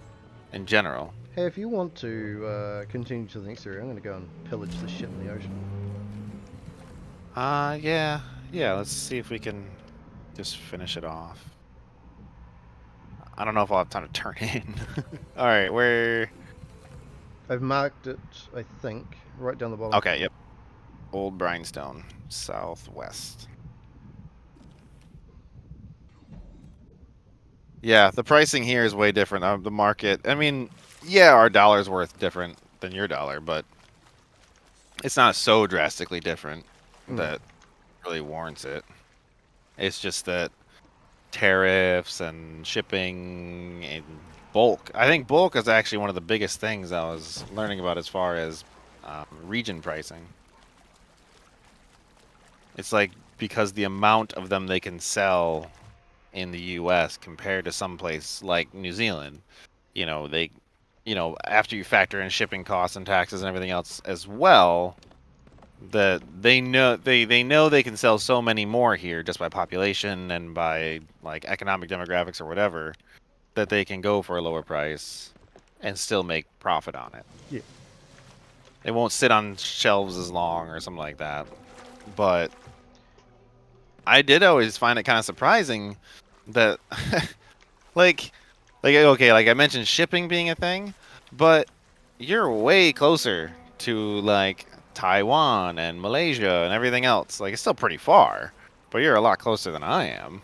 In general. Hey, if you want to continue to the next area, I'm going to go and pillage this shit in the ocean. Yeah. Yeah, let's see if we can just finish it off. I don't know if I'll have time to turn in. Alright, where... I've marked it, I think, right down the bottom. Okay, yep. Old Brinestone, southwest. Yeah, the pricing here is way different. The market, I mean, yeah, our dollar's worth different than your dollar, but it's not so drastically different that really warrants it. It's just that tariffs and shipping and bulk. I think bulk is actually one of the biggest things I was learning about as far as region pricing. It's like because the amount of them they can sell in the U.S. compared to someplace like New Zealand, after you factor in shipping costs and taxes and everything else as well, that they know they can sell so many more here just by population and by like economic demographics or whatever, that they can go for a lower price and still make profit on it. Yeah. It won't sit on shelves as long or something like that. But I did always find it kind of surprising that like I mentioned shipping being a thing, but you're way closer to like Taiwan and Malaysia and everything else. Like, it's still pretty far, but you're a lot closer than I am.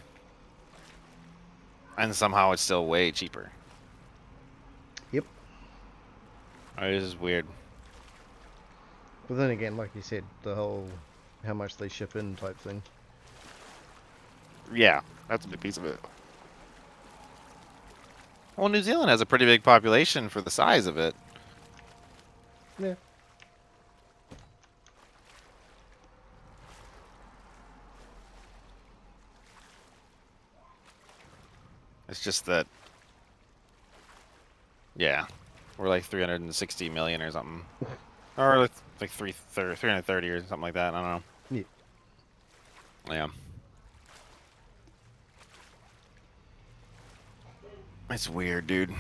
And somehow it's still way cheaper. Yep. It is weird. But then again, like you said, the whole how much they ship in type thing. Yeah, that's a big piece of it. Well, New Zealand has a pretty big population for the size of it. Yeah. It's just that, yeah, we're like 360 million or something. Or like 330 or something like that. I don't know. Yeah. Yeah. It's weird, dude.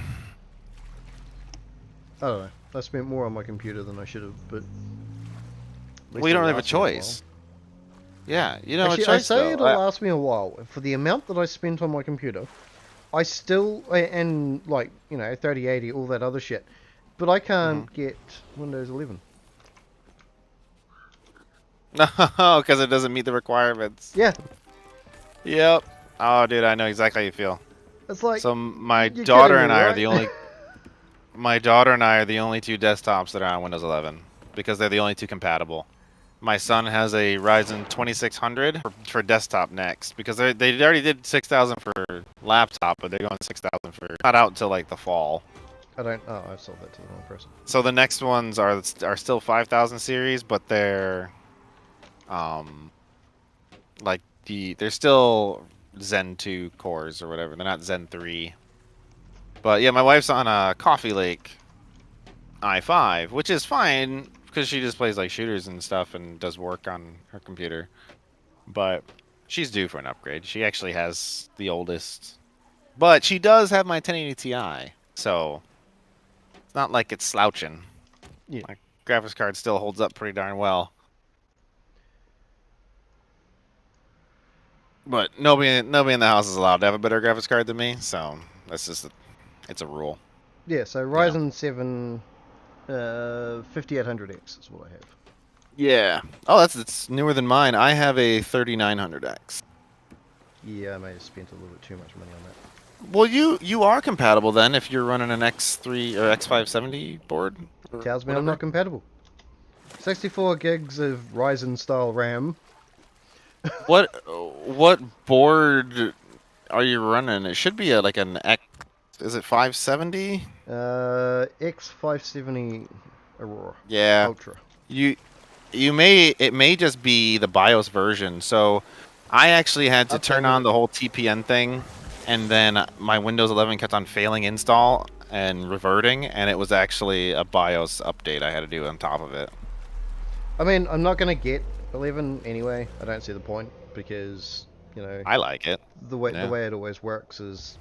I don't know. I spent more on my computer than I should have, but... Well, you don't have a choice. Yeah, you don't have a choice, I say though. it'll last me a while. For the amount that I spent on my computer, I still... And, like, 3080, all that other shit. But I can't get Windows 11. No, because it doesn't meet the requirements. Yeah. Yep. Oh, dude, I know exactly how you feel. It's like... So my daughter and I are the only... My daughter and I are the only 2 desktops that are on Windows 11. Because they're the only 2 compatible. My son has a Ryzen 2600 for desktop next. Because they already did 6000 for laptop, but they're going 6000 for... Not out until, like, the fall. I don't... Oh, I sold that to the wrong person. So the next ones are still 5000 series, but they're... like, they're still Zen 2 cores or whatever. They're not Zen 3. But yeah, my wife's on a Coffee Lake i5, which is fine because she just plays like shooters and stuff and does work on her computer. But she's due for an upgrade. She actually has the oldest, but she does have my 1080 Ti, so it's not like it's slouching. Yeah. Like graphics card still holds up pretty darn well. But nobody in the house is allowed to have a better graphics card than me, so that's just it's a rule. Yeah, so Ryzen 7 5800X is what I have. Yeah. Oh, it's newer than mine. I have a 3900X. Yeah, I may have spent a little bit too much money on that. Well, you are compatible then if you're running an X3 or X570 board. Tells me I'm not compatible. 64 gigs of Ryzen style RAM. What board are you running? It should be like an X. Is it 570? X570 Aurora. Yeah. Ultra. It may just be the BIOS version. So I actually had to turn on the whole TPN thing, and then my Windows 11 kept on failing install and reverting, and it was actually a BIOS update I had to do on top of it. I mean, I'm not gonna get 11 anyway. I don't see the point because, you know, I like it. The way it always works is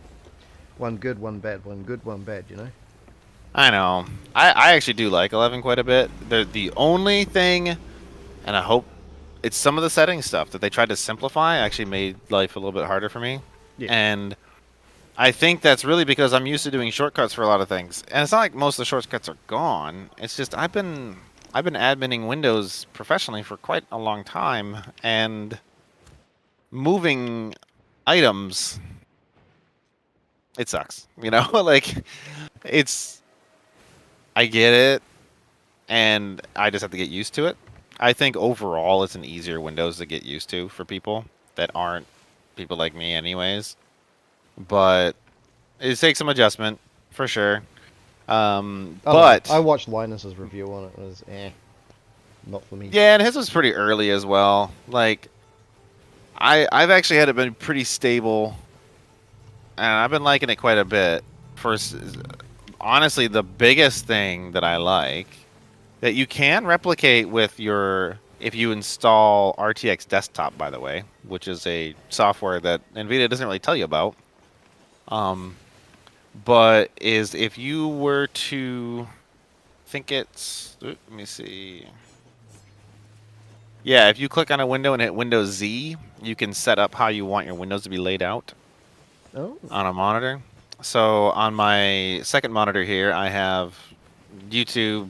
one good, one bad, one good, one bad, you know? I know. I actually do like 11 quite a bit. The only thing, and I hope it's some of the setting stuff that they tried to simplify actually made life a little bit harder for me. Yeah. And I think that's really because I'm used to doing shortcuts for a lot of things. And it's not like most of the shortcuts are gone. It's just I've been adminning Windows professionally for quite a long time, and moving items, it sucks. You know, like I get it, and I just have to get used to it. I think overall it's an easier Windows to get used to for people that aren't people like me anyways. But it takes some adjustment, for sure. But I watched Linus's review on it, and it was not for me. Yeah, and his was pretty early as well. Like, I've actually had it been pretty stable, and I've been liking it quite a bit. Honestly, the biggest thing that I like that you can replicate with if you install RTX Desktop, by the way, which is a software that NVIDIA doesn't really tell you about. But is if you were to let me see. Yeah, if you click on a window and hit Windows Z, you can set up how you want your windows to be laid out on a monitor. So on my second monitor here, I have YouTube,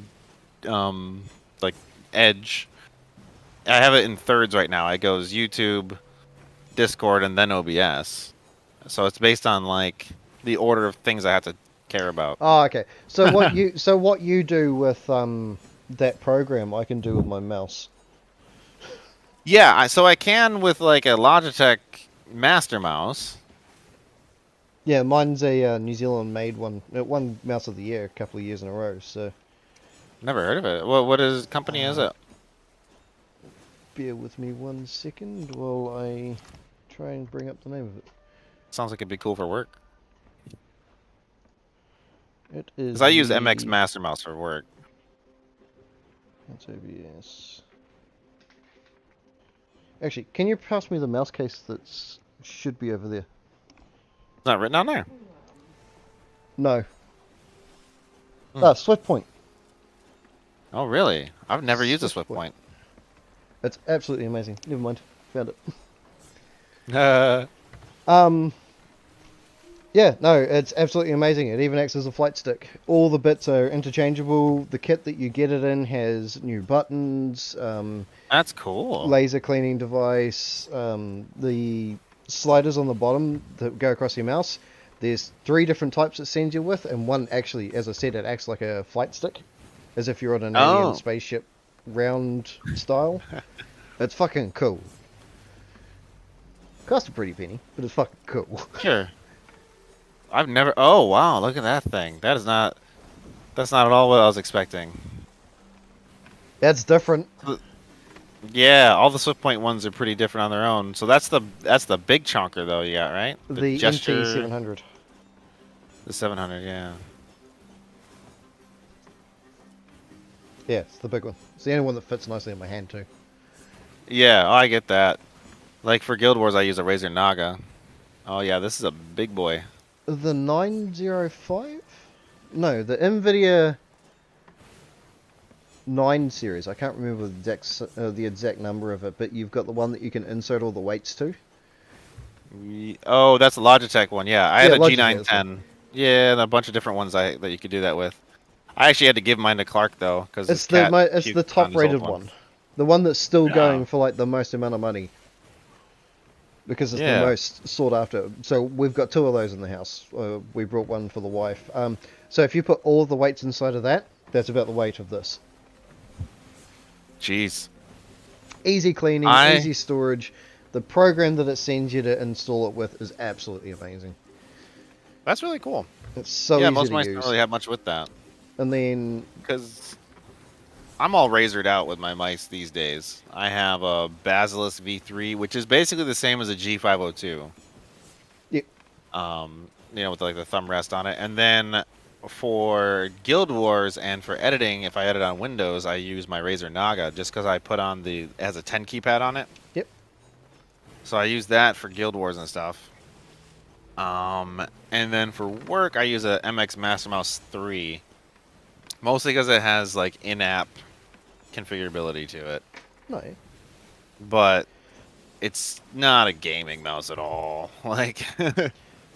like Edge. I have it in thirds right now. It goes YouTube, Discord, and then OBS. So it's based on like the order of things I have to care about. Oh, okay. So what you do with that program, I can do with my mouse. Yeah, so I can with like a Logitech Master Mouse. Yeah, mine's a New Zealand-made one. It won Mouse of the Year a couple of years in a row. So. Never heard of it. What company is it? Bear with me 1 second while I try and bring up the name of it. Sounds like it'd be cool for work. It is. Because I use MX Master Mouse for work. That's OBS. Actually, can you pass me the mouse case that should be over there? It's not written on there. No. Swift Point. Oh, really? I've never used a Swift Point. It's absolutely amazing. Never mind. Found it. Yeah, no, it's absolutely amazing. It even acts as a flight stick. All the bits are interchangeable. The kit that you get it in has new buttons. That's cool. Laser cleaning device. The sliders on the bottom that go across your mouse. There's 3 different types it sends you with, and one actually, as I said, it acts like a flight stick, as if you're on an alien spaceship round style. It's fucking cool. Cost a pretty penny, but it's fucking cool. Sure. I've never. Oh wow! Look at that thing. That's not at all what I was expecting. That's different. Yeah, all the Swift Point ones are pretty different on their own. So that's the big chunker though. You got right. The gesture, MT 700. The 700, yeah. Yeah, it's the big one. It's the only one that fits nicely in my hand too. Yeah, I get that. Like for Guild Wars, I use a Razer Naga. Oh yeah, this is a big boy. The 905? No, the NVIDIA 9 series. I can't remember the exact number of it, but you've got the one that you can insert all the weights to. Oh, that's the Logitech one. Yeah, I had a Logitech, G910. Yeah, and a bunch of different ones that you could do that with. I actually had to give mine to Clark though, because it's the top rated one. The one that's still going for like the most amount of money. Because it's the most sought after. So we've got 2 of those in the house. We brought one for the wife. So if you put all of the weights inside of that, that's about the weight of this. Jeez. Easy cleaning, easy storage. The program that it sends you to install it with is absolutely amazing. That's really cool. It's so easy to use. Yeah, most of mice don't really have much with that. And then... Because I'm all razored out with my mice these days. I have a Basilisk V3, which is basically the same as a G502. Yep. You know, with like the thumb rest on it. And then for Guild Wars and for editing, if I edit on Windows, I use my Razer Naga just because I put on it has a 10 keypad on it. Yep. So I use that for Guild Wars and stuff. And then for work, I use a MX Master Mouse 3. Mostly because it has like in-app configurability to it. No. But it's not a gaming mouse at all. Like,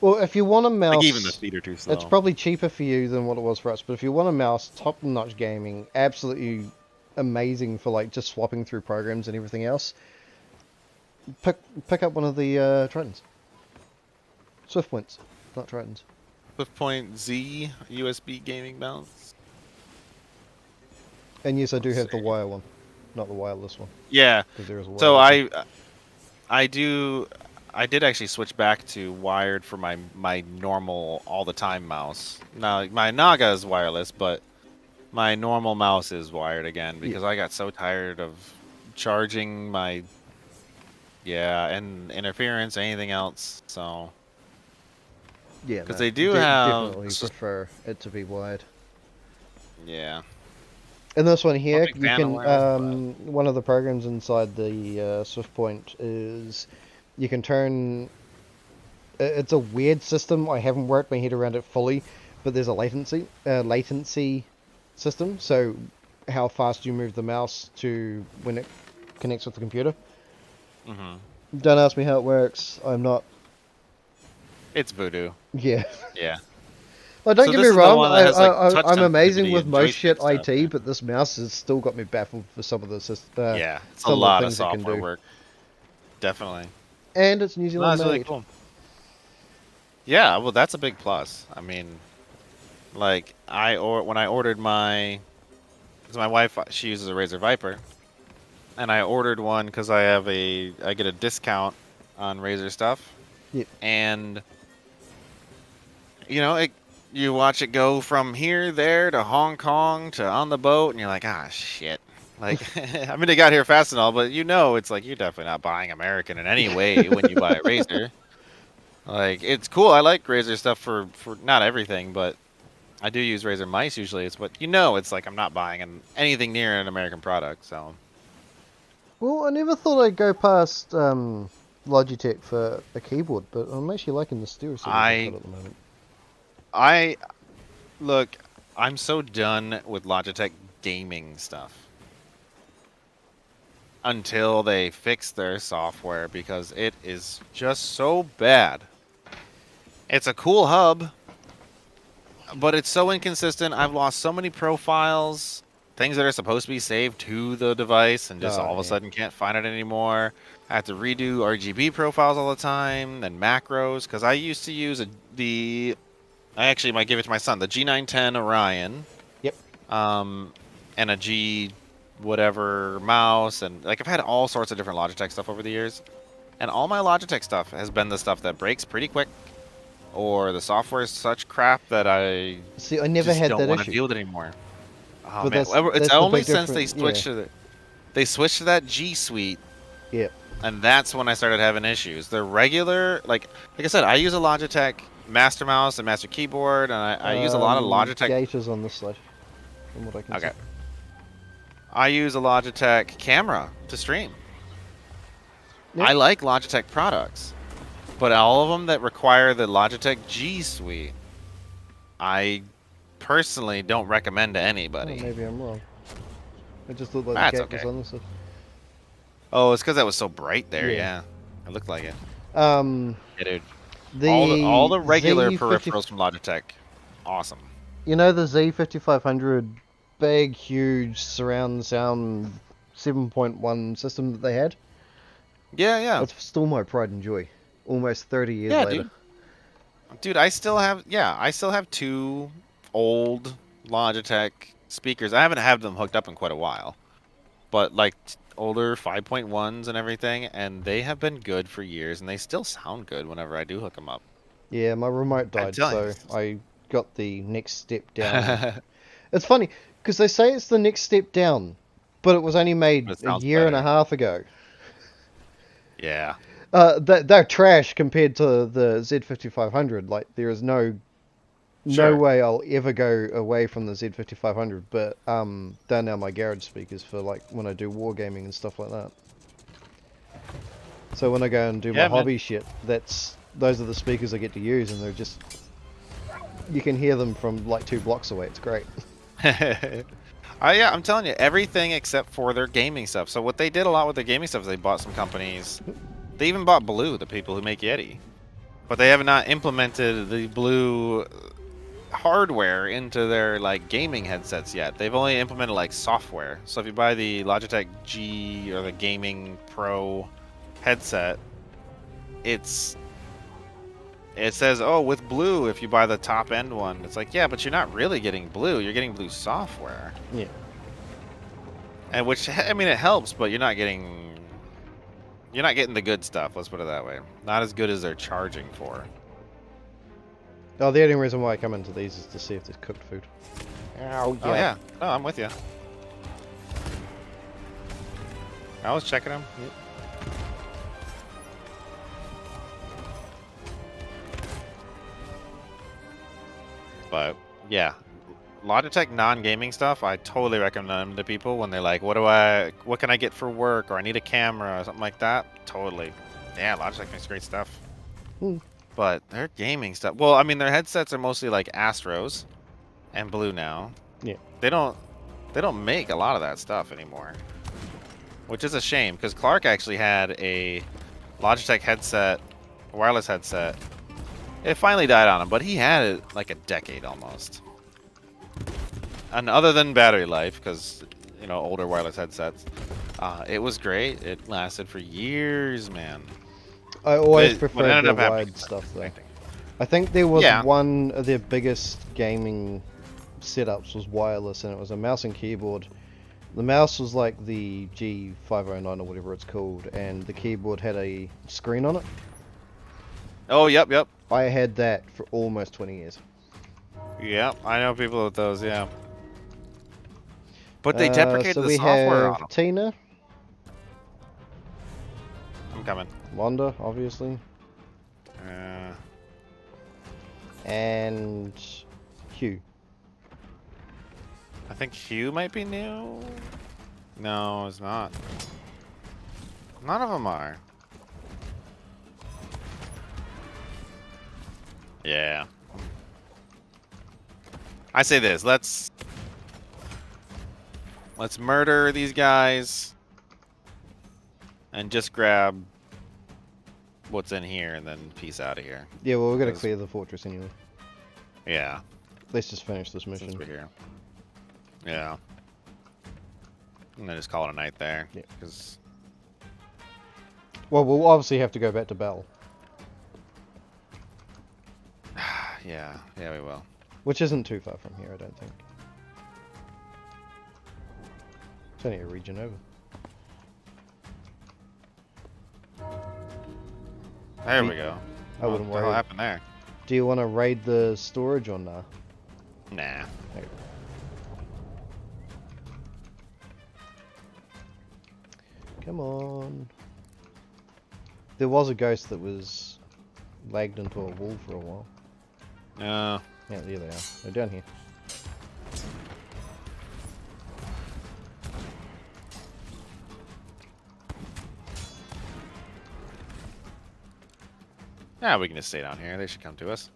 well, if you want a mouse, like even the feet are too slow. It's probably cheaper for you than what it was for us. But if you want a mouse, top-notch gaming, absolutely amazing for like just swapping through programs and everything else. Pick up one of the Tritons. Swift points, not Tritons. Swift Point Z USB gaming mouse. And yes, I do have the wire one, not the wireless one. Yeah. There is a so wireless I did actually switch back to wired for my normal all the time mouse. Now my Naga is wireless, but my normal mouse is wired again because I got so tired of charging my and interference, anything else. So yeah, because they do have definitely prefer it to be wired. Yeah. In this one here, you can one of the programs inside the Swift Point is you can turn. It's a weird system. I haven't worked my head around it fully, but there's a latency system. So how fast you move the mouse to when it connects with the computer. Mm-hmm. Don't ask me how it works. I'm not. It's voodoo. Yeah. Yeah. Well, don't get me wrong, I'm amazing with and most shit stuff, IT, but this mouse has still got me baffled for some of the systems. Yeah, it's a lot of software work. Definitely. And it's New Zealand made. Really cool. Yeah, well, that's a big plus. I mean, like, when I ordered because my wife, she uses a Razer Viper, and I ordered one because I get a discount on Razer stuff. Yep. And, you know, you watch it go from there to Hong Kong to on the boat, and you're like, shit. Like, I mean, they got here fast and all, but it's like you're definitely not buying American in any way when you buy a Razer. Like, it's cool. I like Razer stuff for not everything, but I do use Razer mice usually. It's like I'm not buying anything near an American product. So. Well, I never thought I'd go past Logitech for a keyboard, but I'm actually liking the Stereo at the moment. Look, I'm so done with Logitech gaming stuff until they fix their software because it is just so bad. It's a cool hub, but it's so inconsistent. I've lost so many profiles, things that are supposed to be saved to the device, and just all of a sudden can't find it anymore. I have to redo RGB profiles all the time, and macros, because I used to use I actually might give it to my son, the G910 Orion. Yep. And a G whatever mouse, and like I've had all sorts of different Logitech stuff over the years, and all my Logitech stuff has been the stuff that breaks pretty quick, or the software is such crap that I never had don't that want issue. to deal with it anymore. Oh, but man. It's only since they switched to that G Suite. Yep. And that's when I started having issues. The regular, like I said, I use a Logitech Master Mouse and Master Keyboard, and I use a lot of Logitech. Gate is on this side, from what I can see. I use a Logitech camera to stream. Yep. I like Logitech products, but all of them that require the Logitech G Suite, I personally don't recommend to anybody. Oh, maybe I'm wrong. It just looked like That's the cactus okay. on this. Oh, it's because that was so bright there. Yeah. Yeah, it looked like it. Yeah, dude. the All the regular Z50 peripherals from Logitech, awesome. You know the Z5500 big, huge surround sound 7.1 system that they had? Yeah, yeah. That's still my pride and joy. Almost 30 years Yeah, later. Dude, I still have two old Logitech speakers. I haven't had them hooked up in quite a while, but like older 5.1s and everything, and they have been good for years, and they still sound good whenever I do hook them up. Yeah, my remote I'm died, telling so you. I got the next step down. It's funny, because they say it's the next step down, but it was only made It a sounds year and a better. half ago. Yeah. They're trash compared to the Z5500. Like, there is no Sure. way I'll ever go away from the Z5500, but they're now my garage speakers for like when I do wargaming and stuff like that. So when I go and do my Yeah, man. hobby shit, those are the speakers I get to use, and they're just, you can hear them from like 2 blocks away. It's great. Yeah, I'm telling you, everything except for their gaming stuff. So what they did a lot with their gaming stuff is they bought some companies. They even bought Blue, the people who make Yeti. But they have not implemented the Blue hardware into their like gaming headsets yet. They've only implemented like software. So if you buy the Logitech G or the Gaming Pro headset, it says, oh, with Blue, if you buy the top end one. It's like, yeah, but you're not really getting Blue. You're getting Blue software. Yeah. And which, I mean, it helps, but you're not getting the good stuff. Let's put it that way. Not as good as they're charging for. Oh, the only reason why I come into these is to see if there's cooked food. Oh yeah. Oh, I'm with you. I was checking them. Yep. But yeah, Logitech non-gaming stuff, I totally recommend them to people when they're like, what can I get for work, or I need a camera or something like that. Totally. Yeah, Logitech makes great stuff. But their gaming stuff, well, I mean, their headsets are mostly like Astros and Blue now. Yeah. They don't make a lot of that stuff anymore, which is a shame, because Clark actually had a Logitech headset, wireless headset. It finally died on him, but he had it like a decade almost. And other than battery life, because, you know, older wireless headsets, it was great. It lasted for years, man. I always What preferred ended the up happening wired was stuff though. connecting. I think there was Yeah. one of their biggest gaming setups was wireless, and it was a mouse and keyboard. The mouse was like the G509 or whatever it's called, and the keyboard had a screen on it. Oh, yep. I had that for almost 20 years. Yep, I know people with those, yeah. But they deprecated so the we software have on them. Tina, I'm coming. Wanda, obviously, Uh, and Hugh. I think Hugh might be new. No, it's not. None of them are. Yeah. I say this, let's murder these guys and just grab what's in here and then peace out of here. Yeah, well, we're gonna 'Cause- clear the fortress anyway. Yeah, Let's just finish this since mission. we're here. Yeah. And then just call it a night there. Yeah. 'Cause Well, we'll obviously have to go back to Bell, yeah, we will. which isn't too far from here, I don't think. It's only a region over. There we go. I wouldn't What the hell worry. happened there? Do you want to raid the storage or nah? Nah. Okay. Come on. There was a ghost that was lagged into a wall for a while. No. Yeah, there they are. They're down here. Yeah, we can just stay down here. They should come to us.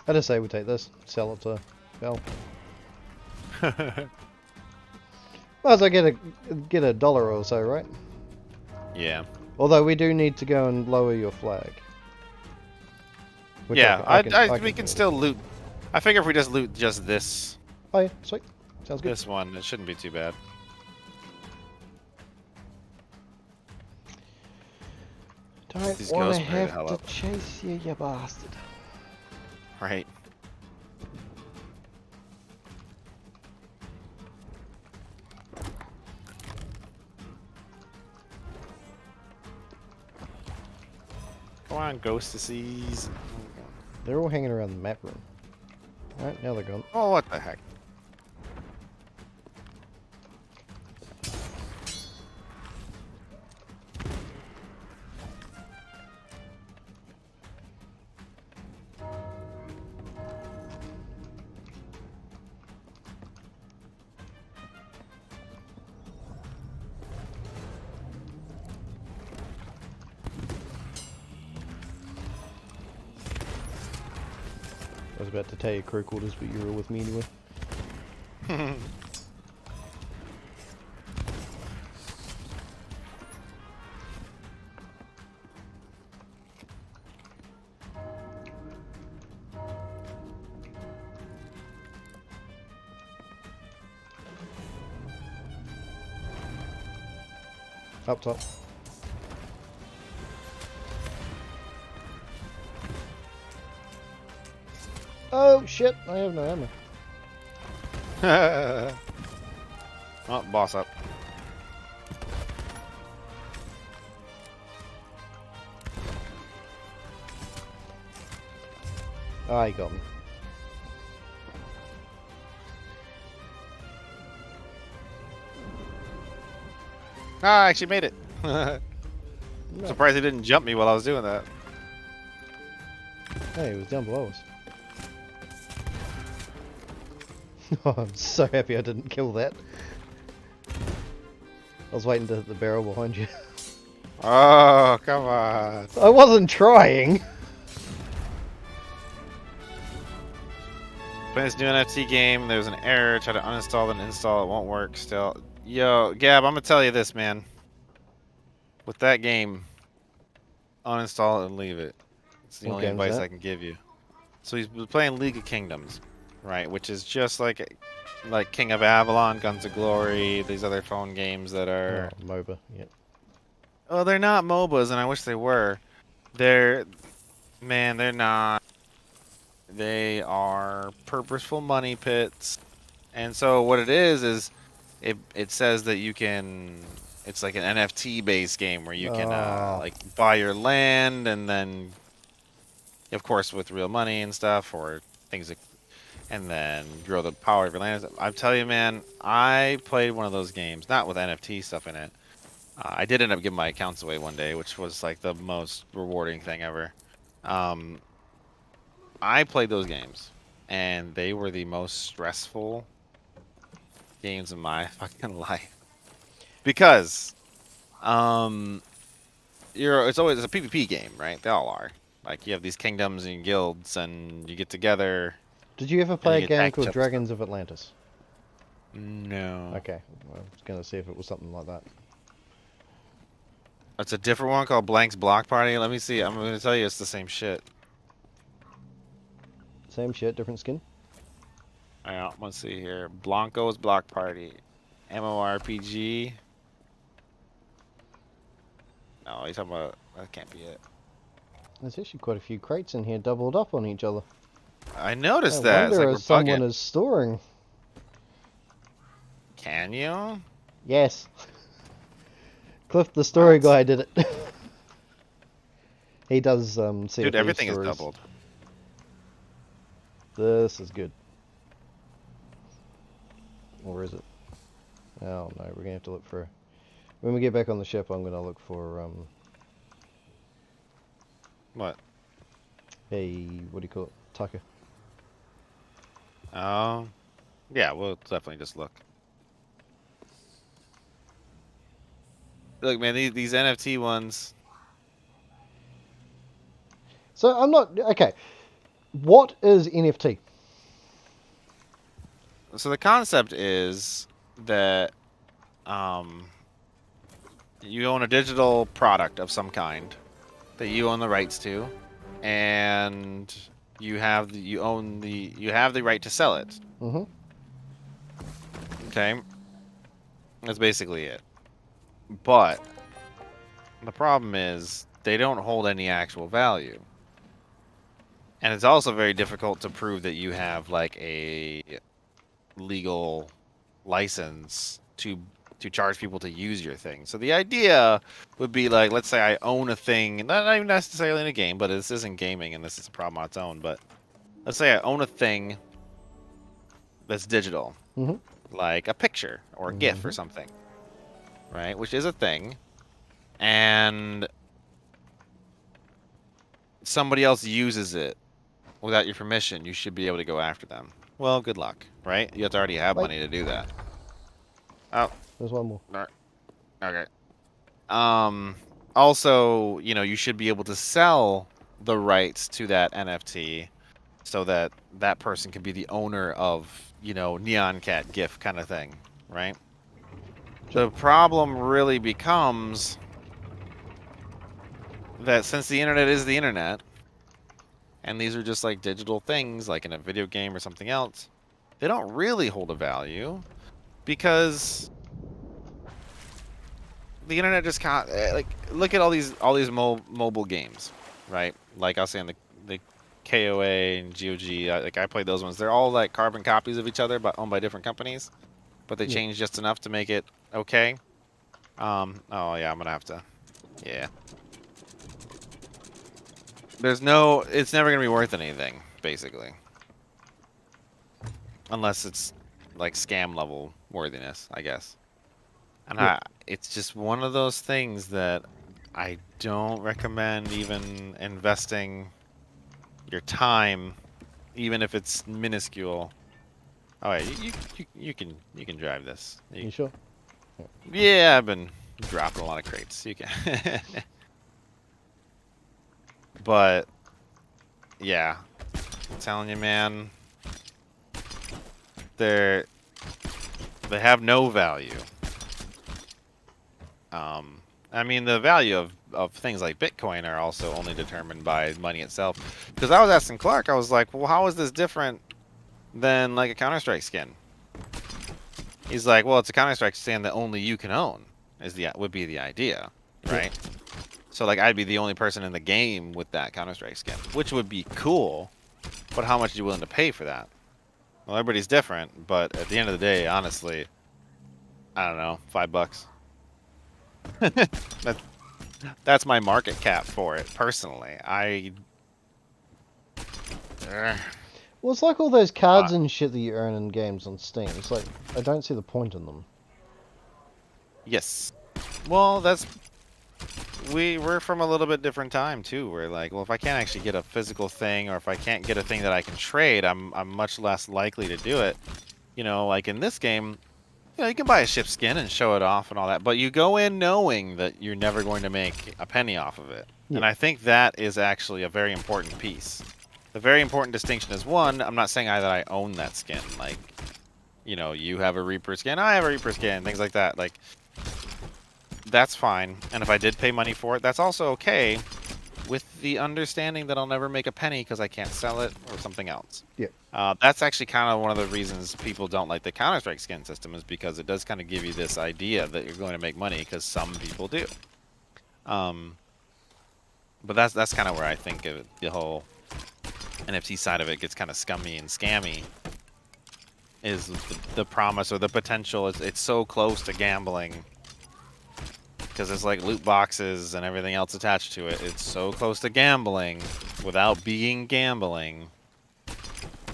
I just say we take this, sell it to Bell. Might as well get a dollar or so, right? Yeah. Although we do need to go and lower your flag. Which Yeah, we do can it. still loot. I figure if we just loot just this Oh yeah, sweet. Sounds good. this one, it shouldn't be too bad. Don't These want to ghosts bring the have hell to up. chase you, you bastard. Right. Come on, ghostesses. They're all hanging around the map room. Alright, now they're gone. Oh, what the heck? I was about to tell you crew quarters, but you were with me anyway. Up top. Oh shit, I have no ammo. Oh, boss up. Ah, he got me. Ah, I actually made it. No. Surprised he didn't jump me while I was doing that. Hey, he was down below us. Oh, I'm so happy I didn't kill that. I was waiting to hit the barrel behind you. Oh, come on. I wasn't trying! Playing this new NFT game, there's an error. Try to uninstall and install, it won't work still. Yo, Gab, I'm gonna tell you this, man. With that game, uninstall it and leave it. It's the What only game's advice that? I can give you. So he's playing League of Kingdoms, right? Which is just like King of Avalon, Guns of Glory, these other phone games that are... Oh, MOBA, yep. Oh, they're not MOBAs, and I wish they were. Man, they're not. They are purposeful money pits. And so what it is it says that you can, it's like an NFT based game where you can like buy your land and then, of course, with real money and stuff, or things that, and then grow the power of your land. I tell you, man, I played one of those games, not with NFT stuff in it. I did end up giving my accounts away one day, which was like the most rewarding thing ever. I played those games, and they were the most stressful games of my fucking life. Because, it's always a PvP game, right? They all are. Like, you have these kingdoms and guilds, and you get together. Did you ever play you a get game act called ups. Dragons of Atlantis? No. Okay, I was gonna see if it was something like that. It's a different one called Blank's Block Party. Let me see. I'm going to tell you it's the same shit. Same shit, different skin? Yeah, let's see here. Blanco's Block Party. MMORPG. No, he's talking about... That can't be it. There's actually quite a few crates in here doubled up on each other. I noticed I that. It's wonder like if we're someone bugging. is storing. Can you? Yes. Cliff, the story What? guy, did it. He does CFE Dude, everything stories. is doubled. This is good. Or is it? Oh no, we're gonna have to look for... When we get back on the ship, I'm gonna look for What? a... what do you call it? Tucker. Oh. Yeah, we'll definitely just look. Look, man, these NFT ones... So I'm not... Okay. What is NFT? So the concept is that you own a digital product of some kind that you own the rights to, and you have the right to sell it. Mm-hmm. Okay, that's basically it. But the problem is they don't hold any actual value, and it's also very difficult to prove that you have like a legal license to charge people to use your thing. So the idea would be like, let's say I own a thing, not even necessarily in a game, but this isn't gaming and this is a problem on its own, but let's say I own a thing that's digital, like a picture or a GIF or something, right? Which is a thing, and somebody else uses it without your permission, you should be able to go after them. Well, good luck, right? You have to already have money to do that. Oh. There's one more. Okay. Also, you know, you should be able to sell the rights to that NFT so that that person can be the owner of, you know, Neon Cat GIF kind of thing, right? The problem really becomes that since the internet is the internet, and these are just like digital things, like in a video game or something else, they don't really hold a value because the internet just can't, like, look at all these mobile games, right? Like I was saying, the KOA and GOG, like I played those ones. They're all like carbon copies of each other, but owned by different companies. But they changed just enough to make it okay. Oh yeah, I'm gonna have to. Yeah. It's never gonna be worth anything, basically, unless it's like scam level worthiness, I guess. And it's just one of those things that I don't recommend even investing your time, even if it's minuscule. Oh, yeah, you can drive this. You sure? Yeah, I've been dropping a lot of crates. You can. But yeah, I'm telling you, man, they have no value. I mean, the value of things like Bitcoin are also only determined by money itself. Because I was asking Clark, I was like, well, how is this different than like a Counter-Strike skin? He's like, well, it's a Counter-Strike skin that only you can own, would be the idea, right? So like, I'd be the only person in the game with that Counter-Strike skin, which would be cool, but how much are you willing to pay for that? Well, everybody's different, but at the end of the day, honestly, I don't know, $5. That's my market cap for it, personally. Well, it's like all those cards and shit that you earn in games on Steam. It's like, I don't see the point in them. Yes. Well, we're from a little bit different time, too. We're like, well, if I can't actually get a physical thing, or if I can't get a thing that I can trade, I'm much less likely to do it. You know, like in this game, you know, you can buy a ship skin and show it off and all that, but you go in knowing that you're never going to make a penny off of it. Yeah. And I think that is actually a very important piece. The very important distinction is, one, I'm not saying that I own that skin. Like, you know, you have a Reaper skin, I have a Reaper skin, things like that. Like, that's fine. And if I did pay money for it, that's also okay, with the understanding that I'll never make a penny because I can't sell it or something else. Yeah. That's actually kind of one of the reasons people don't like the Counter-Strike skin system, is because it does kind of give you this idea that you're going to make money, because some people do. But that's kind of where I think of the whole NFT side of it gets kind of scummy and scammy, is the promise or the potential. It's so close to gambling, because it's like loot boxes and everything else attached to it. It's so close to gambling without being gambling.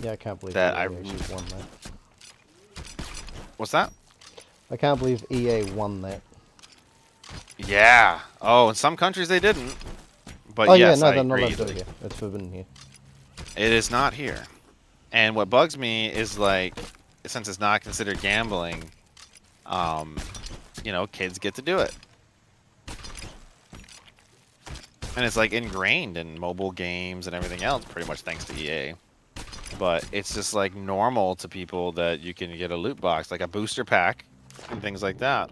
Yeah, I can't believe that EA actually won that. What's that? I can't believe EA won that. Yeah. Oh, in some countries they didn't. But oh yes, yeah, no, I they're not agree. allowed to do it here. It's forbidden here. It is not here. And what bugs me is, like, since it's not considered gambling, you know, kids get to do it. And it's like ingrained in mobile games and everything else, pretty much thanks to EA. But it's just like normal to people that you can get a loot box, like a booster pack and things like that.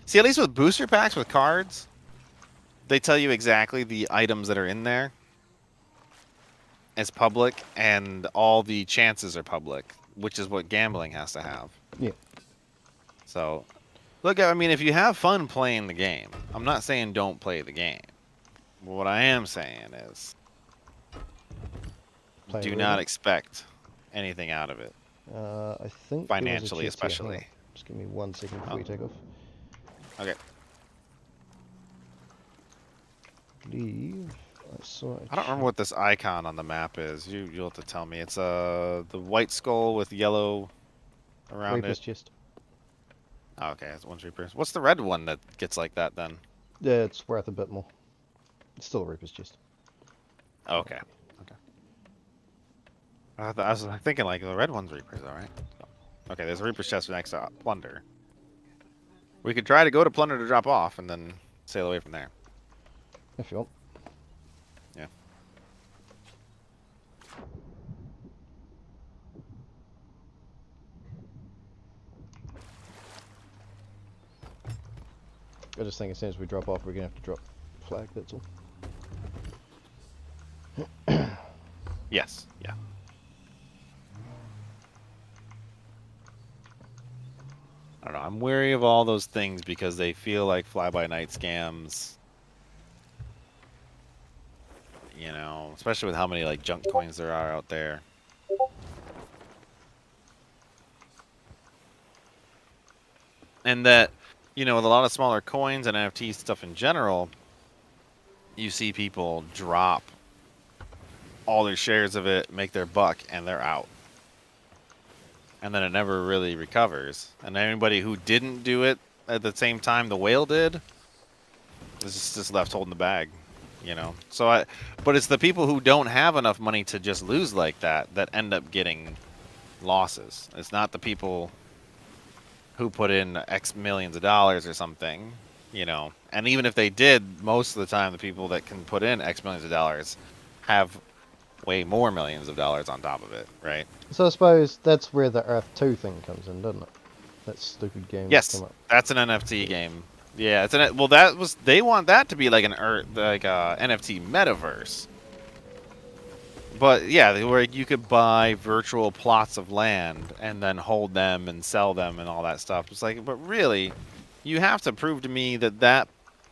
See, at least with booster packs with cards, they tell you exactly the items that are in there as public, and all the chances are public, which is what gambling has to have. Yeah. So, look, I mean, if you have fun playing the game, I'm not saying don't play the game. What I am saying is, do not expect anything out of it. I think financially, there was a chest here. Hang especially. on. Just give me 1 second before you take off. Okay. Leave. I saw I don't remember what this icon on the map is. You'll have to tell me. It's the white skull with yellow around Reaper's it. chest. Oh, okay, it's one's Reaper's. What's the red one that gets like that then? Yeah, it's worth a bit more. It's still a Reaper's chest. Okay. Okay. I was thinking like the red one's Reaper's, all right? So, okay, there's a Reaper's chest next to Plunder. We could try to go to Plunder to drop off and then sail away from there. If you want. Yeah. I just think as soon as we drop off, we're gonna have to drop flag. That's all. Yes. Yeah. I don't know. I'm wary of all those things because they feel like fly-by-night scams. You know, especially with how many like junk coins there are out there. And that, you know, with a lot of smaller coins and NFT stuff in general, you see people drop all their shares of it, make their buck, and they're out. And then it never really recovers. And anybody who didn't do it at the same time the whale did is just left holding the bag, you know. But it's the people who don't have enough money to just lose like that end up getting losses. It's not the people who put in X millions of dollars or something, you know. And even if they did, most of the time the people that can put in X millions of dollars have way more millions of dollars on top of it, right? So I suppose that's where the Earth 2 thing comes in, doesn't it? That stupid game. Yes, that's an NFT game. Yeah, it's they want that to be like an NFT metaverse. But yeah, where you could buy virtual plots of land and then hold them and sell them and all that stuff. It's like, but really, you have to prove to me that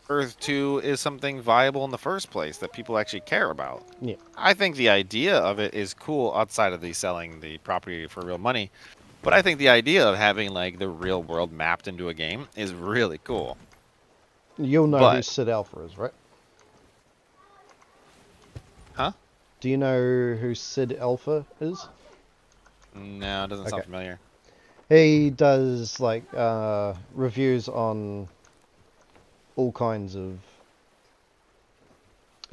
Earth 2 is something viable in the first place that people actually care about. Yeah. I think the idea of it is cool outside of the selling the property for real money. But I think the idea of having like the real world mapped into a game is really cool. You'll know who Sid Alpha is, right? Huh? Do you know who Sid Alpha is? No, it doesn't sound familiar. He does like reviews on all kinds of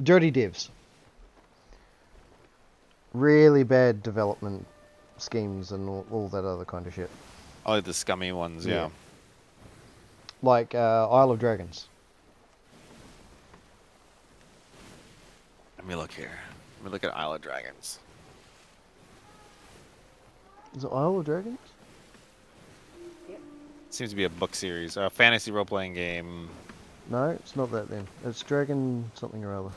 dirty devs. Really bad development schemes and all that other kind of shit. Oh, the scummy ones, yeah. Like Isle of Dragons. Let me look here. Let me look at Isle of Dragons. Is it Isle of Dragons? Yep. Seems to be a book series. A fantasy role-playing game. No, it's not that then. It's Dragon something or other.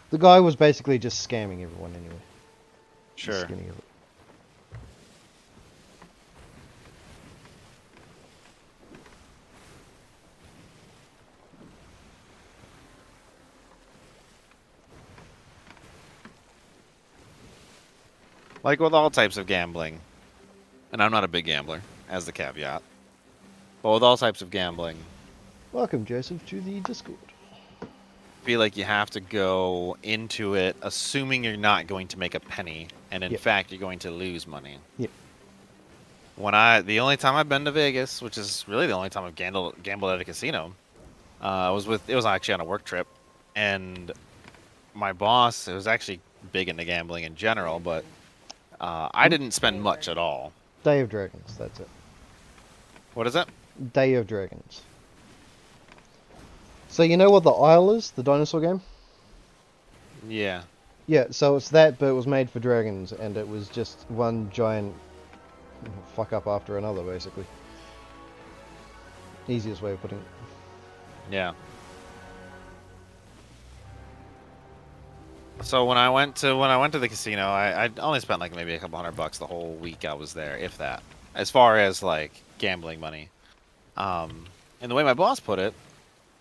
The guy was basically just scamming everyone anyway. Sure. The skinny of it. Like with all types of gambling, and I'm not a big gambler, as the caveat, but with all types of gambling, Welcome, Joseph, to the Discord. I feel like you have to go into it assuming you're not going to make a penny, and in fact you're going to lose money. Yep. The only time I've been to Vegas, which is really the only time I've gambled at a casino, it was actually on a work trip, and my boss, it was actually big into gambling in general, but I didn't spend much at all. Day of Dragons, that's it. What is it? Day of Dragons. So you know what the Isle is? The dinosaur game? Yeah. Yeah, so it's that, but it was made for dragons, and it was just one giant fuck up after another, basically. Easiest way of putting it. Yeah. So when I went to the casino, I only spent like maybe a couple $100 the whole week I was there, if that. As far as like gambling money. And the way my boss put it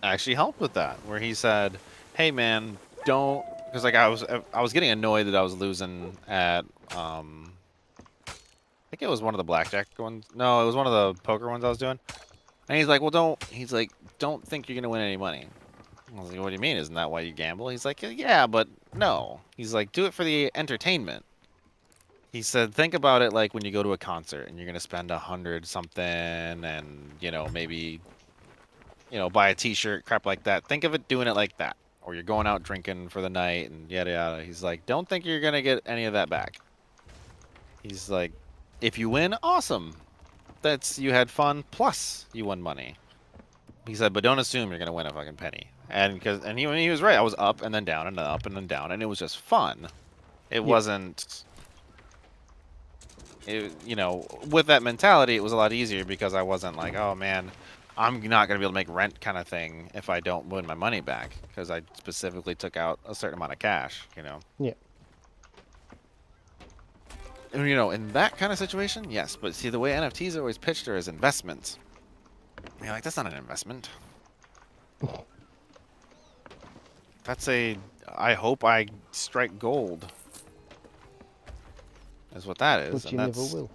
actually helped with that, where he said, "Hey man, don't," because like I was getting annoyed that I was losing at I think it was one of the blackjack ones. No, it was one of the poker ones I was doing. And he's like, "Well, don't think you're gonna win any money." I was like, "What do you mean? Isn't that why you gamble?" He's like, "Yeah, but no." He's like, "Do it for the entertainment." He said, "Think about it like when you go to a concert and you're gonna spend 100 something, and maybe buy a T-shirt, crap like that. Think of it doing it like that, or you're going out drinking for the night and yada yada." He's like, "Don't think you're gonna get any of that back." He's like, "If you win, awesome. You had fun plus you won money." He said, "But don't assume you're gonna win a fucking penny." And he was right. I was up and then down and up and then down, and it was just fun. It wasn't. With that mentality, it was a lot easier because I wasn't like, "Oh man, I'm not gonna be able to make rent," kind of thing if I don't win my money back, because I specifically took out a certain amount of cash. Yeah. And, in that kind of situation, yes. But see, the way NFTs are always pitched are as investments. You're like, that's not an investment. That's I hope I strike gold. Is what that is. Which you never will.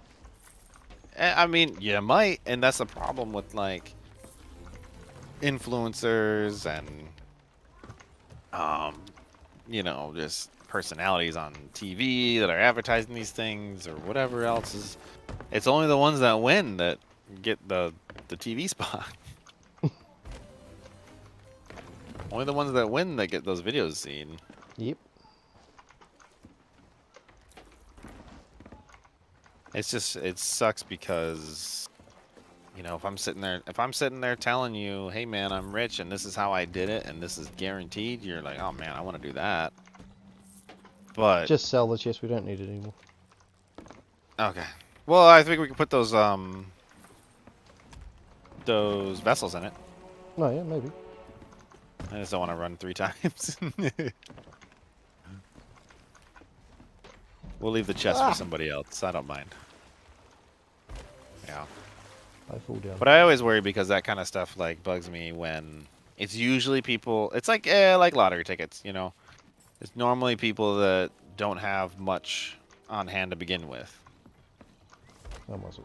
I mean, you might, and that's the problem with like influencers and just personalities on TV that are advertising these things or whatever else is. It's only the ones that win that get the TV spot. Only the ones that win that get those videos seen. Yep. It sucks because if I'm sitting there telling you, "Hey man, I'm rich and this is how I did it and this is guaranteed," you're like, "Oh man, I want to do that." But just sell the chest, we don't need it anymore. Okay. Well, I think we can put those vessels in it. No, yeah, maybe. I just don't want to run 3 times. We'll leave the chest for somebody else. I don't mind. Yeah. I fall down. But I always worry because that kind of stuff like bugs me when it's usually people. It's like lottery tickets. It's normally people that don't have much on hand to begin with.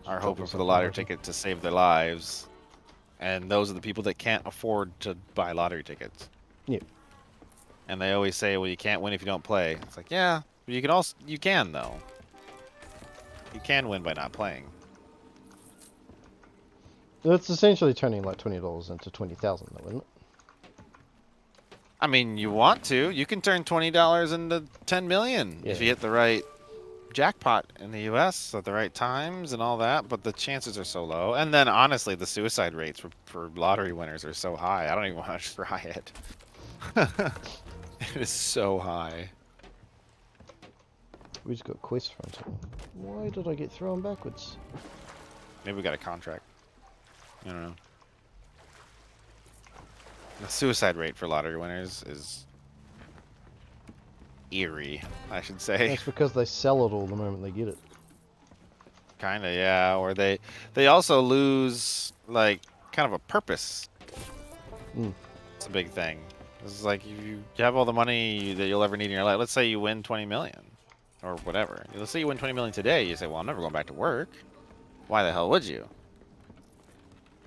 Are hoping for the lottery ticket to save their lives. And those are the people that can't afford to buy lottery tickets. Yeah. And they always say, "Well, you can't win if you don't play." It's like, yeah, but you can though. You can win by not playing. It's essentially turning like $20 into 20,000, though, isn't it? I mean, you want to. You can turn $20 into 10 million if you hit the right jackpot in the U.S. at the right times and all that, but the chances are so low. And then, honestly, the suicide rates for lottery winners are so high. I don't even want to try it. It is so high. We just got quests from something. Why did I get thrown backwards? Maybe we got a contract. I don't know. The suicide rate for lottery winners is eerie, I should say. That's because they sell it all the moment they get it. Kinda, yeah. Or they also lose like kind of a purpose. It's a big thing. It's like you have all the money that you'll ever need in your life. Let's say you win 20 million or whatever. Let's say you win 20 million today. You say, "Well, I'm never going back to work." Why the hell would you?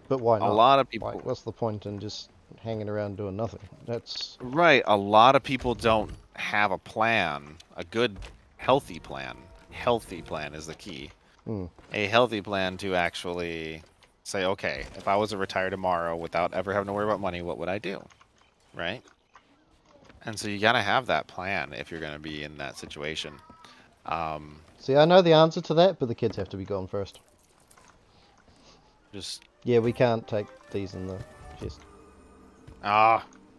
But why not? A lot of people. Like, what's the point in just hanging around doing nothing? That's right. A lot of people don't have a plan, a good, healthy plan. Healthy plan is the key. A healthy plan to actually say, "Okay, if I was to retire tomorrow without ever having to worry about money, what would I do?" Right? And so you gotta have that plan if you're gonna be in that situation. See, I know the answer to that, but the kids have to be gone first. Just yeah, we can't take these in the chest.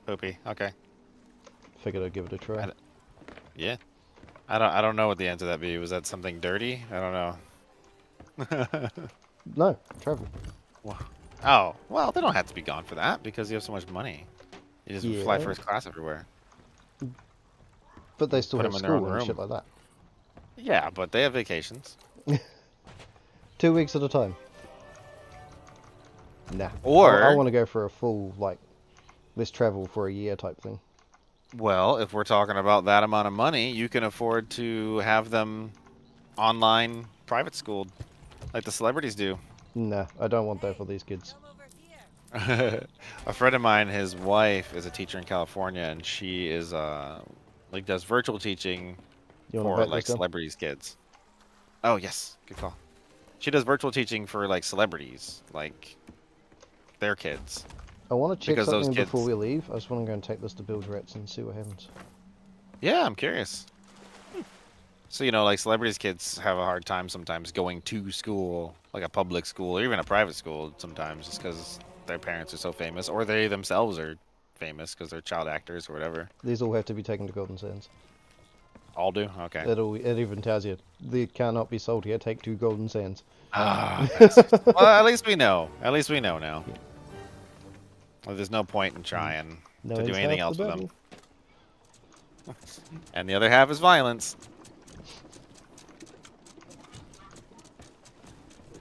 Poopy. Okay. Figured I'd give it a try. Yeah. I don't know what the answer to that be. Was that something dirty? I don't know. No, travel. Oh, well, they don't have to be gone for that because you have so much money. You just fly Yeah, first class everywhere. but they still Put have them in their own school and shit room. like Yeah, but they have vacations. that. 2 weeks at a time. Nah. I Or, want to go for a full, like, let's travel for a year type thing. well, if we're talking about that amount of money, you can afford to have them online private schooled, like the celebrities do. Nah, I don't want that for these kids. Come over here. A friend of mine, his wife is a teacher in California, and she is like does virtual teaching You want to for back this like down? celebrities' kids. Oh yes, good call. She does virtual teaching for like celebrities, like their kids, I want to check because those something kids. before we leave. I just want to go and take this to Build Rats and see what happens. Yeah, I'm curious. So like celebrities' kids have a hard time sometimes going to school, like a public school or even a private school sometimes, just because their parents are so famous, or they themselves are famous because they're child actors or whatever. These all have to be taken to Golden Sands. All do? Okay. It even tells you they cannot be sold here. Take to Golden Sands. Ah, bastards. Well, at least we know. At least we know now. Yeah. Well, there's no point in trying No to do one's anything half else the with them. battle. And the other half is violence.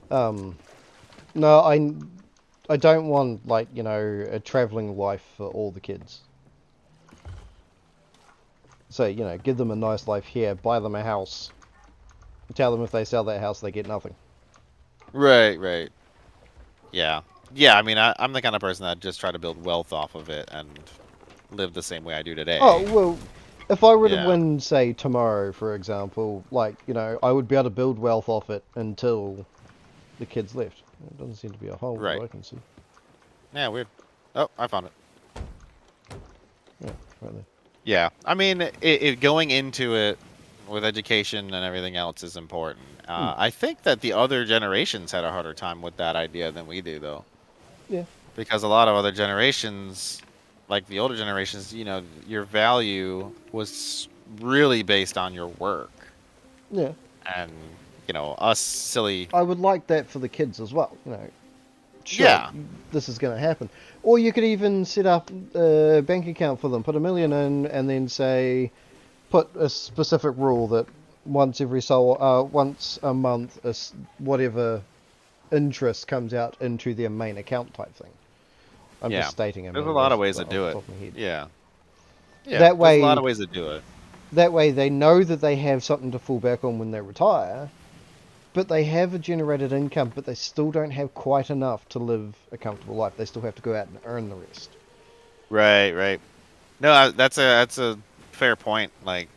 No, I don't want, like, a traveling life for all the kids. So, give them a nice life here, buy them a house. Tell them if they sell that house, they get nothing. Right, right. Yeah. Yeah, I mean, I'm the kind of person that just try to build wealth off of it and live the same way I do today. Oh, well, if I were to Yeah. win, say, tomorrow, for example, like, I would be able to build wealth off it until the kids left. It doesn't seem to be a hole that Right. I can see. Yeah, weird. Oh, I found it. Yeah, right there. Yeah, I mean, it going into it with education and everything else is important. I think that the other generations had a harder time with that idea than we do, though. Yeah. Because a lot of other generations, like the older generations, your value was really based on your work. Yeah. And, us silly. I would like that for the kids as well, Sure, Yeah. this is going to happen. Or you could even set up a bank account for them, put $1 million in, and then say, put a specific rule that once a month, whatever interest comes out into their main account type thing. I'm Yeah. just stating. There's a lot of ways to off do the it. top of my head. Yeah. Yeah. That way, there's a lot of ways to do it. That way, they know that they have something to fall back on when they retire. But they have a generated income, but they still don't have quite enough to live a comfortable life. They still have to go out and earn the rest. Right, right. No, that's a fair point. Like,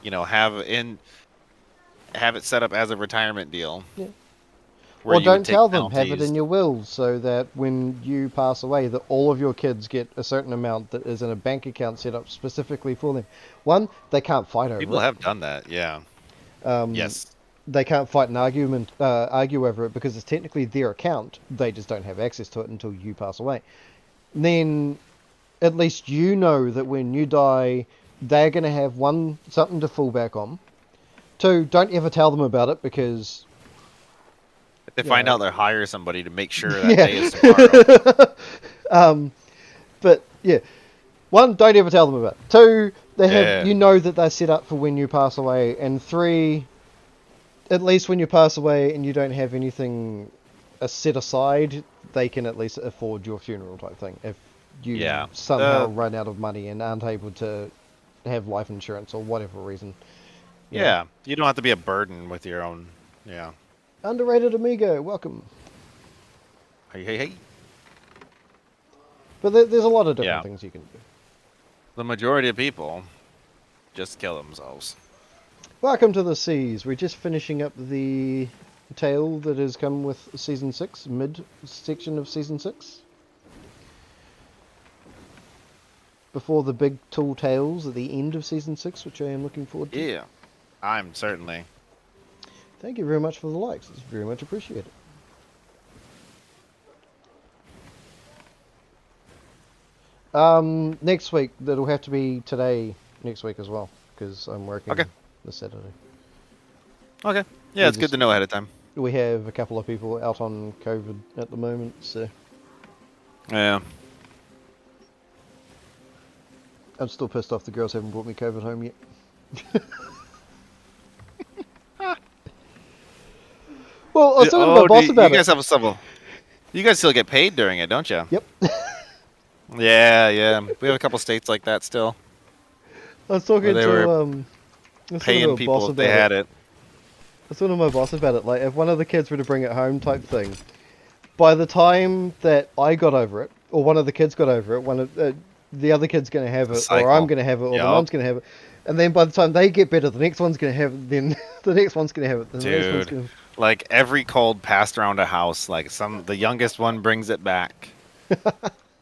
have it set up as a retirement deal. Yeah. Where Or you would don't take tell them. Have it penalties. in your will so that when you pass away, that all of your kids get a certain amount that is in a bank account set up specifically for them. One, they can't fight over People it. have done that. Yeah. Yes. They can't fight and argue over it because it's technically their account. They just don't have access to it until you pass away. Then, at least you know that when you die, they're going to have one, something to fall back on. Two, don't ever tell them about it because If they find out, they'll hire somebody to make sure that Yeah. day is tomorrow. But yeah, one, don't ever tell them about it. Two, they have Yeah. you know that they're set up for when you pass away. And three, at least when you pass away and you don't have anything set aside, they can at least afford your funeral type thing. If you Yeah. somehow run out of money and aren't able to have life insurance or whatever reason. Yeah. You don't have to be a burden with your own. Yeah. Underrated Amigo, welcome. Hey, hey, hey. But there's a lot of different things you can do. The majority of people just kill themselves. Welcome to the Seas. We're just finishing up the tale that has come with Season 6, mid-section of Season 6. Before the big tall tales at the end of Season 6, which I am looking forward to. Yeah. I'm certainly. Thank you very much for the likes. It's very much appreciated. Next week, that'll have to be today, next week as well, because I'm working this Saturday. Okay. Yeah, it's good to know ahead of time. We have a couple of people out on COVID at the moment, so Yeah. I'm still pissed off the girls haven't brought me COVID home yet. Well, I was talking to my Oh, boss about you it. guys have a sub. You guys still get paid during it, don't you? Yep. Yeah, yeah. We have a couple states like that still, I was where talking they to were I was talking to paying a boss people if they about had it. it. I was talking to my boss about it. Like, if one of the kids were to bring it home, type thing. By the time that I got over it, or one of the kids got over it, one of the other kid's going to have It's it, a or I'm cycle. going to have it, or the Yup. mum's going to have it, and then by the time they get better, the next one's going to have it. Then the next one's going to have it. Then the next one's Dude, going like every cold passed around a house, like the youngest one brings it back,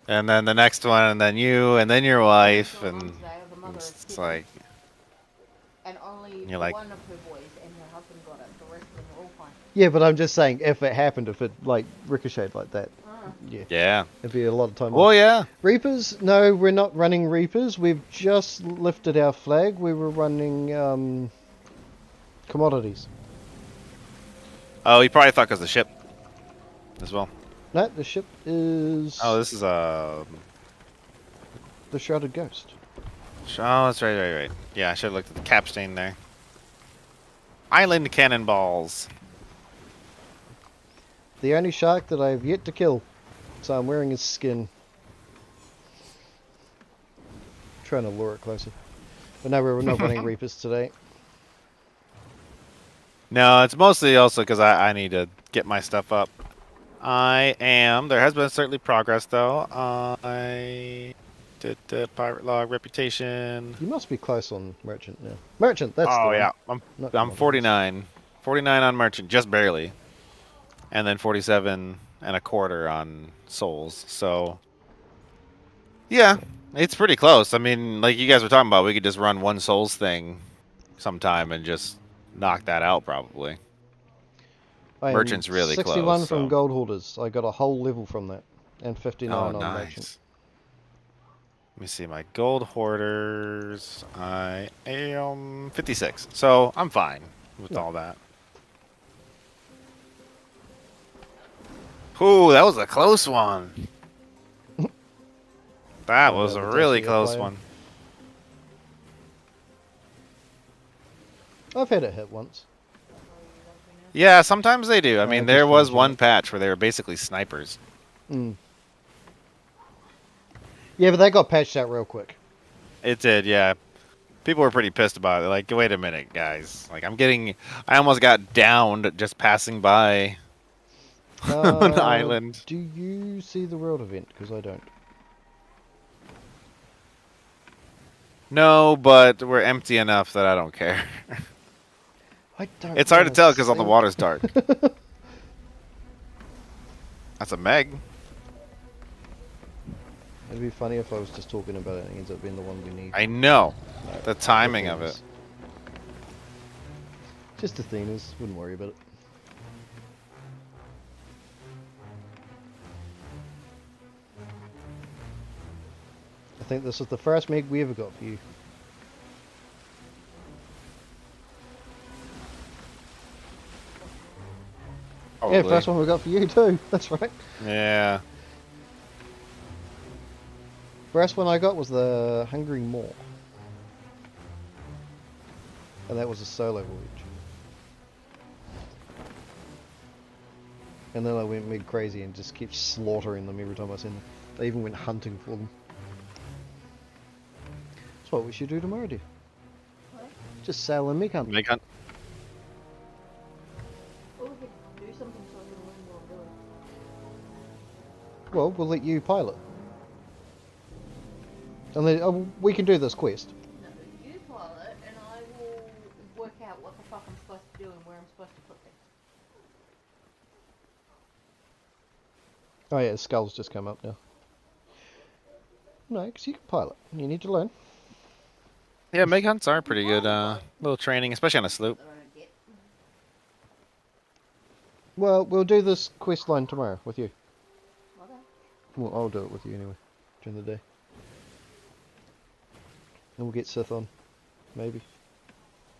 and then the next one, and then you, and then your wife, Your and mum's there, the mother is it's 7, like and only you're like, one of her boys and her husband got it. The rest of them were all fine. Yeah, but I'm just saying, if it happened, if it like ricocheted like that, yeah, yeah. it'd be a lot of time. Oh off. yeah. Reapers? No, we're not running Reapers. We've just lifted our flag. We were running commodities. Oh, he probably thought because the ship as well. No, the ship is Oh, this is the Shrouded Ghost. Oh, that's right. Yeah, I should have looked at the capstan there. Island cannonballs. The only shark that I have yet to kill. So I'm wearing his skin. Trying to lure it closer. But no, we're not running Reapers today. No, it's mostly also because I need to get my stuff up. I am. There has been certainly progress though. I did pirate log reputation. You must be close on Merchant now. Merchant, that's the Oh one. yeah, Not I'm commodities. 49. 49 on merchant, just barely, and then 47 and a quarter on souls. So yeah, it's pretty close. I mean, like you guys were talking about, we could just run one souls thing sometime and just knock that out probably. I am Merchant's really 61 close. from So. Gold Hoarders. I got a whole level from that. And 59 Oh, on nice. Merchant. Let me see my gold hoarders. I am 56, so I'm fine with all that. Ooh, that was a close one. That was a really close one. I've had it hit once. Yeah, sometimes they do. I I mean, just there was finishing one it. patch where they were basically snipers. Mm. Yeah, but they got patched out real quick. It did, yeah. People were pretty pissed about it. Like, wait a minute, guys. Like, I almost got downed just passing by an island. Do you see the world event? Because I don't. No, but we're empty enough that I don't care. I don't. It's hard to wanna tell because all the sink. water's dark. That's a Meg. It'd be funny if I was just talking about it and it ends up being the one we need. I know. No, The timing of it. Athena's. Just Athena's. Wouldn't worry about it. I think this is the first Meg we ever got for you. Yeah, Probably. first one we got for you too. That's right. Yeah. First one I got was the Hungering Maw. And that was a solo voyage. And then I went mid crazy and just kept slaughtering them every time I sent them. I even went hunting for them. That's what we should do tomorrow, dear. What? Just sail and meg hunt. Meg hunt. Or we could do something so I can learn what I'm doing. Well, we'll let you pilot. And then we can do this quest. No, you pilot, and I will work out what the fuck I'm supposed to do and where I'm supposed to put things. Oh yeah, the skull's just come up now. No, because you can pilot. You need to learn. Yeah, Meg hunts are pretty good. Little training, especially on a sloop. That I don't get. Well, we'll do this quest line tomorrow with you. Okay. Well, I'll do it with you anyway, during the day. And we'll get Sith on. Maybe.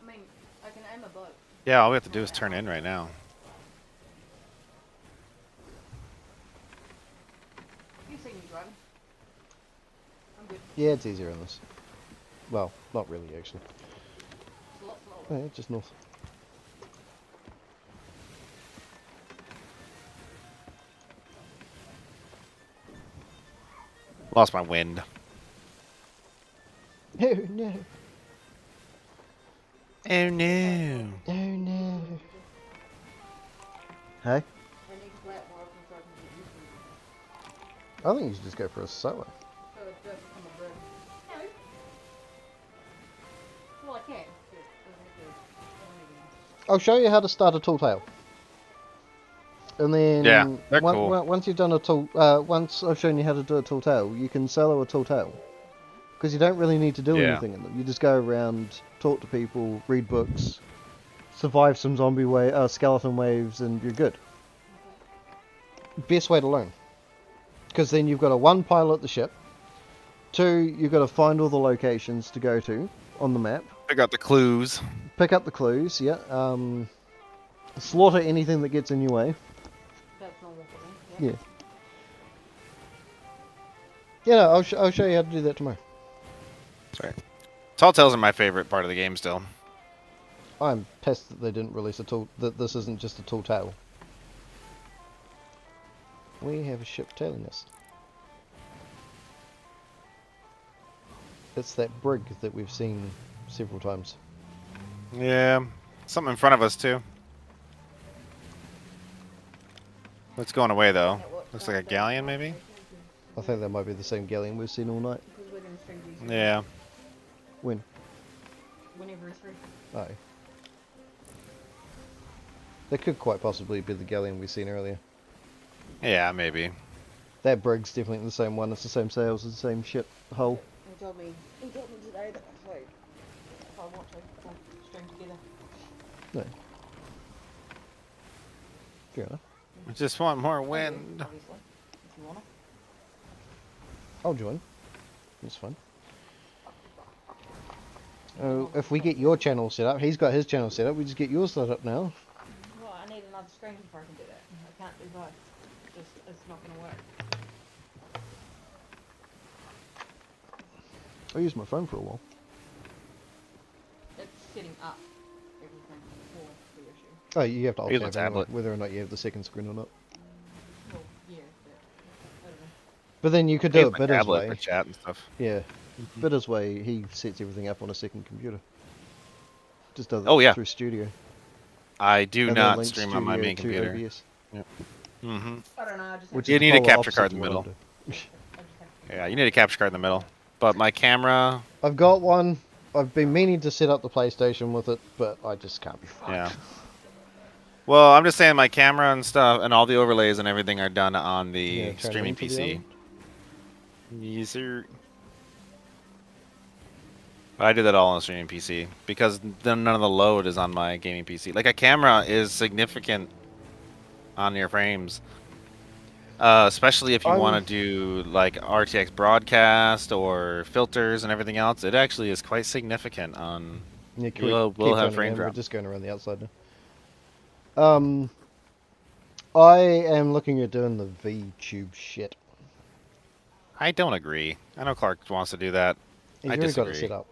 I mean, I can aim a boat. Yeah, all we have to do is turn in right now. You seem Yeah, it's easier in this. Well, not really, actually. It's a lot slower. Yeah, just north. Lost my wind. No, no. Oh no. Oh no. Hey? I need flat marks so I can get used to it. I think you should just go for a solo. So it does become a burden. No. Well, I can. But I'll show you how to start a tall tale. And then Yeah, they're cool. once you've done a tall, once I've shown you how to do a tall tale, you can solo a tall tale. Because you don't really need to do anything in them. You just go around, talk to people, read books, survive some skeleton waves, and you're good. Best way to learn. Because then you've got to 1, pilot the ship. 2, you've got to find all the locations to go to on the map. Pick out the clues. Pick up the clues, yeah. Slaughter anything that gets in your way. that's normal for me. Yeah. Yeah, no, I'll show you how to do that tomorrow. Sorry. Tall tales are my favorite part of the game still. I'm pissed that they didn't release that this isn't just a tall tale. We have a ship tailing us. It's that brig that we've seen several times. Yeah. Something in front of us too. It's going away though. Looks like a galleon maybe? I think that might be the same galleon we've seen all night. Because we're going to string these. Yeah. When? Whenever it's free. Oh. That could quite possibly be the galleon we've seen earlier. Yeah, maybe. That brig's definitely the same one. It's the same sails, the same ship hull. He told me today that if I want to, we'll string together. No. Fair enough. I just want more wind. Obviously, if you want to. I'll join. It's fun. Oh, if we get your channel set up, he's got his channel set up, we just get yours set up now. Well, I need another screen before I can do that. I can't do both. It's not going to work. I used my phone for a while. It's setting up everything for the issue. Oh, you have to Use alt a tab anyway, tablet. whether or not you have the second screen or not. Well, yeah, but I don't know. But then you could do Use it my Bitter's tablet way. for chat and stuff. Yeah. Bitter's way, he sets everything up on a second computer. Just does it Oh, yeah. through Studio. I do And then not links stream on my Studio main to computer. OBS. Mm-hmm. I don't know. I just Which You is need the a polar capture opposite card in to the what I middle. do. I just have to. Yeah, you need a capture card in the middle. But my camera, I've got one. I've been meaning to set up the PlayStation with it, but I just can't be fucked. yeah. Well, I'm just saying my camera and stuff and all the overlays and everything are done on the Yeah, turn streaming into the PC. island. Yes, sir. I did that all on a streaming PC because then none of the load is on my gaming PC. Like a camera is significant on your frames, especially if you want to do like RTX broadcast or filters and everything else. It actually is quite significant on. Yeah, We'll have frame We're drop. just going around the outside now. I am looking at doing the VTube shit. I don't agree. I know Clark wants to do that. He's I already got it disagree. set up.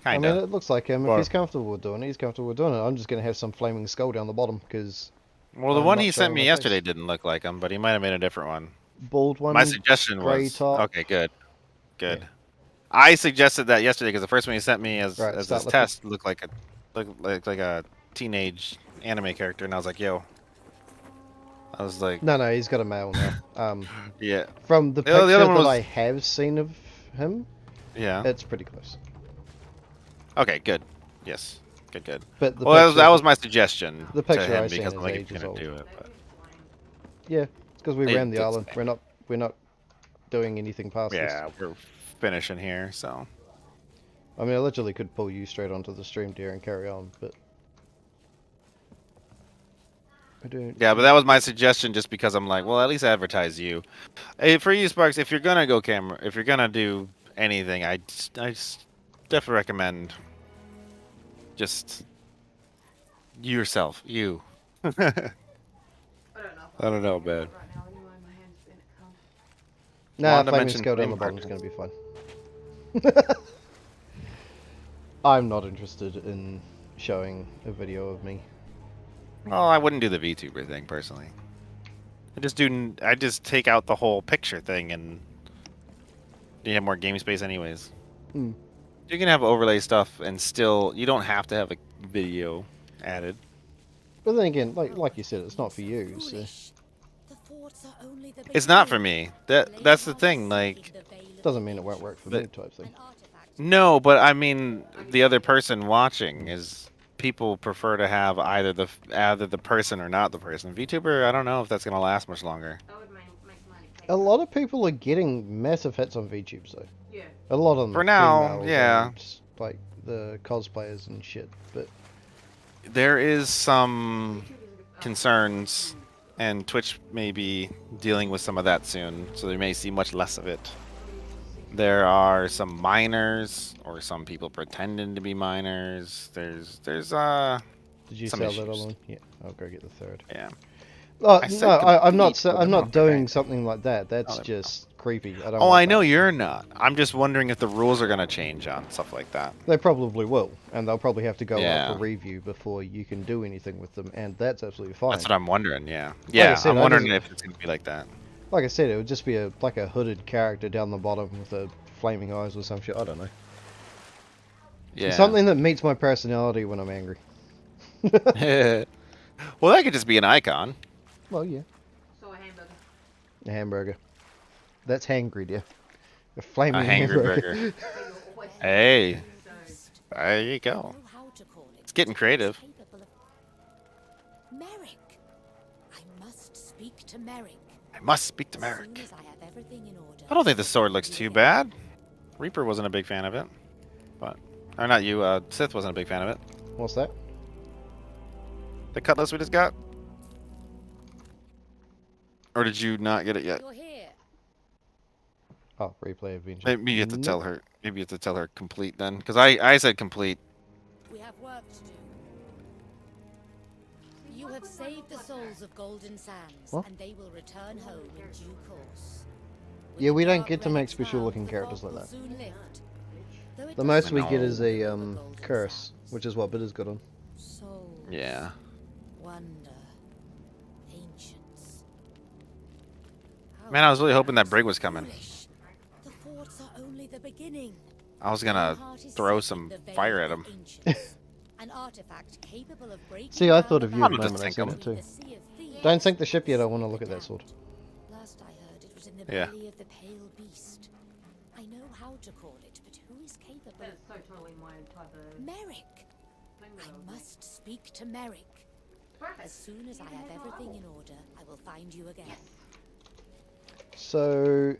Kinda. I mean, it looks like him. If Or- he's comfortable with doing it, he's comfortable with doing it. I'm just going to have some flaming skull down the bottom because Well, the I'm one not he sent showing me my yesterday face. didn't look like him, but he might have made a different one. Bald one. My suggestion grey was top. okay. Good. Yeah. I suggested that yesterday because the first one he sent me as Right, as start this looking. test looked like a teenage anime character, and I was like, yo. I was like, No, he's got a male now. yeah, From the The other picture one that was- I have seen of him, yeah. it's pretty close. Okay, good. Yes, good. But the Well, that picture, was my suggestion the to picture him I seen because is I'm like, if ages you're gonna old. do it, but Yeah, because we It- ran the it's island. We're not doing anything past this. yeah, we're finishing here, so. I mean, I literally could pull you straight onto the stream deer and carry on, but I don't. Yeah, but that was my suggestion just because I'm like, well, at least advertise you. Hey, for you, Sparks, if you're gonna go camera, if you're gonna do anything, I just definitely recommend just yourself, you. I don't know. I don't know, man. Right now, anyway, my hand's been at home. Nah, Wanda flaming mentioned skull down flame the bottom is cartridge. gonna be fun. I'm not interested in showing a video of me. Well, I wouldn't do the VTuber thing personally. I just take out the whole picture thing, and you have more game space anyways. Hmm. You can have overlay stuff, and still you don't have to have a video added. But then again, like you said, it's not for you. So. It's not for me. That's the thing. Like, Doesn't mean it won't work for me, type thing. no, but I mean the other person watching is. People prefer to have either the person or not the person. VTuber, I don't know if that's gonna last much longer. A lot of people are getting massive hits on VTubes though. Yeah. A lot of them For now, females yeah. and, like the cosplayers and shit. But there is some concerns, and Twitch may be dealing with some of that soon, so they may see much less of it. There are some minors, or some people pretending to be minors. There's did you some sell issues. that alone? Yeah, I'll go get the third. Yeah. Oh, I no, said I'm not. complete, but I'm I'm not not doing correct. something like that. That's Oh, just creepy. I don't. Oh, want I know that. you're not. I'm just wondering if the rules are gonna change on stuff like that. They probably will, and they'll probably have to go Yeah. up for review before you can do anything with them, and that's absolutely fine. That's what I'm wondering. Yeah. I Yeah. said, I'm I wondering just- if it's gonna be like that. Like I said, it would just be like a hooded character down the bottom with a flaming eyes or some shit. I don't know. Yeah. Something that meets my personality when I'm angry. Well, that could just be an icon. Well, yeah. So a hamburger. A hamburger. That's hangry, dear. A A flaming hangry hamburger. burger. Hey, there you go. It's getting creative. Merrick, I must speak to Merrick. I must speak to As Merrick. soon as I have everything in order, I don't think the sword looks too bad. Reaper wasn't a big fan of it, but or not you. Sith wasn't a big fan of it. What's that? The cutlass we just got, or did you not get it yet? You're here. Oh, replay adventure. Maybe you have to Nope. tell her. Maybe you have to tell her complete then, because I said complete. We have work to do. You have saved the souls of Golden Sands, What? and they will return home in due course. With Yeah, we the don't dark get to make relics special found, looking the characters fog like will that. soon lift. Though it The does most we not get No. is a Golden curse, Sands. which is what Bitter's got on. Souls, Yeah. wonder, ancients. Man, I was really hoping that brig was coming. Foolish. The forts are only the beginning. I was gonna Heart is throw seeking some the veil fire of at him. ancients, an artifact capable of breaking See, I down thought the of you at the I'm just moment I seen thinking. it too. Don't sink the ship yet, I want to look at that sword. Last I heard, it was in the Yeah. belly of the pale beast. I know how to call it, but who is capable That of is so totally my type of Merrick? thing that I I would make. must speak to Merrick. As soon as I have everything in order, I will find you again. So,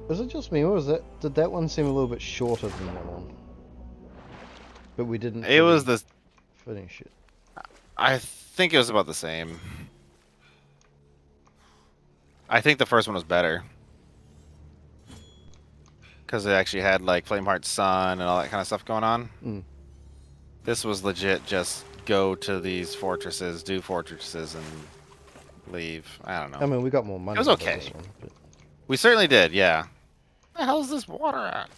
was it just me, or was that did that one seem a little bit shorter than that one? But we didn't. It was fully the. finish it. I think it was about the same. I think the first one was better. Because it actually had like Flameheart's son and all that kind of stuff going on. Mm. This was legit just go to these fortresses, do fortresses, and leave. I don't know. I mean, we got more money. It was out of okay. This one, but We certainly did, yeah. Where the hell's this water at?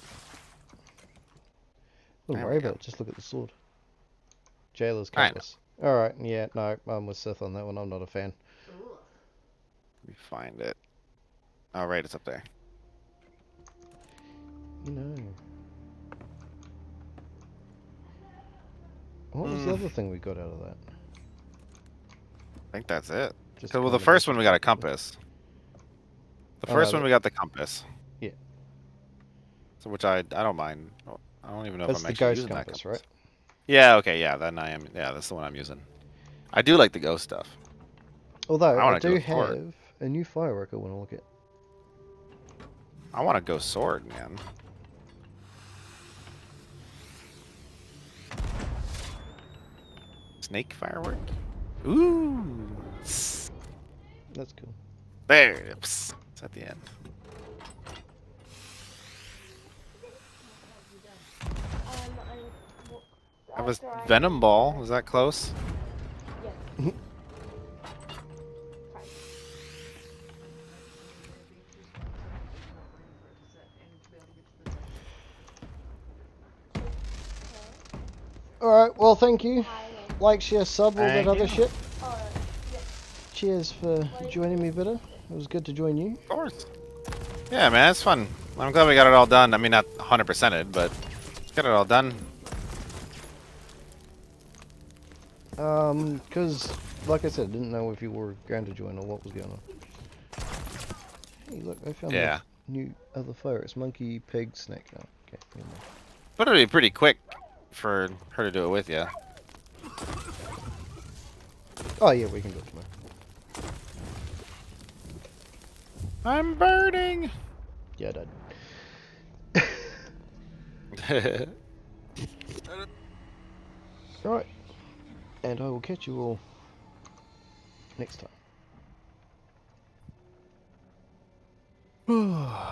don't There worry we go. about it. Just look at the sword. Jailer's I know. cutlass. All right. Yeah. No, I'm with Sith on that one. I'm not a fan. Let me find it. Oh, right, it's up there. No. What was the other thing we got out of that? I think that's it. Just Well, the kind of first a- one we got a compass. The Oh, first no, one we got the compass. Yeah. So which I don't mind. I don't even know That's if the I'm actually ghost using that compass, compass. right? Yeah. Okay. Yeah. Then I am. Yeah. That's the one I'm using. I do like the ghost stuff. Although I I, wanna do go for it. have a new firework I want to look at. I want a ghost sword, man. Snake firework. Ooh. That's cool. There. It's at the end. That was Venom Ball. Was that close? Alright, well, thank you. Like, share, sub, all that Thank other you. shit. Oh, yeah. Cheers for joining me, Bitter. It was good to join you. Of course. Yeah, man, it's fun. I'm glad we got it all done. I mean, not 100%ed, but got it all done. Because, like I said, I didn't know if you were going to join or what was going on. Hey, look, I found Yeah. the new other fire. It's monkey, pig, snake. Oh, okay, never mind. But it'll be pretty quick for her to do it with you. Oh, yeah, we can do it tomorrow. I'm burning! Yeah, Dad. Alright. And I will catch you all next time.